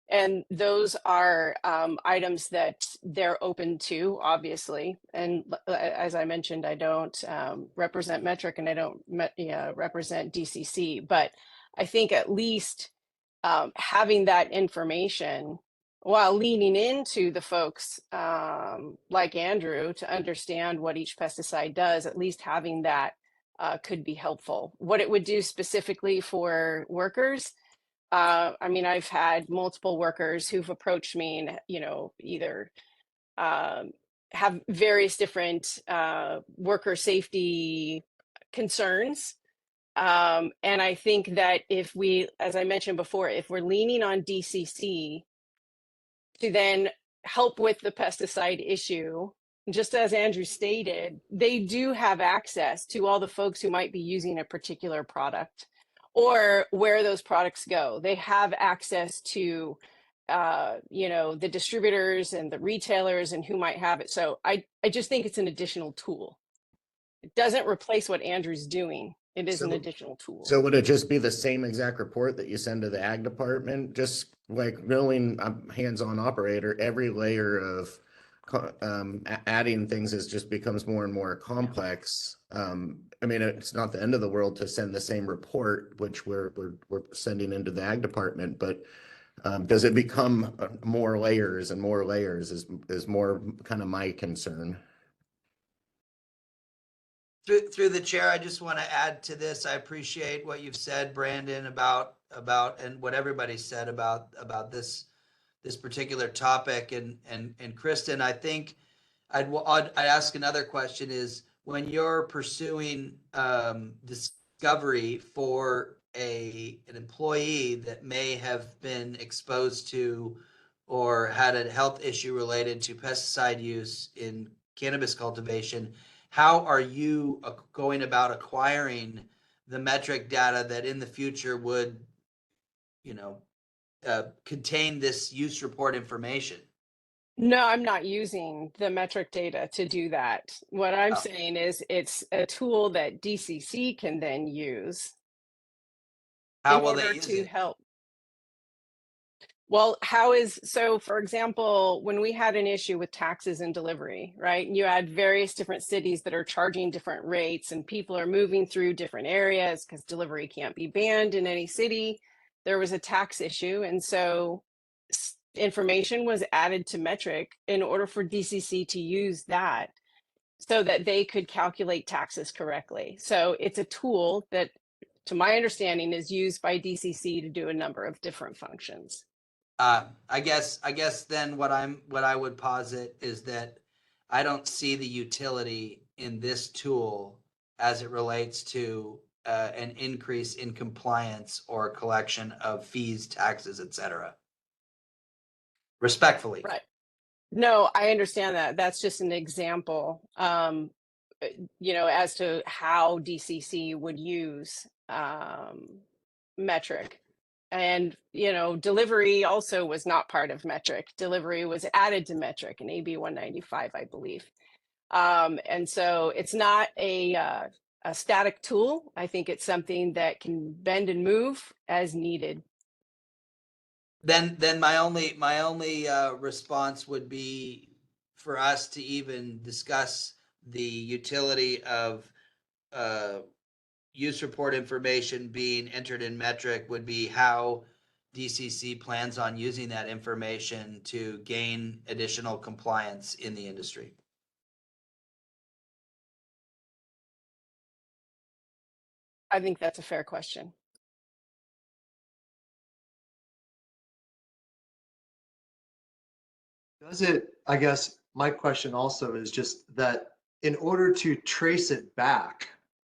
and those are items that they're open to, obviously. And as I mentioned, I don't represent metric and I don't represent DCC, but I think at least having that information while leaning into the folks like Andrew to understand what each pesticide does, at least having that could be helpful. What it would do specifically for workers, I've had multiple workers who've approached me and, either have various different worker safety concerns. And I think that if we, as I mentioned before, if we're leaning on DCC to then help with the pesticide issue, just as Andrew stated, they do have access to all the folks who might be using a particular product or where those products go. They have access to, the distributors and the retailers and who might have it. So I just think it's an additional tool. It doesn't replace what Andrew's doing. It is an additional tool. So would it just be the same exact report that you send to the ag department? Just like knowing I'm hands-on operator, every layer of adding things just becomes more and more complex. It's not the end of the world to send the same report, which we're sending into the ag department, but does it become more layers and more layers is more kind of my concern. Through the chair, I just want to add to this. I appreciate what you've said, Brandon, about and what everybody said about this particular topic. And Kristen, I think I'd ask another question is, when you're pursuing discovery for an employee that may have been exposed to or had a health issue related to pesticide use in cannabis cultivation, how are you going about acquiring the metric data that in the future would, contain this use report information? No, I'm not using the metric data to do that. What I'm Oh. saying is it's a tool that DCC can then use How in will they order use to it? help. Well, so for example, when we had an issue with taxes and delivery, right? And you had various different cities that are charging different rates and people are moving through different areas because delivery can't be banned in any city. There was a tax issue. And so information was added to Metric in order for DCC to use that so that they could calculate taxes correctly. So it's a tool that, to my understanding, is used by DCC to do a number of different functions. I guess then what I would posit is that I don't see the utility in this tool as it relates to an increase in compliance or collection of fees, taxes, etc. Respectfully. Right. No, I understand that. That's just an example, as to how DCC would use Metric. And, delivery also was not part of Metric. Delivery was added to Metric in AB 195, I believe. And so it's not a static tool. I think it's something that can bend and move as needed. Then my only response would be for us to even discuss the utility of use report information being entered in Metric would be how DCC plans on using that information to gain additional compliance in the industry. I think that's a fair question. Does it, I guess my question also is just that in order to trace it back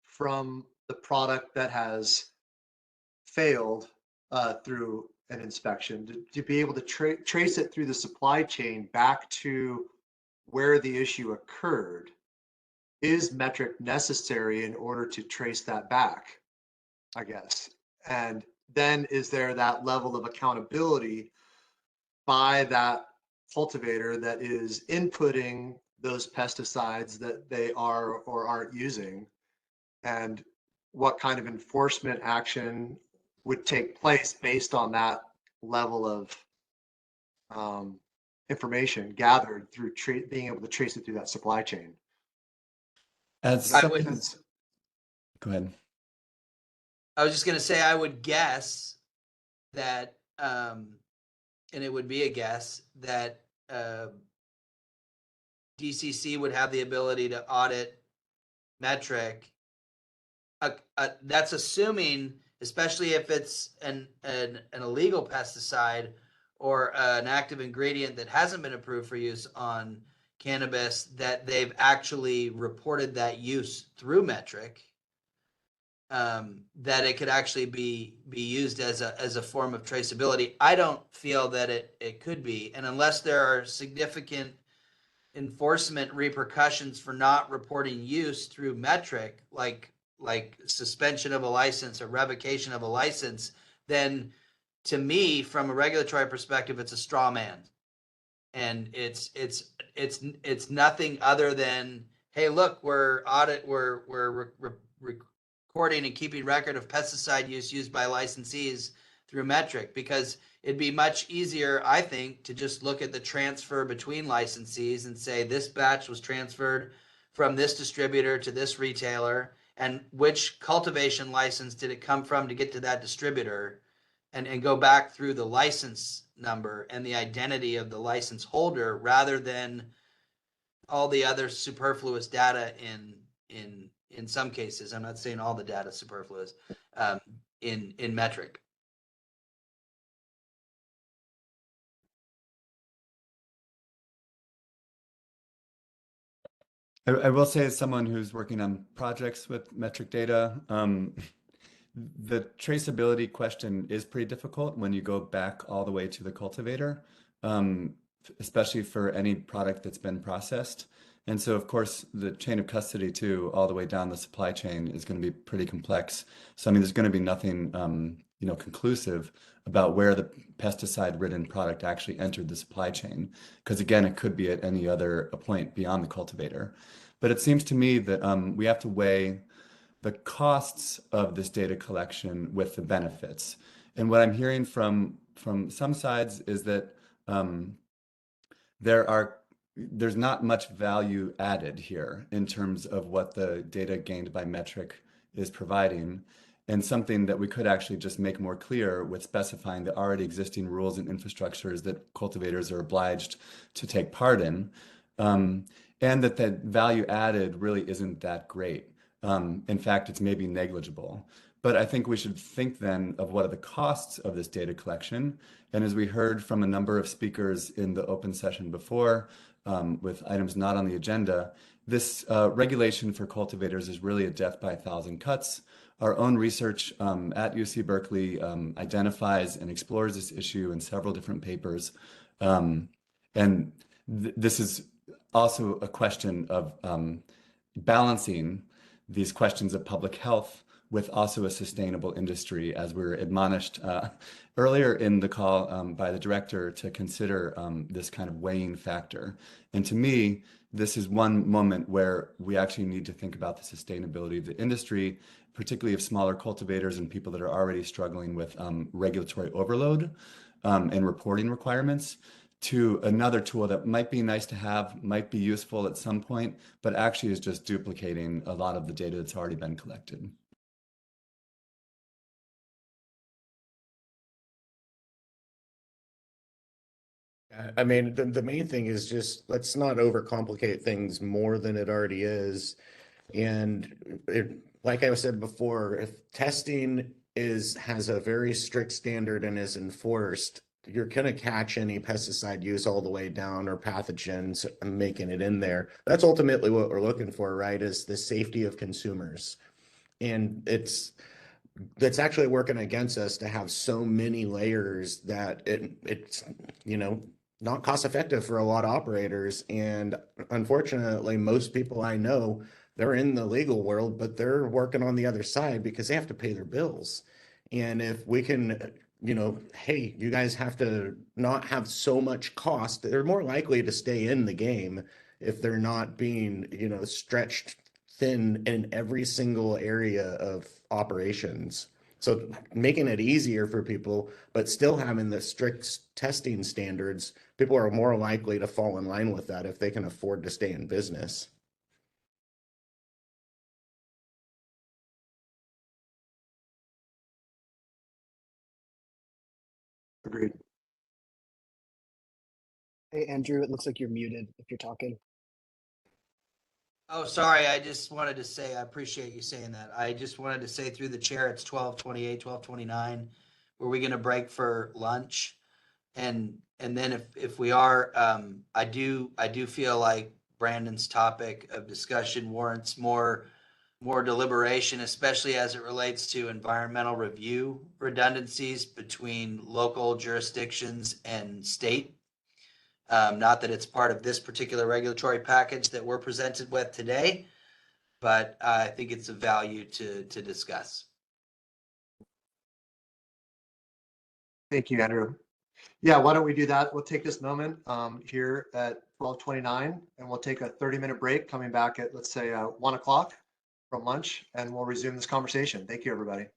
from the product that has failed through an inspection, to be able to trace it through the supply chain back to where the issue occurred, is metric necessary in order to trace that back, I guess? And then is there that level of accountability by that cultivator that is inputting those pesticides that they are or aren't using? And what kind of enforcement action would take place based on that level of information gathered through being able to trace it through that supply chain? As I someone would, who's, go ahead. I was just going to say, I would guess that, and it would be a guess, that DCC would have the ability to audit Metric. That's assuming, especially if it's an illegal pesticide or an active ingredient that hasn't been approved for use on cannabis, that they've actually reported that use through Metric, that it could actually be used as a form of traceability. I don't feel that it could be, and unless there are significant enforcement repercussions for not reporting use through Metric, like suspension of a license or revocation of a license, then to me, from a regulatory perspective, it's a straw man. And it's nothing other than, hey, look, we're recording and keeping record of pesticide use used by licensees through Metric, because it'd be much easier, I think, to just look at the transfer between licensees and say this batch was transferred from this distributor to this retailer, and which cultivation license did it come from to get to that distributor, and go back through the license number and the identity of the license holder, rather than all the other superfluous data in in some cases. I'm not saying all the data is superfluous in metric. I will say, as someone who's working on projects with metric data, the traceability question is pretty difficult when you go back all the way to the cultivator, especially for any product that's been processed. And so, of course, the chain of custody too, all the way down the supply chain, is going to be pretty complex. So, I mean, there's going to be nothing, conclusive about where the pesticide-ridden product actually entered the supply chain, because again, it could be at any other point beyond the cultivator. But it seems to me that we have to weigh the costs of this data collection with the benefits. And what I'm hearing from some sides is that there's not much value added here in terms of what the data gained by metric is providing, and something that we could actually just make more clear with specifying the already existing rules and infrastructures that cultivators are obliged to take part in, and that the value added really isn't that great. In fact, it's maybe negligible. But I think we should think then of what are the costs of this data collection. And as we heard from a number of speakers in the open session before, with items not on the agenda, this regulation for cultivators is really a death by a thousand cuts. Our own research at UC Berkeley identifies and explores this issue in several different papers. This is also a question of balancing these questions of public health with also a sustainable industry, as we were admonished earlier in the call by the director to consider this kind of weighing factor. And to me, this is one moment where we actually need to think about the sustainability of the industry, particularly of smaller cultivators and people that are already struggling with regulatory overload and reporting requirements, to another tool that might be nice to have, might be useful at some point, but actually is just duplicating a lot of the data that's already been collected. I mean, the main thing is just let's not overcomplicate things more than it already is. And like I said before, if testing has a very strict standard and is enforced, you're going to catch any pesticide use all the way down or pathogens and making it in there. That's ultimately what we're looking for, right? Is the safety of consumers. And that's actually working against us to have so many layers that it's not cost effective for a lot of operators. And unfortunately, most people I know, they're in the legal world, but they're working on the other side because they have to pay their bills. And if we can, hey, you guys have to not have so much cost, they're more likely to stay in the game if they're not being, stretched thin in every single area of operations. So making it easier for people, but still having the strict testing standards, people are more likely to fall in line with that if they can afford to stay in business. Agreed. Hey, Andrew, it looks like you're muted if you're talking. Oh, sorry. I just wanted to say, I appreciate you saying that. I just wanted to say through the chair, it's 12:28, 12:29. Were we going to break for lunch? And then if we are, I do feel like Brandon's topic of discussion warrants more deliberation, especially as it relates to environmental review redundancies between local jurisdictions and state. Not that it's part of this particular regulatory package that we're presented with today, but I think it's of value to discuss. Thank you, Andrew. Yeah, why don't we do that? We'll take this moment here at 12:29, and we'll take a 30-minute break, coming back at, let's say, 1 o'clock from lunch, and we'll resume this conversation. Thank you, everybody.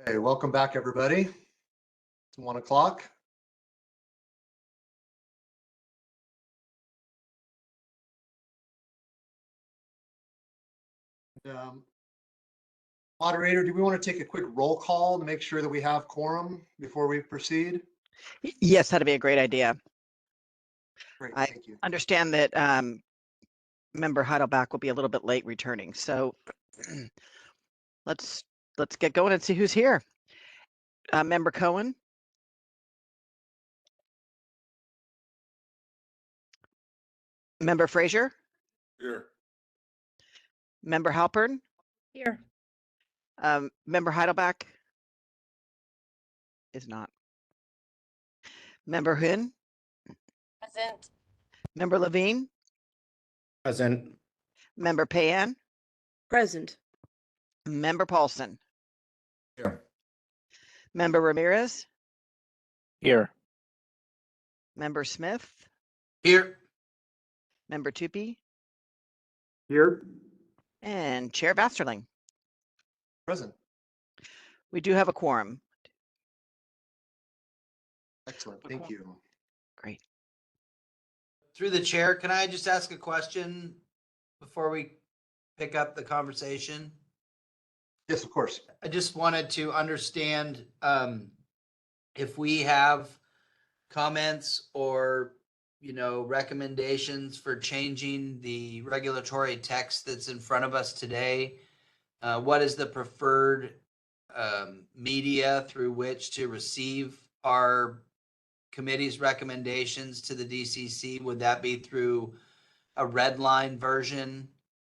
Hey, welcome back, everybody. It's 1 o'clock. Moderator, do we want to take a quick roll call to make sure that we have quorum before we proceed? Yes, that'd be a great idea. Great, I thank you. understand that Member Heidelbach will be a little bit late returning, so let's get going and see who's here. Member Cohen. Member Frazier. Here. Member Halpern. Here. Member Heidelbach is not. Member Huynh. Present. Member Levine. Present. Member Payan. Present. Member Paulson. Here. Member Ramirez. Here. Member Smith. Here. Member Tupy. Here. And Chair Vasterling. Present. We do have a quorum. Excellent, thank you. Great. Through the chair, can I just ask a question before we pick up the conversation? Yes, of course. I just wanted to understand if we have comments or, recommendations for changing the regulatory text that's in front of us today. What is the preferred media through which to receive our committee's recommendations to the DCC? Would that be through a red line version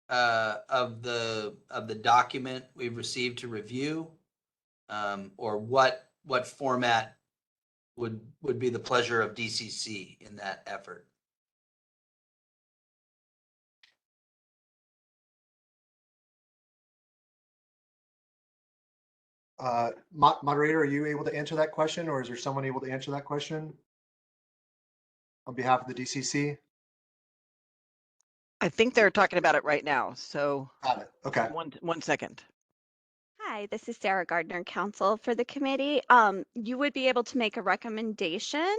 of the document we've received to review, or what format would be the pleasure of DCC in that effort? Moderator, are you able to answer that question, or is there someone able to answer that question on behalf of the DCC? I think they're talking about it right now. So got it. Okay. One second. Hi, this is Sarah Gardner, counsel for the committee. You would be able to make a recommendation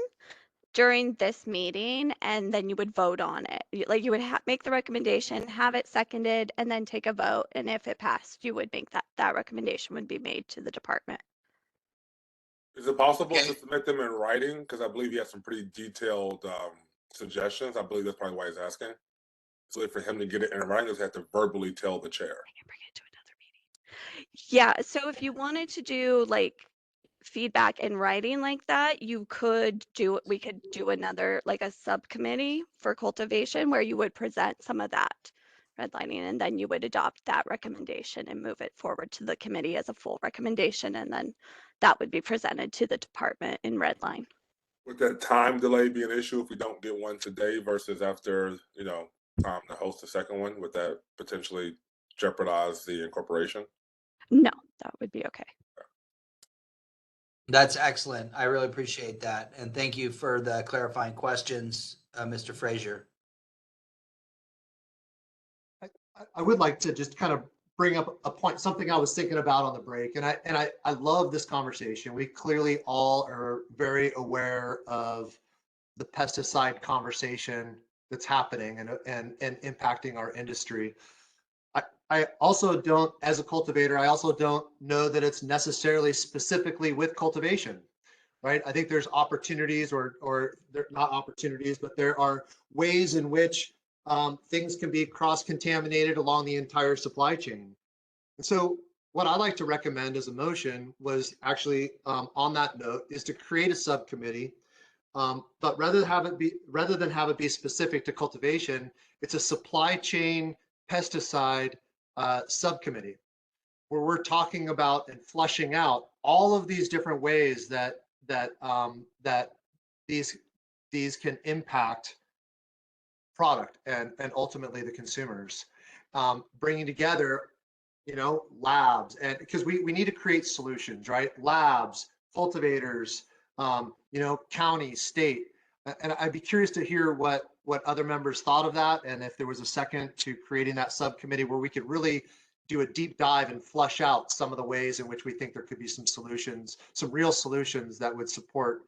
during this meeting, and then you would vote on it. You would make the recommendation, have it seconded, and then take a vote. And if it passed, you would make that recommendation would be made to the department. Is it possible to submit them in writing? Because I believe he has some pretty detailed suggestions. I believe that's probably why he's asking. So for him to get it in writing, he has to verbally tell the chair. I can bring it to another meeting. Yeah, so if you wanted to do feedback in writing like that, we could do another, a subcommittee for cultivation where you would present some of that redlining, and then you would adopt that recommendation and move it forward to the committee as a full recommendation, and then that would be presented to the department in redline. Would that time delay be an issue if we don't get one today versus after, time to host the second one? Would that potentially jeopardize the incorporation? No, that would be okay. That's excellent. I really appreciate that. And thank you for the clarifying questions, Mr. Frazier. I would like to just kind of bring up a point, something I was thinking about on the break. And I love this conversation. We clearly all are very aware of the pesticide conversation that's happening and impacting our industry. I also don't, as a cultivator, I also don't know that it's necessarily specifically with cultivation, right? I think there's opportunities or they're not opportunities, but there are ways in which things can be cross-contaminated along the entire supply chain. And so what I like to recommend as a motion was actually on that note is to create a subcommittee, but rather than have it be specific to cultivation, it's a supply chain pesticide subcommittee where we're talking about and fleshing out all of these different ways that these can impact product and ultimately the consumers, bringing together labs, and because we need to create solutions, right? Labs, cultivators, county, state. And I'd be curious to hear what other members thought of that, and if there was a second to creating that subcommittee where we could really do a deep dive and flush out some of the ways in which we think there could be some solutions, some real solutions that would support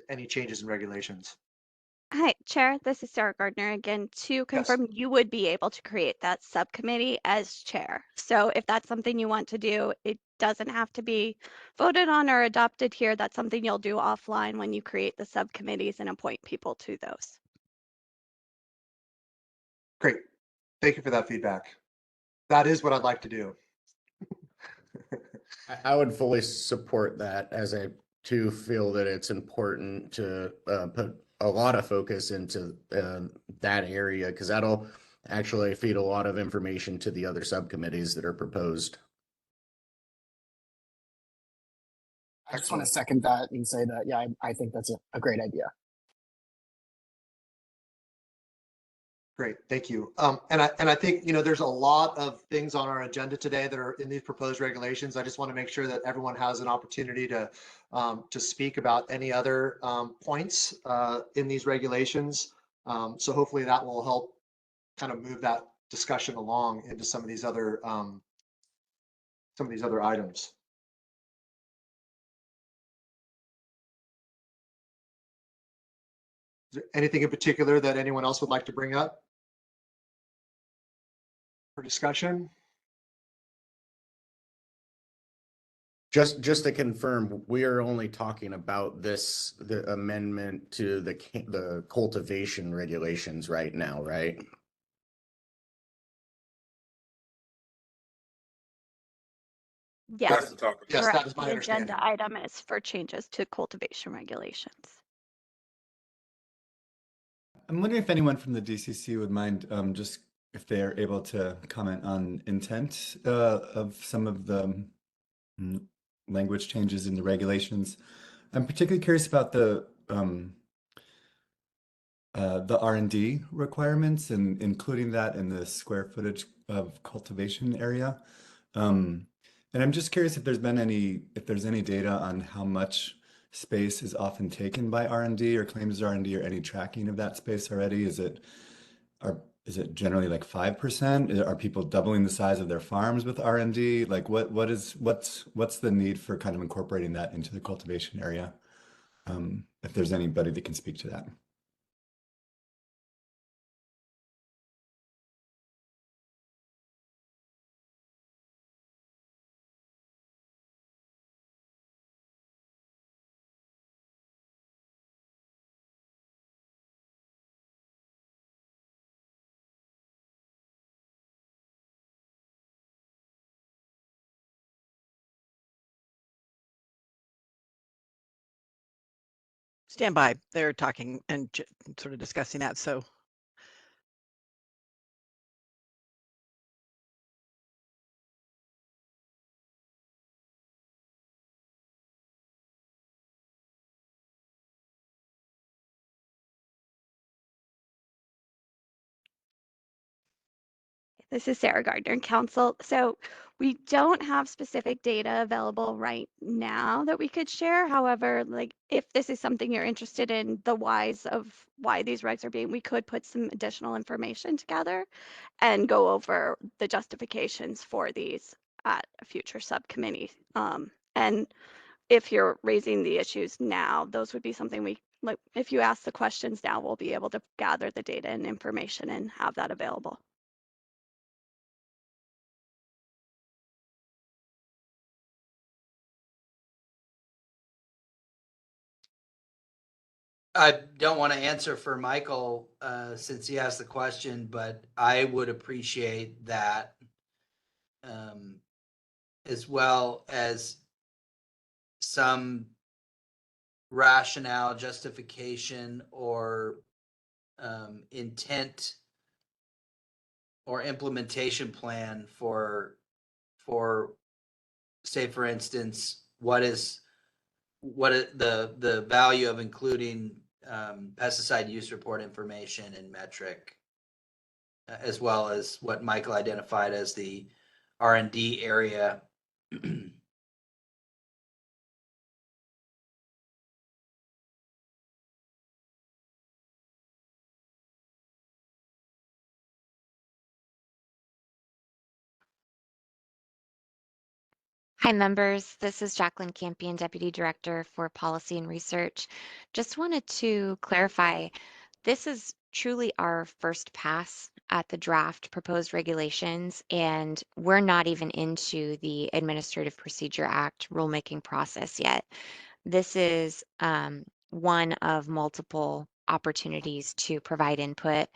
any changes in regulations. Hi, Chair. This is Sarah Gardner again. To confirm, you would be able to create that subcommittee as chair. So if that's something you want to do, it doesn't have to be voted on or adopted here. That's something you'll do offline when you create the subcommittees and appoint people to those. Great. Thank you for that feedback. That is what I'd like to do. I would fully support that, as I too feel that it's important to put a lot of focus into that area, because that'll actually feed a lot of information to the other subcommittees that are proposed. I just want to second that and say that, yeah, I think that's a great idea. Great, thank you. And I think, you know, there's a lot of things on our agenda today that are in these proposed regulations. I just want to make sure that everyone has an opportunity to speak about any other points in these regulations. So hopefully that will help kind of move that discussion along into some of these other items. Is there anything in particular that anyone else would like to bring up for discussion? Just to confirm, we are only talking about the amendment to the cultivation regulations right now, right? Yes, That's the topic. Yes, that correct. is my The understanding. agenda item is for changes to cultivation regulations. I'm wondering if anyone from the DCC would mind just if they're able to comment on intent of some of the language changes in the regulations. I'm particularly curious about the R&D requirements and including that in the square footage of cultivation area. And I'm just curious if there's any data on how much space is often taken by R&D or claims R&D or any tracking of that space already. Is it generally like 5%? Are people doubling the size of their farms with R&D? Like what's the need for kind of incorporating that into the cultivation area? If there's anybody that can speak to that. Stand by. They're talking and sort of discussing that. So This is Sarah Gardner, Council. So we don't have specific data available right now that we could share. However, like if this is something you're interested in, the whys of why these regs are being, we could put some additional information together and go over the justifications for these at a future subcommittee. And if you're raising the issues now, those would be something we, like, if you ask the questions now, we'll be able to gather the data and information and have that available. I don't want to answer for Michael since he asked the question, but I would appreciate that as well as some rationale, justification, or intent or implementation plan for say, for instance, what is the value of including pesticide use report information and metric, as well as what Michael identified as the R&D area. Hi, members. This is Jacqueline Campion, Deputy Director for Policy and Research. Just wanted to clarify, this is truly our first pass at the draft proposed regulations, and we're not even into the Administrative Procedure Act rulemaking process yet. This is one of multiple opportunities to provide input,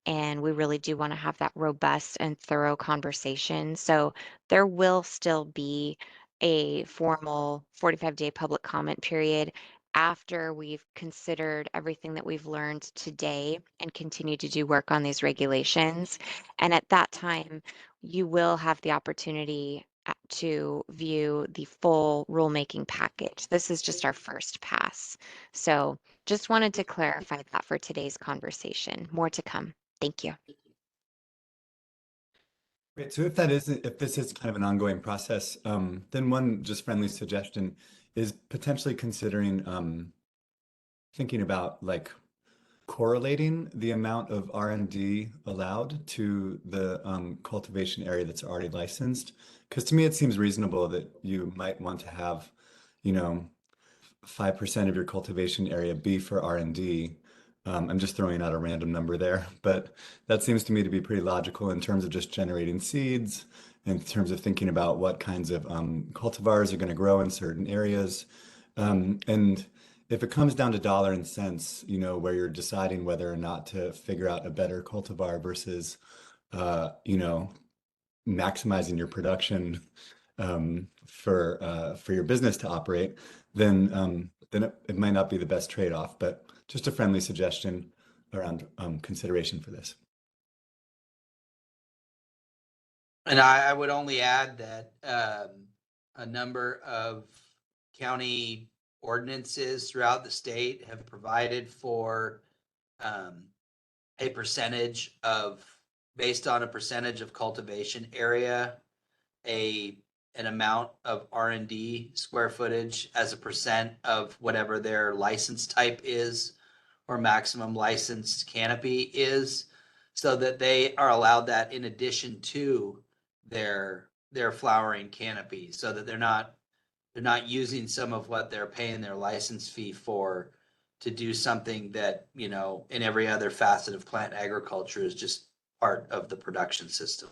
and we really do want to have that robust and thorough conversation. So there will still be a formal 45-day public comment period after we've considered everything that we've learned today and continue to do work on these regulations. And at that time, you will have the opportunity to view the full rulemaking package. This is just our first pass. So just wanted to clarify that for today's conversation. More to come. Thank you. Great. So if this is kind of an ongoing process, then one just friendly suggestion is potentially considering thinking about like correlating the amount of R&D allowed to the cultivation area that's already licensed. Because to me, it seems reasonable that you might want to have, 5% of your cultivation area be for R&D. I'm just throwing out a random number there, but that seems to me to be pretty logical in terms of just generating seeds, in terms of thinking about what kinds of cultivars are going to grow in certain areas. And if it comes down to dollar and cents, where you're deciding whether or not to figure out a better cultivar versus, maximizing your production for your business to operate, then it might not be the best trade-off. But just a friendly suggestion around consideration for this. And I would only add that a number of county ordinances throughout the state have provided for a percentage of, based on a percentage of cultivation area, an amount of R&D square footage as a percent of whatever their license type is or maximum licensed canopy is, so that they are allowed that in addition to their flowering canopy, so that they're not using some of what they're paying their license fee for to do something that, in every other facet of plant agriculture is just part of the production system.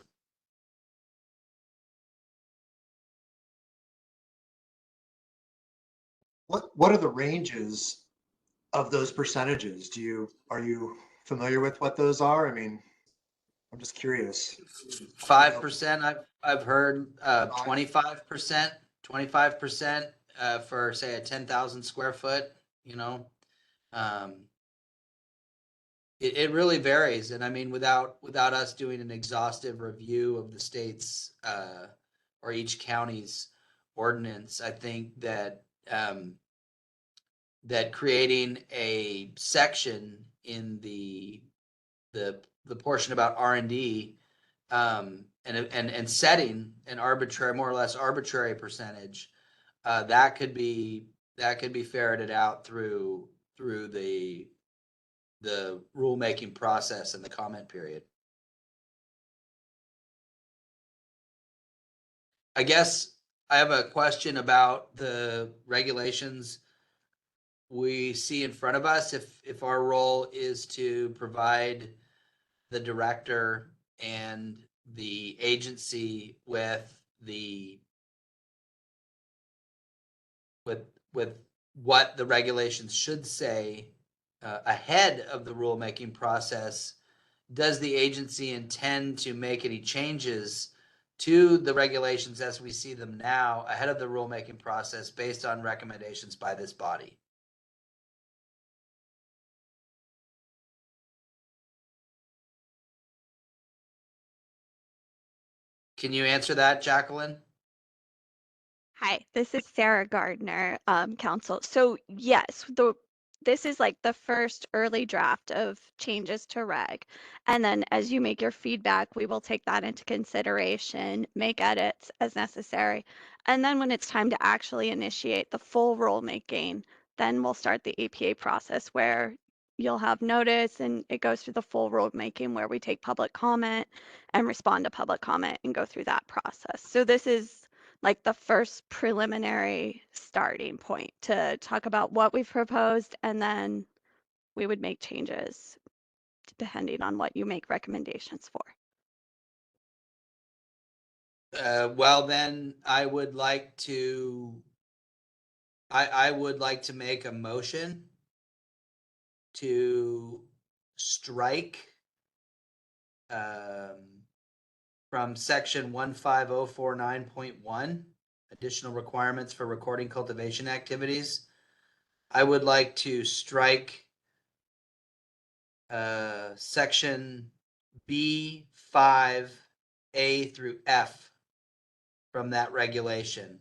What are the ranges of those percentages? Are you familiar with what those are? I mean, I'm just curious. 5%, I've heard 25%, 25% for say a 10,000 square foot, it really varies. And I mean, without us doing an exhaustive review of the state's or each county's ordinance, I think that that creating a section in the portion about R&D and setting an arbitrary, more or less arbitrary percentage, that could be ferreted out through the rulemaking process and the comment period. I guess I have a question about the regulations we see in front of us. If our role is to provide the director and the agency with what the regulations should say ahead of the rulemaking process, does the agency intend to make any changes to the regulations as we see them now ahead of the rulemaking process based on recommendations by this body? Can you answer that, Jacqueline? Hi, this is Sarah Gardner, counsel. So yes, this is like the first early draft of changes to reg. And then as you make your feedback, we will take that into consideration, make edits as necessary. And then when it's time to actually initiate the full rulemaking, then we'll start the APA process where you'll have notice and it goes through the full rulemaking where we take public comment and respond to public comment and go through that process. So this is like the first preliminary starting point to talk about what we've proposed, and then we would make changes depending on what you make recommendations for. Well, then I would like to make a motion to strike from section 15049.1, additional requirements for recording cultivation activities. I would like to strike section B5A through F from that regulation.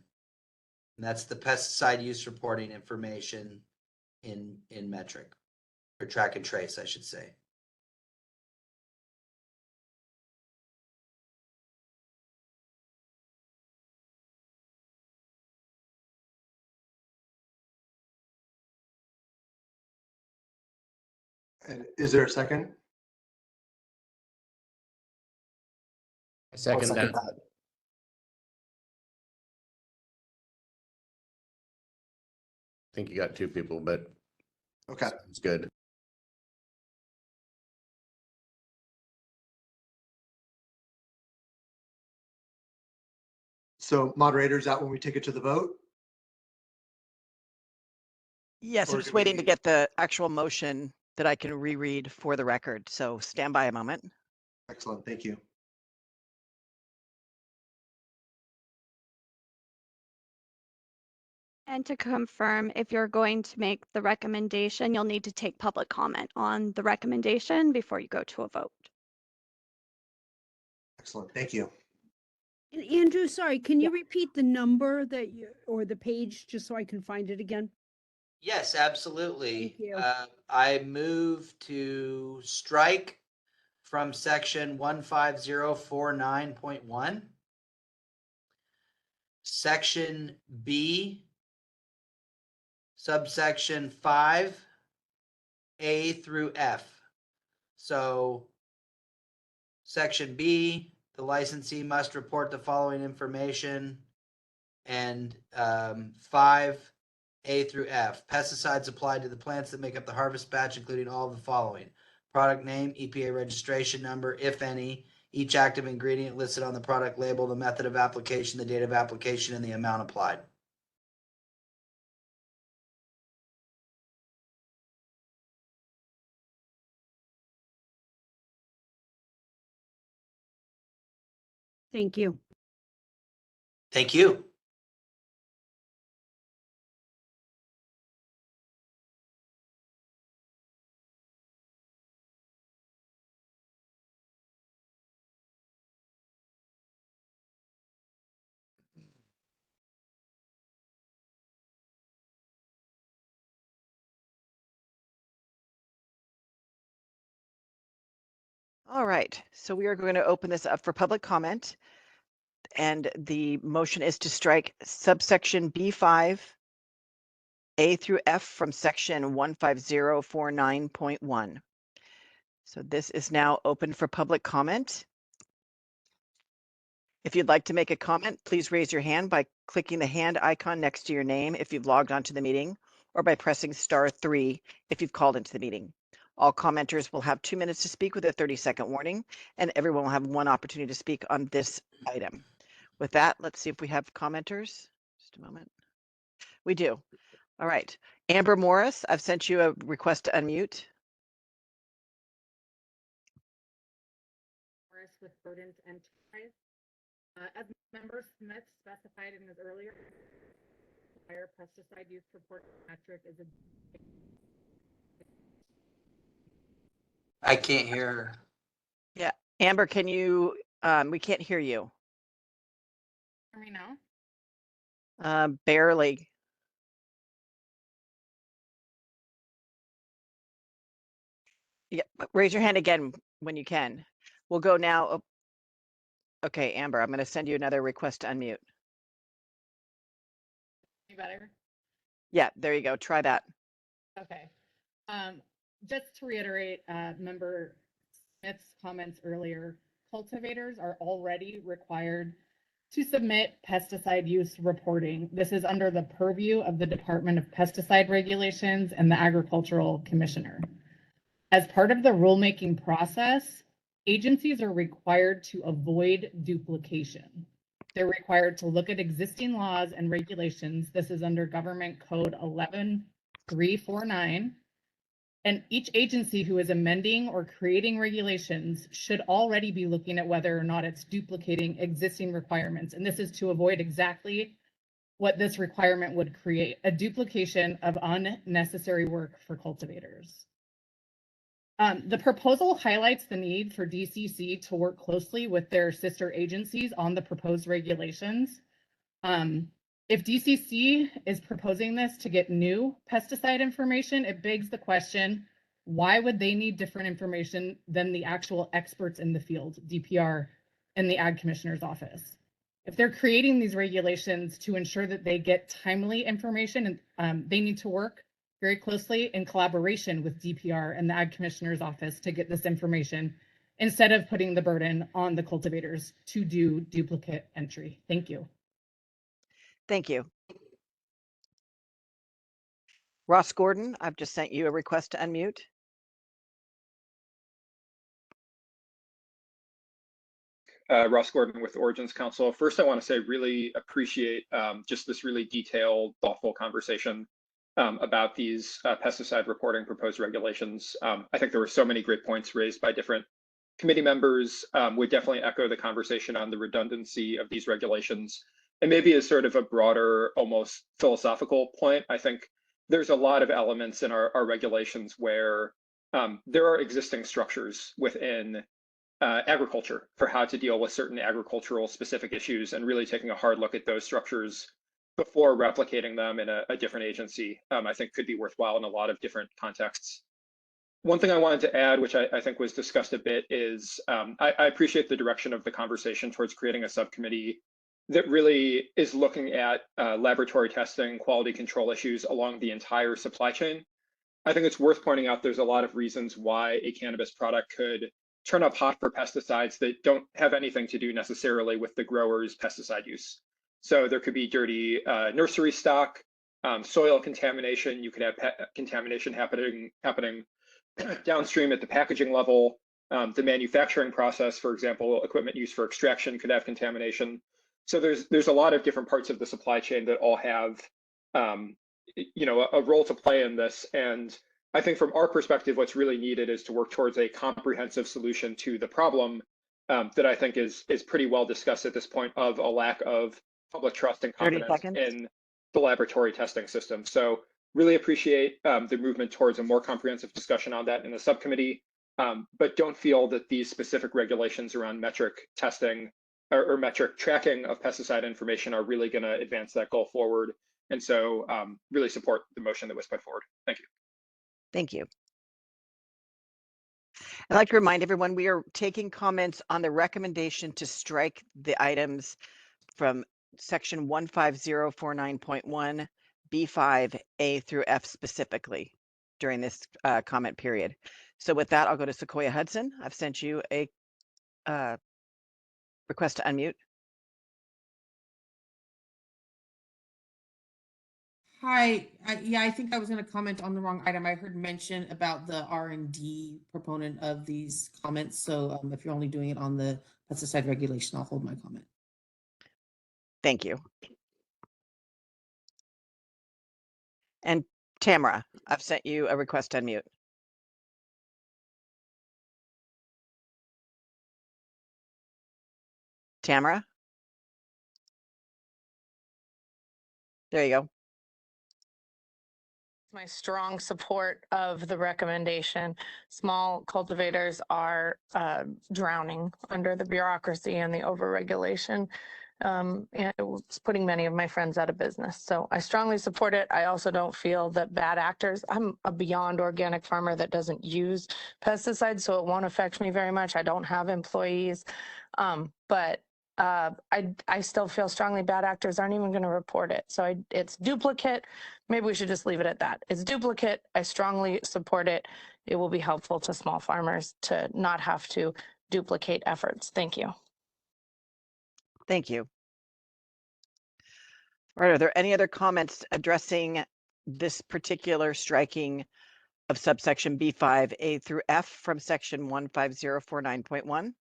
And that's the pesticide use reporting information in metric, or track and trace, I should say. And is there a second? I second that. that. I think you got two people, but Okay. sounds good. So moderator, is that when we take it to the vote? Yes, I'm Or just do we waiting to need- get the actual motion that I can reread for the record. So stand by a moment. Excellent, thank you. And to confirm, if you're going to make the recommendation, you'll need to take public comment on the recommendation before you go to a vote. Excellent, thank you. And Andrew, sorry, can you repeat the number that you, or the page, just so I can find it again? Yes, absolutely. Thank you. I move to strike from section 15049.1, section B, subsection 5A through F. So section B, the licensee must report the following information, and 5A through F. Pesticides applied to the plants that make up the harvest batch, including all of the following: product name, EPA registration number, if any, each active ingredient listed on the product label, the method of application, the date of application, and the amount applied. Thank you. Thank you. All right, so we are going to open this up for public comment. And the motion is to strike subsection B5 A through F from section 15049.1. So this is now open for public comment. If you'd like to make a comment, please raise your hand by clicking the hand icon next to your name if you've logged onto the meeting, or by pressing *3 if you've called into the meeting. All commenters will have 2 minutes to speak with a 30-second warning, and everyone will have one opportunity to speak on this item. With that, let's see if we have commenters. Just a moment. We do. All right. Amber Morris, I've sent you a request to unmute. Morris with Rodent Enterprise. As Member Smith specified in his earlier, higher pesticide use report metric is a. I can't hear her. Yeah, Amber, can you? We can't hear you. Hear me now? Barely. Yeah, raise your hand again when you can. We'll go now. Oh, okay, Amber, I'm going to send you another request to unmute. Any better? Yeah, there you go. Try that. Okay. Just to reiterate, Member Smith's comments earlier, cultivators are already required to submit pesticide use reporting. This is under the purview of the Department of Pesticide Regulations and the Agricultural Commissioner. As part of the rulemaking process, agencies are required to avoid duplication. They're required to look at existing laws and regulations. This is under Government Code 11349. And each agency who is amending or creating regulations should already be looking at whether or not it's duplicating existing requirements. And this is to avoid exactly what this requirement would create, a duplication of unnecessary work for cultivators. The proposal highlights the need for DCC to work closely with their sister agencies on the proposed regulations. If DCC is proposing this to get new pesticide information, it begs the question, why would they need different information than the actual experts in the field, DPR, and the Ag Commissioner's office? If they're creating these regulations to ensure that they get timely information, and they need to work very closely in collaboration with DPR and the Ag Commissioner's office to get this information, instead of putting the burden on the cultivators to do duplicate entry. Thank you. Thank you. Ross Gordon, I've just sent you a request to unmute. Ross Gordon with Origins Council. First, I want to say really appreciate just this really detailed, thoughtful conversation about these pesticide reporting proposed regulations. I think there were so many great points raised by different committee members. Would definitely echo the conversation on the redundancy of these regulations. And maybe as sort of a broader, almost philosophical point, I think there's a lot of elements in our regulations where there are existing structures within agriculture for how to deal with certain agricultural specific issues, and really taking a hard look at those structures before replicating them in a different agency, I think could be worthwhile in a lot of different contexts. One thing I wanted to add, which I think was discussed a bit, is I appreciate the direction of the conversation towards creating a subcommittee that really is looking at laboratory testing, quality control issues along the entire supply chain. I think it's worth pointing out there's a lot of reasons why a cannabis product could turn up hot for pesticides that don't have anything to do necessarily with the grower's pesticide use. So there could be dirty nursery stock, soil contamination. You could have contamination happening downstream at the packaging level. The manufacturing process, for example, equipment used for extraction could have contamination. So there's a lot of different parts of the supply chain that all have a role to play in this. And I think from our perspective, what's really needed is to work towards a comprehensive solution to the problem that I think is pretty well discussed at this point, of a lack of public trust and confidence in the laboratory testing system. So really appreciate the movement towards a more comprehensive discussion on that in the subcommittee, but don't feel that these specific regulations around metric testing or metric tracking of pesticide information are really going to advance that goal forward. And so really support the motion that was put forward. Thank you. Thank you. I'd like to remind everyone we are taking comments on the recommendation to strike the items from section 15049.1 B5A through F specifically during this comment period. So with that, I'll go to Sequoia Hudson. I've sent you a request to unmute. Hi, I think I was going to comment on the wrong item. I heard mention about the R&D proponent of these comments. So if you're only doing it on the pesticide regulation, I'll hold my comment. Thank you. And Tamara, I've sent you a request to unmute. Tamara? There you go. My strong support of the recommendation. Small cultivators are drowning under the bureaucracy and the overregulation. And it's putting many of my friends out of business. So I strongly support it. I also don't feel that bad actors, I'm a beyond organic farmer that doesn't use pesticides, so it won't affect me very much. I don't have employees, but I still feel strongly bad actors aren't even going to report it. So it's duplicate. Maybe we should just leave it at that. It's duplicate. I strongly support it. It will be helpful to small farmers to not have to duplicate efforts. Thank you. Thank you. All right, are there any other comments addressing this particular striking of subsection B5A through F from section 15049.1?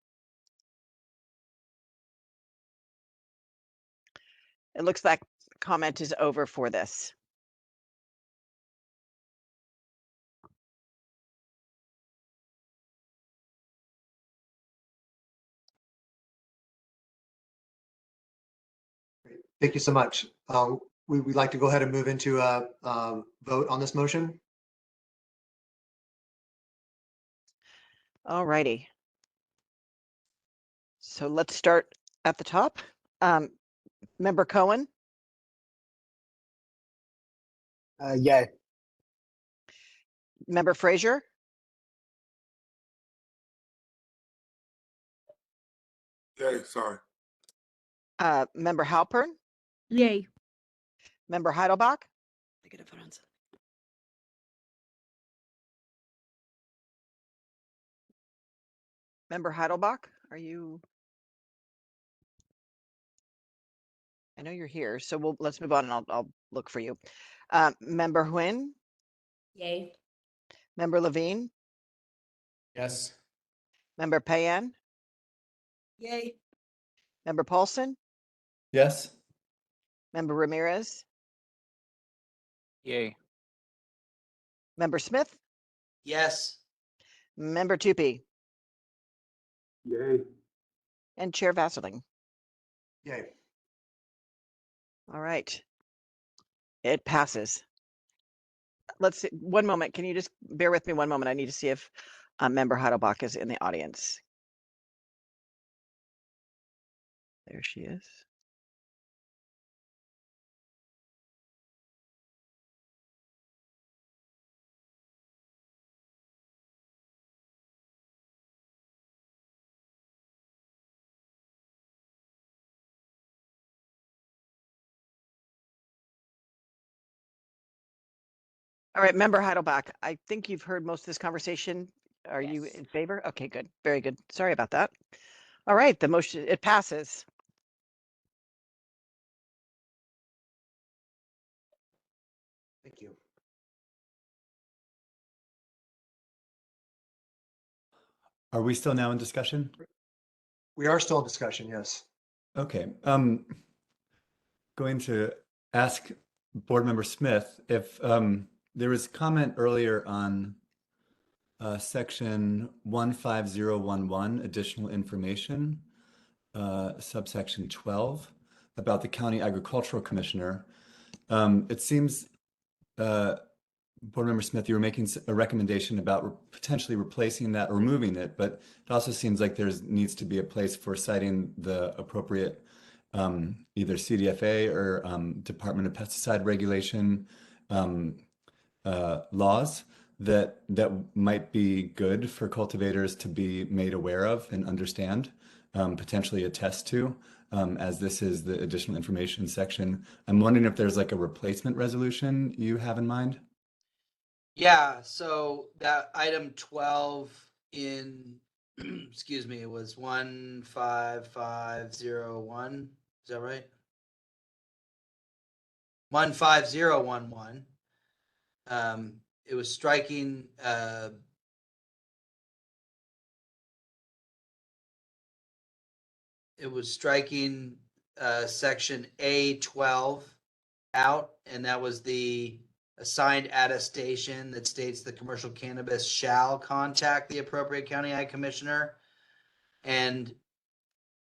It looks like comment is over for this. Thank you so much. We'd like to go ahead and move into a vote on this motion. All righty. So let's start at the top. Member Cohen, Yay. Member Frazier, Yay, sorry. Member Halpern, Yay. Member Heidelbach, Member Heidelbach, are you? I know you're here, so let's move on and I'll look for you. Member Nguyen, Yay. Member Levine, Yes. Member Payan, Yay. Member Paulson, Yes. Member Ramirez, Yay. Member Smith, Yes. Member Tupy, Yay. and Chair Vasserling. Yay. All right. It passes. Let's see, one moment. Can you just bear with me one moment? I need to see if Member Heidelbach is in the audience. There she is. All right, Member Heidelbach, I think you've heard most of this conversation. Are you in favor? Okay, good. Very good. Sorry about that. All right, the motion, it passes. Thank you. Are we still now in discussion? We are still in discussion, yes. Okay. Going to ask Board Member Smith if there was comment earlier on section 15011, additional information, subsection 12, about the County Agricultural Commissioner. It seems, Board Member Smith, you were making a recommendation about potentially replacing that or removing it, but it also seems like there needs to be a place for citing the appropriate either CDFA or Department of Pesticide Regulation laws that might be good for cultivators to be made aware of and understand, potentially attest to, as this is the additional information section. I'm wondering if there's like a replacement resolution you have in mind? Yeah, so that item 12 in, excuse me, it was 15501. Is that right? 15011. It was striking section A12 out, and that was the assigned attestation that states the commercial cannabis shall contact the appropriate county ag commissioner. And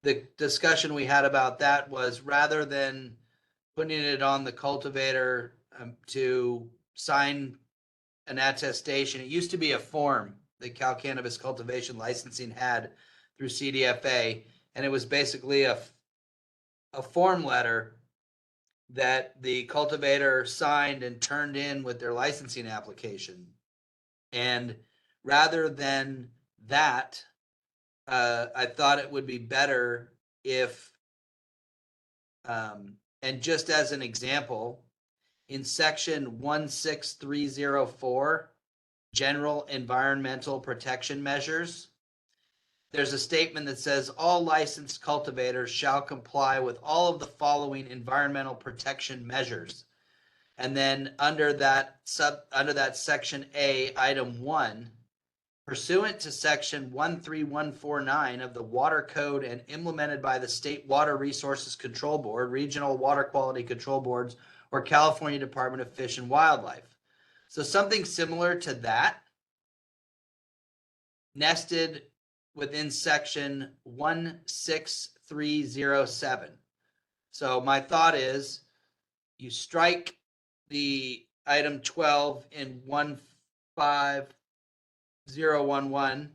the discussion we had about that was, rather than putting it on the cultivator to sign an attestation, it used to be a form that Cal Cannabis Cultivation Licensing had through CDFA, and it was basically a form letter that the cultivator signed and turned in with their licensing application. And rather than that, I thought it would be better if, and just as an example, in section 16304, general environmental protection measures, there's a statement that says all licensed cultivators shall comply with all of the following environmental protection measures. And then under that section A, item 1, pursuant to section 13149 of the Water Code and implemented by the State Water Resources Control Board, Regional Water Quality Control Boards, or California Department of Fish and Wildlife. So something similar to that, nested within section 16307. So my thought is you strike the item 12 in 15011,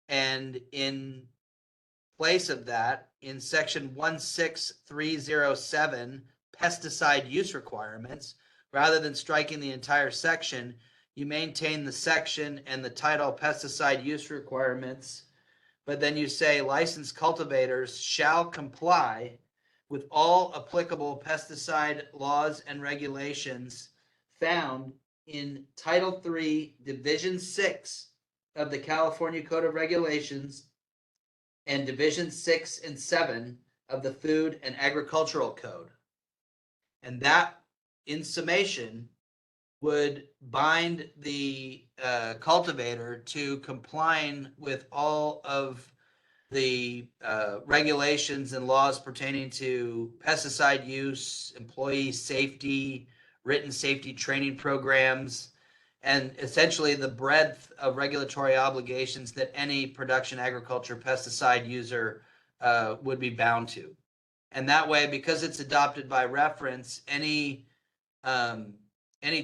and in place of that, in section 16307, pesticide use requirements, rather than striking the entire section, you maintain the section and the title pesticide use requirements, but then you say licensed cultivators shall comply with all applicable pesticide laws and regulations found in Title III, Division 6 of the California Code of Regulations and Division 6 and 7 of the Food and Agricultural Code. And that, in summation, would bind the cultivator to complying with all of the regulations and laws pertaining to pesticide use, employee safety, written safety training programs, and essentially the breadth of regulatory obligations that any production agriculture pesticide user would be bound to. And that way, because it's adopted by reference, any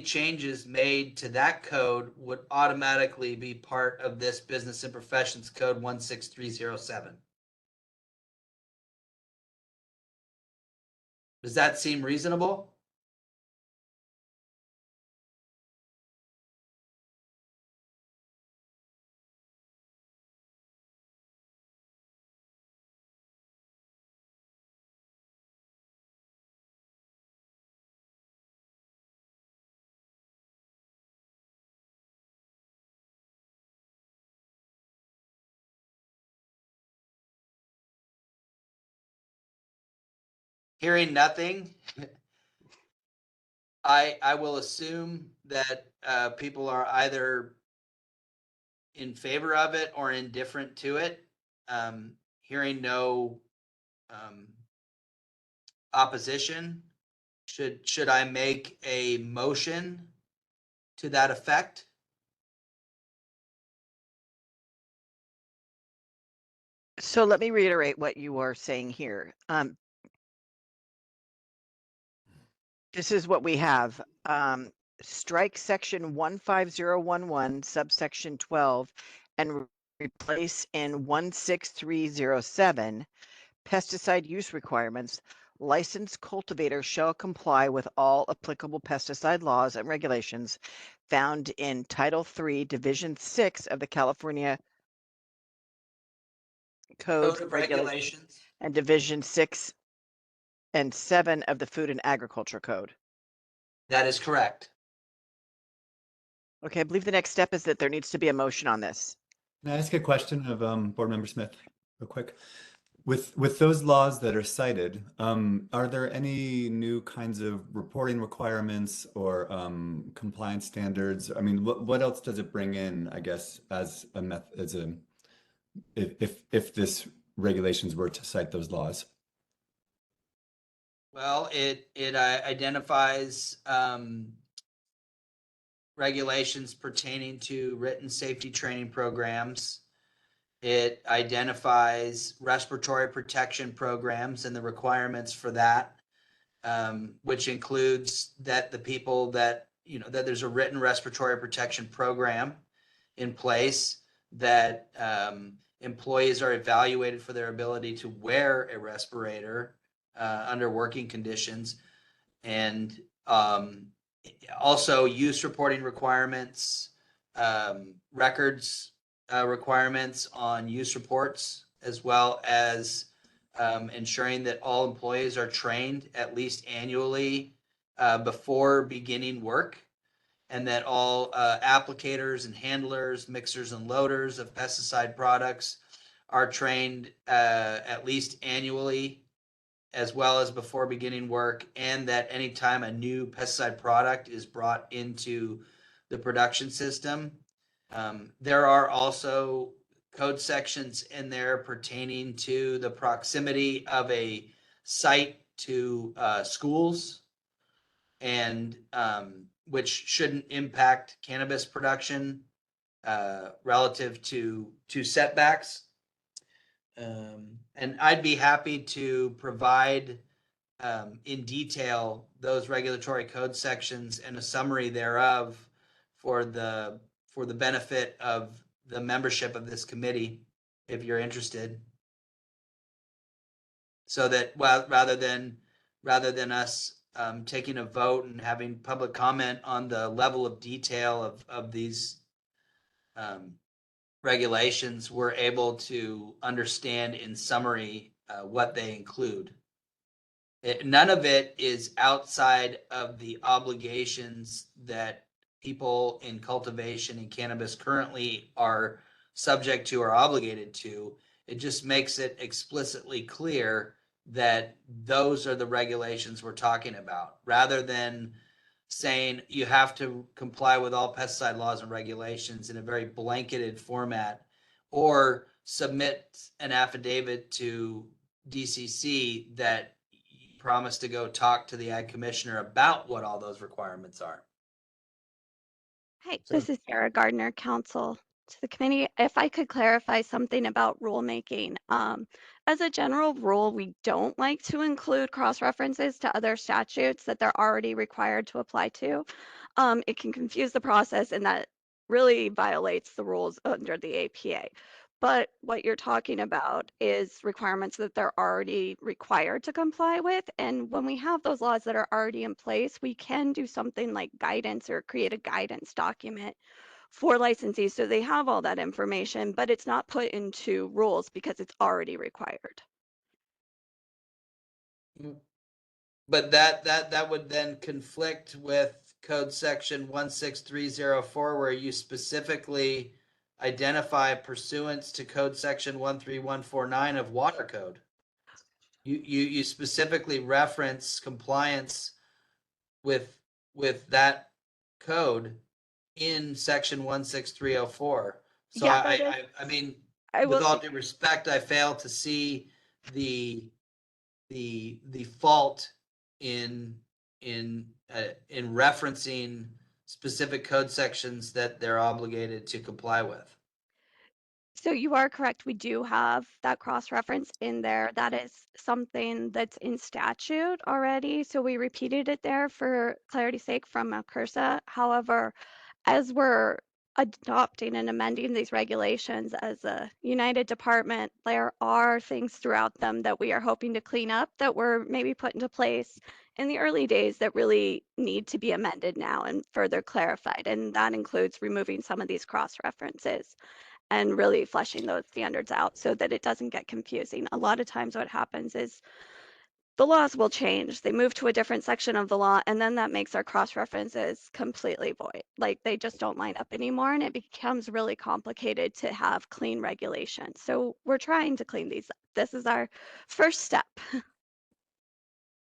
changes made to that code would automatically be part of this Business and Professions Code 16307. Does that seem reasonable? Hearing nothing, I will assume that people are either in favor of it or indifferent to it. Hearing no opposition, should I make a motion to that effect? So let me reiterate what you are saying here. This is what we have. Strike section 15011, subsection 12, and replace in 16307, pesticide use requirements. Licensed cultivators shall comply with all applicable pesticide laws and regulations found in Title III, Division 6 of the California Code of Regulations and Division 6 and 7 of the Food and Agriculture Code. That is correct. Okay, I believe the next step is that there needs to be a motion on this. Can I ask a question of Board Member Smith, real quick? With those laws that are cited, are there any new kinds of reporting requirements or compliance standards? I mean, what else does it bring in, I guess, as a if this regulations were to cite those laws? Well, it identifies regulations pertaining to written safety training programs. It identifies respiratory protection programs and the requirements for that, which includes that the people that, that there's a written respiratory protection program in place, that employees are evaluated for their ability to wear a respirator under working conditions, and also use reporting requirements, records requirements on use reports, as well as ensuring that all employees are trained at least annually before beginning work, and that all applicators and handlers, mixers and loaders of pesticide products are trained at least annually, as well as before beginning work, and that anytime a new pesticide product is brought into the production system. There are also code sections in there pertaining to the proximity of a site to schools, and which shouldn't impact cannabis production relative to setbacks. And I'd be happy to provide in detail those regulatory code sections and a summary thereof for the benefit of the membership of this committee, if you're interested. So that, well, rather than us taking a vote and having public comment on the level of detail of these regulations, we're able to understand in summary what they include. None of it is outside of the obligations that people in cultivation and cannabis currently are subject to or obligated to. It just makes it explicitly clear that those are the regulations we're talking about, rather than saying you have to comply with all pesticide laws and regulations in a very blanketed format, or submit an affidavit to DCC that you promise to go talk to the ag commissioner about what all those requirements are. Hey, this is Sarah Gardner, counsel to the committee. If I could clarify something about rulemaking. As a general rule, we don't like to include cross-references to other statutes that they're already required to apply to. It can confuse the process, and that really violates the rules under the APA. But what you're talking about is requirements that they're already required to comply with. And when we have those laws that are already in place, we can do something like guidance or create a guidance document for licensees so they have all that information, but it's not put into rules because it's already required. But that would then conflict with code section 16304, where you specifically identify pursuants to code section 13149 of water code. You specifically reference compliance with that code in section 16304. So Yeah, I mean, I with will all say- due respect, I fail to see the fault in referencing specific code sections that they're obligated to comply with. So you are correct. We do have that cross-reference in there. That is something that's in statute already. So we repeated it there for clarity's sake from CURSA. However, as we're adopting and amending these regulations as a united department, there are things throughout them that we are hoping to clean up that were maybe put into place in the early days that really need to be amended now and further clarified. And that includes removing some of these cross-references and really fleshing those standards out so that it doesn't get confusing. A lot of times what happens is the laws will change. They move to a different section of the law, and then that makes our cross-references completely void. Like they just don't line up anymore, and it becomes really complicated to have clean regulations. So we're trying to clean these up. This is our first step.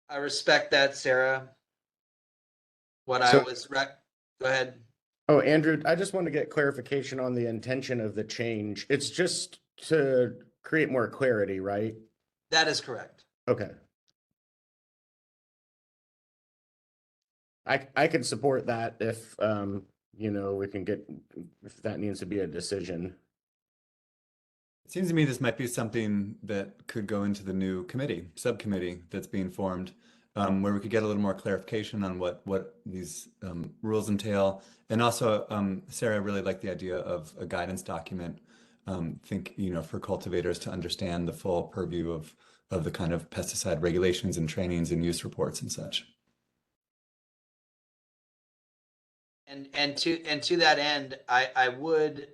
I respect that, Sarah. What So- I was go ahead. Oh, Andrew, I just want to get clarification on the intention of the change. It's just to create more clarity, right? That is correct. Okay. I can support that if, we can get, if that needs to be a decision. It seems to me this might be something that could go into the new subcommittee that's being formed, where we could get a little more clarification on what these rules entail. And also, Sarah, I really like the idea of a guidance document. For cultivators to understand the full purview of the kind of pesticide regulations and trainings and use reports and such. And to that end, I would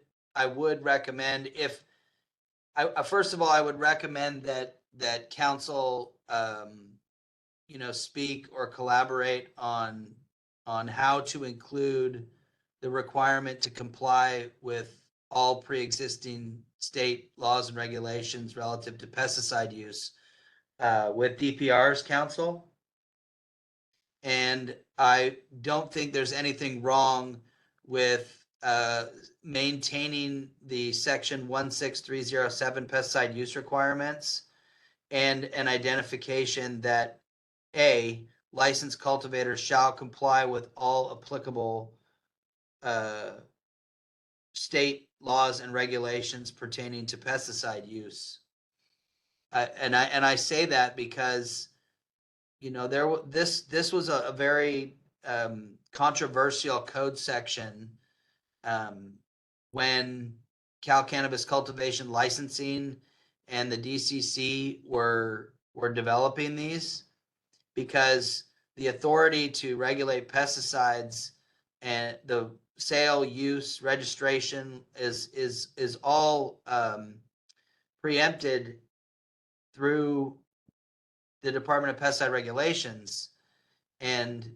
recommend, if first of all, I would recommend that council speak or collaborate on how to include the requirement to comply with all pre-existing state laws and regulations relative to pesticide use with DPR's council. And I don't think there's anything wrong with maintaining the section 16307 pesticide use requirements and an identification that A, licensed cultivators shall comply with all applicable state laws and regulations pertaining to pesticide use. And I say that because, you know, this was a very controversial code section when Cal Cannabis Cultivation Licensing and the DCC were developing these, because the authority to regulate pesticides and the sale, use, registration is all preempted through the Department of Pesticide Regulations. And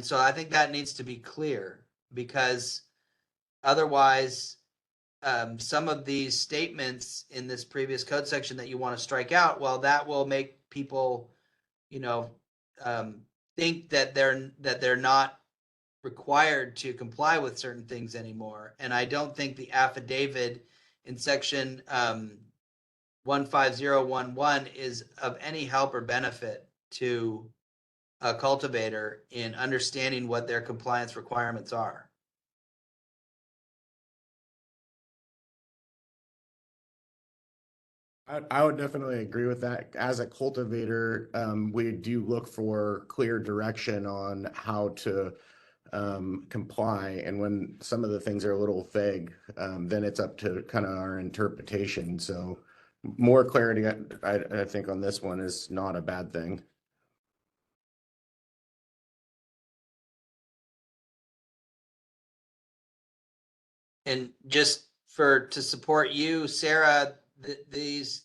so I think that needs to be clear, because otherwise some of these statements in this previous code section that you want to strike out, well, that will make people, you know, think that they're not required to comply with certain things anymore. And I don't think the affidavit in section 15011 is of any help or benefit to a cultivator in understanding what their compliance requirements are. I would definitely agree with that. As a cultivator, we do look for clear direction on how to comply. And when some of the things are a little vague, then it's up to kind of our interpretation. So more clarity, I think, on this one is not a bad thing. And just to support you, Sarah, these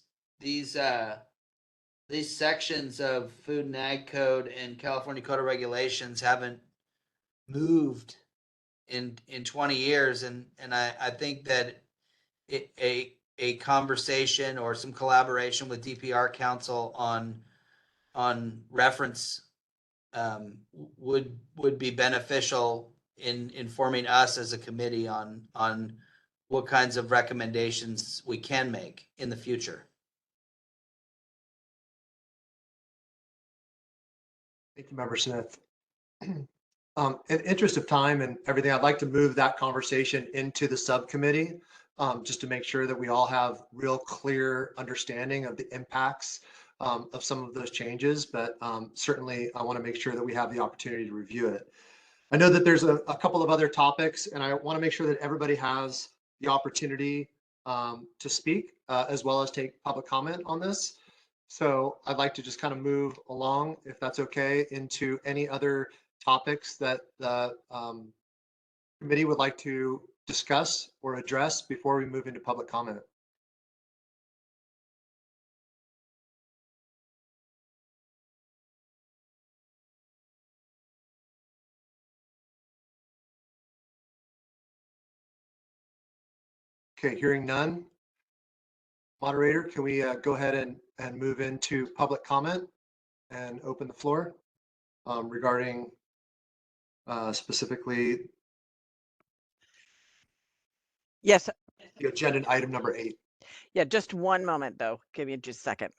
sections of Food and Ag Code and California Code of Regulations haven't moved in 20 years, and I think that a conversation or some collaboration with DPR Council on reference would be beneficial in informing us as a committee on what kinds of recommendations we can make in the future. Thank you, Member Smith. In interest of time and everything, I'd like to move that conversation into the subcommittee, just to make sure that we all have real clear understanding of the impacts of some of those changes. But certainly I want to make sure that we have the opportunity to review it. I know that there's a couple of other topics, and I want to make sure that everybody has the opportunity to speak as well as take public comment on this. So I'd like to just kind of move along, if that's okay, into any other topics that the committee would like to discuss or address before we move into public comment. Okay, hearing none. Moderator, can we go ahead and move into public comment and open the floor regarding specifically Yes. the agenda item number 8. Yeah, just one moment though. Give me just a second.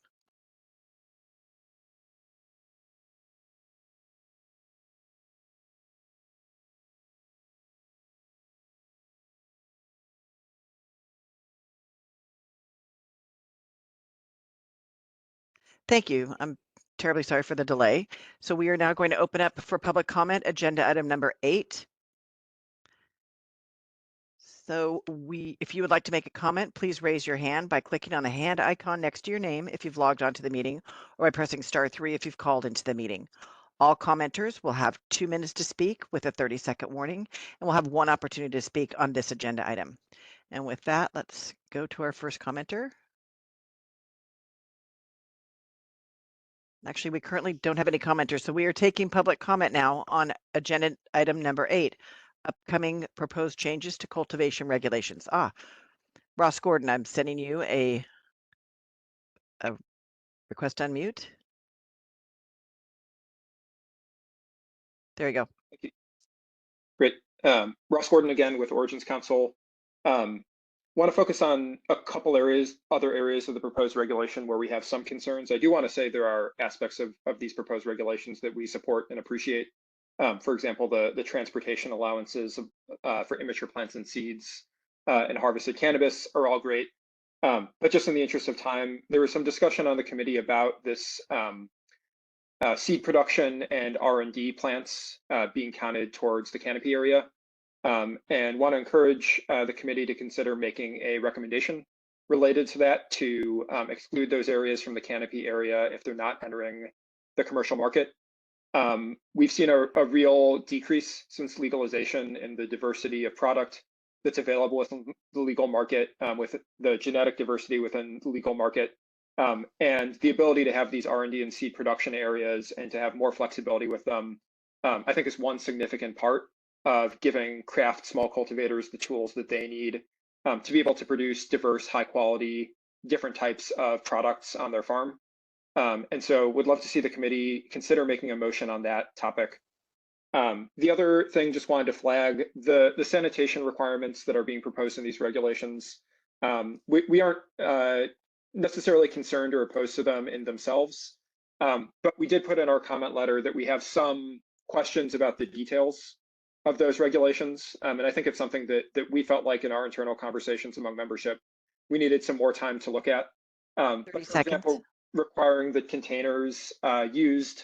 Thank you. I'm terribly sorry for the delay. So we are now going to open up for public comment, agenda item number 8. So if you would like to make a comment, please raise your hand by clicking on the hand icon next to your name if you've logged onto the meeting, or by pressing *3 if you've called into the meeting. All commenters will have 2 minutes to speak with a 30-second warning, and we'll have 1 opportunity to speak on this agenda item. And with that, let's go to our first commenter. Actually, we currently don't have any commenters, so we are taking public comment now on agenda item number 8, upcoming proposed changes to cultivation regulations. Ross Gordon, I'm sending you a request to unmute. There you go. Thank you. Great. Ross Gordon again with Origins Council. Want to focus on a couple other areas of the proposed regulation where we have some concerns. I do want to say there are aspects of these proposed regulations that we support and appreciate. For example, the transportation allowances for immature plants and seeds and harvested cannabis are all great. But just in the interest of time, there was some discussion on the committee about this seed production and R&D plants being counted towards the canopy area. And want to encourage the committee to consider making a recommendation related to that to exclude those areas from the canopy area if they're not entering the commercial market. We've seen a real decrease since legalization in the diversity of product that's available within the legal market, with the genetic diversity within the legal market, and the ability to have these R&D and seed production areas and to have more flexibility with them, I think is one significant part of giving craft small cultivators the tools that they need to be able to produce diverse, high quality, different types of products on their farm. And so would love to see the committee consider making a motion on that topic. The other thing, just wanted to flag the sanitation requirements that are being proposed in these regulations. We aren't necessarily concerned or opposed to them in themselves, but we did put in our comment letter that we have some questions about the details of those regulations. And I think it's something that we felt like in our internal conversations among membership, we needed some more time to look at. But for example, requiring that containers used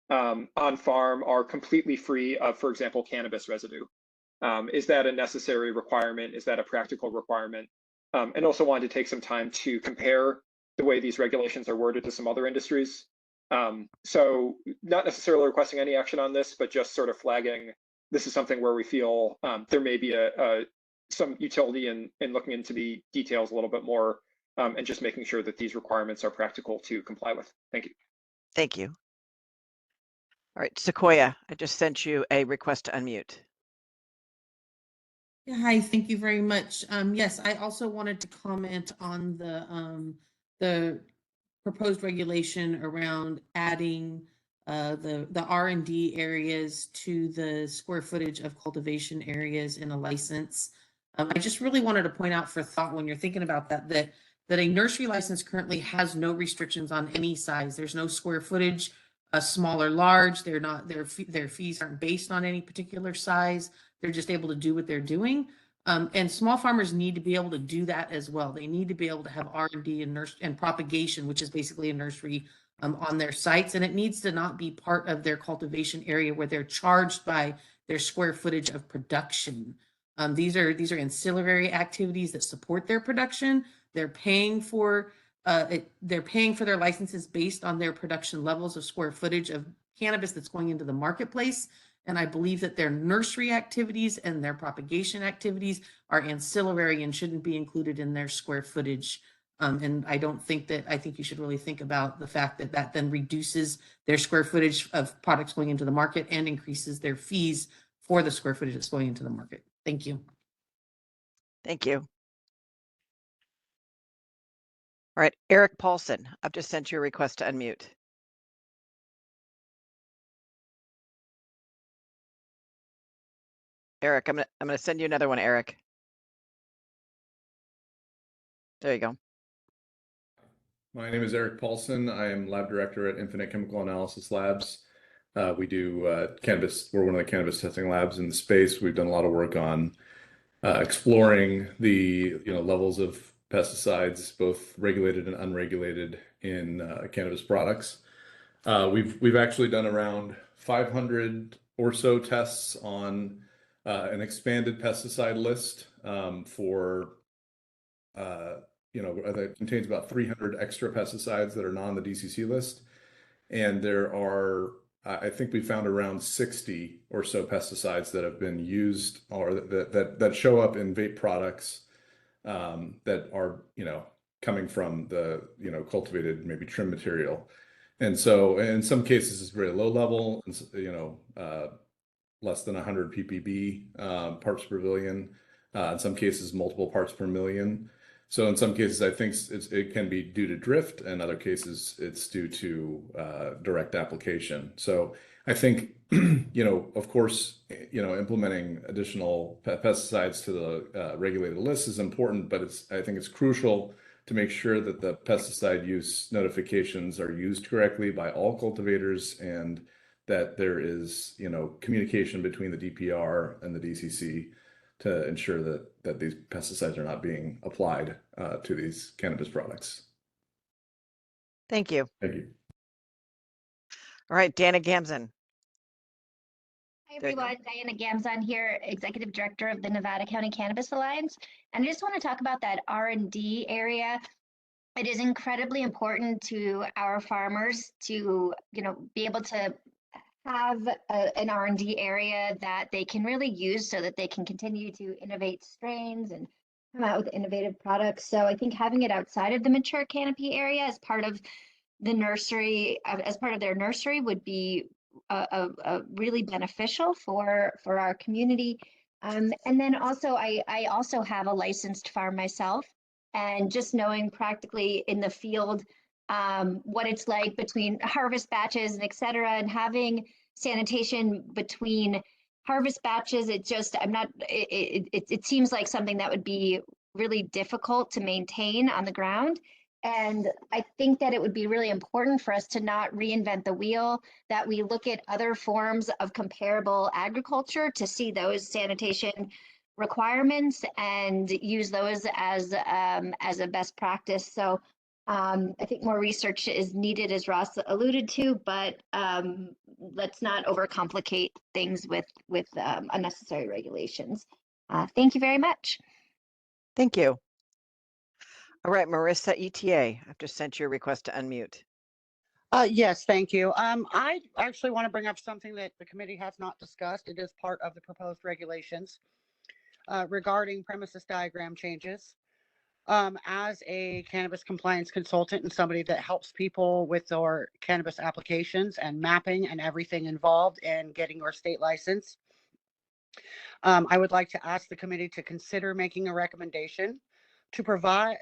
on farm are completely free of, for example, cannabis residue. Is that a necessary requirement? Is that a practical requirement? And also wanted to take some time to compare the way these regulations are worded to some other industries. So not necessarily requesting any action on this, but just sort of flagging this is something where we feel there may be some utility in looking into the details a little bit more and just making sure that these requirements are practical to comply with. Thank you. Thank you. All right, Sequoia, I just sent you a request to unmute. Yeah, hi, thank you very much. Yes, I also wanted to comment on the proposed regulation around adding the R&D areas to the square footage of cultivation areas in a license. I just really wanted to point out for thought when you're thinking about that a nursery license currently has no restrictions on any size. There's no square footage, small or large. They're not, their fees aren't based on any particular size. They're just able to do what they're doing. And small farmers need to be able to do that as well. They need to be able to have R&D and propagation, which is basically a nursery, on their sites. And it needs to not be part of their cultivation area where they're charged by their square footage of production. These are ancillary activities that support their production. They're paying for their licenses based on their production levels of square footage of cannabis that's going into the marketplace. And I believe that their nursery activities and their propagation activities are ancillary and shouldn't be included in their square footage. And I think you should really think about the fact that that then reduces their square footage of products going into the market and increases their fees for the square footage that's going into the market. Thank you. Thank you. All right, Eric Paulson, I've just sent you a request to unmute. Eric, I'm gonna send you another one, Eric. There you go. My name is Eric Paulson. I am lab director at Infinite Chemical Analysis Labs. We do cannabis. We're one of the cannabis testing labs in the space. We've done a lot of work on exploring the levels of pesticides, both regulated and unregulated, in cannabis products. We've actually done around 500 or so tests on an expanded pesticide list that contains about 300 extra pesticides that are not on the DCC list. And there are, I think we found around 60 or so pesticides that have been used or that show up in vape products that are, coming from the, cultivated maybe trim material. And so in some cases it's very low level, less than 100 ppb parts per billion. In some cases, multiple parts per million. So in some cases, I think it can be due to drift, and other cases it's due to direct application. So I think, of course, implementing additional pesticides to the regulated list is important, but I think it's crucial to make sure that the pesticide use notifications are used correctly by all cultivators, and that there is, communication between the DPR and the DCC to ensure that these pesticides are not being applied to these cannabis products. Thank you. Thank you. All right, Dana Gamson. Hi everyone, Diana Gamzon here, Executive Director of the Nevada County Cannabis Alliance. And I just want to talk about that R&D area. It is incredibly important to our farmers to, be able to have an R&D area that they can really use so that they can continue to innovate strains and come out with innovative products. So I think having it outside of the mature canopy area as part of the nursery, as part of their nursery, would be really beneficial for our community. And then also, I also have a licensed farm myself, and just knowing practically in the field what it's like between harvest batches and et cetera, and having sanitation between harvest batches, it seems like something that would be really difficult to maintain on the ground. And I think that it would be really important for us to not reinvent the wheel, that we look at other forms of comparable agriculture to see those sanitation requirements and use those as a best practice. So I think more research is needed, as Ross alluded to, but let's not overcomplicate things with unnecessary regulations. Thank you very much. Thank you. All right, Marissa ETA, I've just sent you a request to unmute. Yes, thank you. I actually want to bring up something that the committee has not discussed. It is part of the proposed regulations regarding premises diagram changes. As a cannabis compliance consultant and somebody that helps people with their cannabis applications and mapping and everything involved in getting your state license, I would like to ask the committee to consider making a recommendation to provide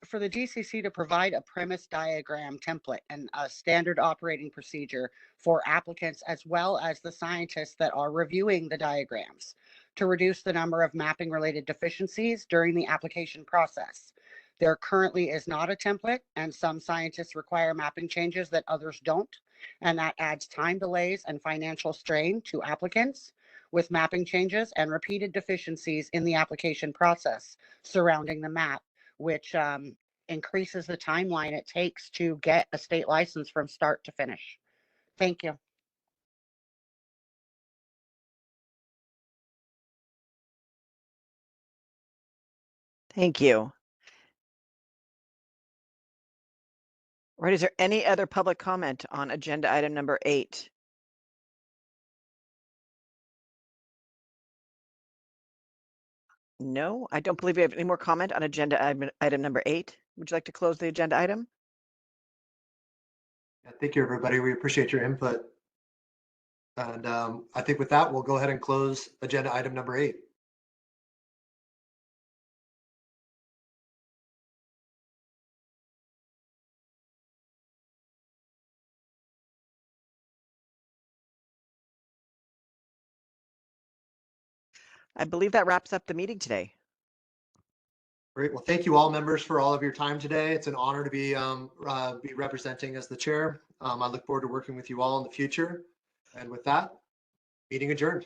for the DCC to provide a premise diagram template and a standard operating procedure for applicants as well as the scientists that are reviewing the diagrams to reduce the number of mapping related deficiencies during the application process. There currently is not a template, and some scientists require mapping changes that others don't, and that adds time delays and financial strain to applicants with mapping changes and repeated deficiencies in the application process surrounding the map, which increases the timeline it takes to get a state license from start to finish. Thank you. Thank you. All right, is there any other public comment on agenda item number 8? No, I don't believe we have any more comment on agenda item number 8. Would you like to close the agenda item? Yeah, thank you, everybody. We appreciate your input. And I think with that, we'll go ahead and close agenda item number 8. I believe that wraps up the meeting today. Great. Well, thank you all members for all of your time today. It's an honor to be representing as the chair. I look forward to working with you all in the future. And with that, meeting adjourned.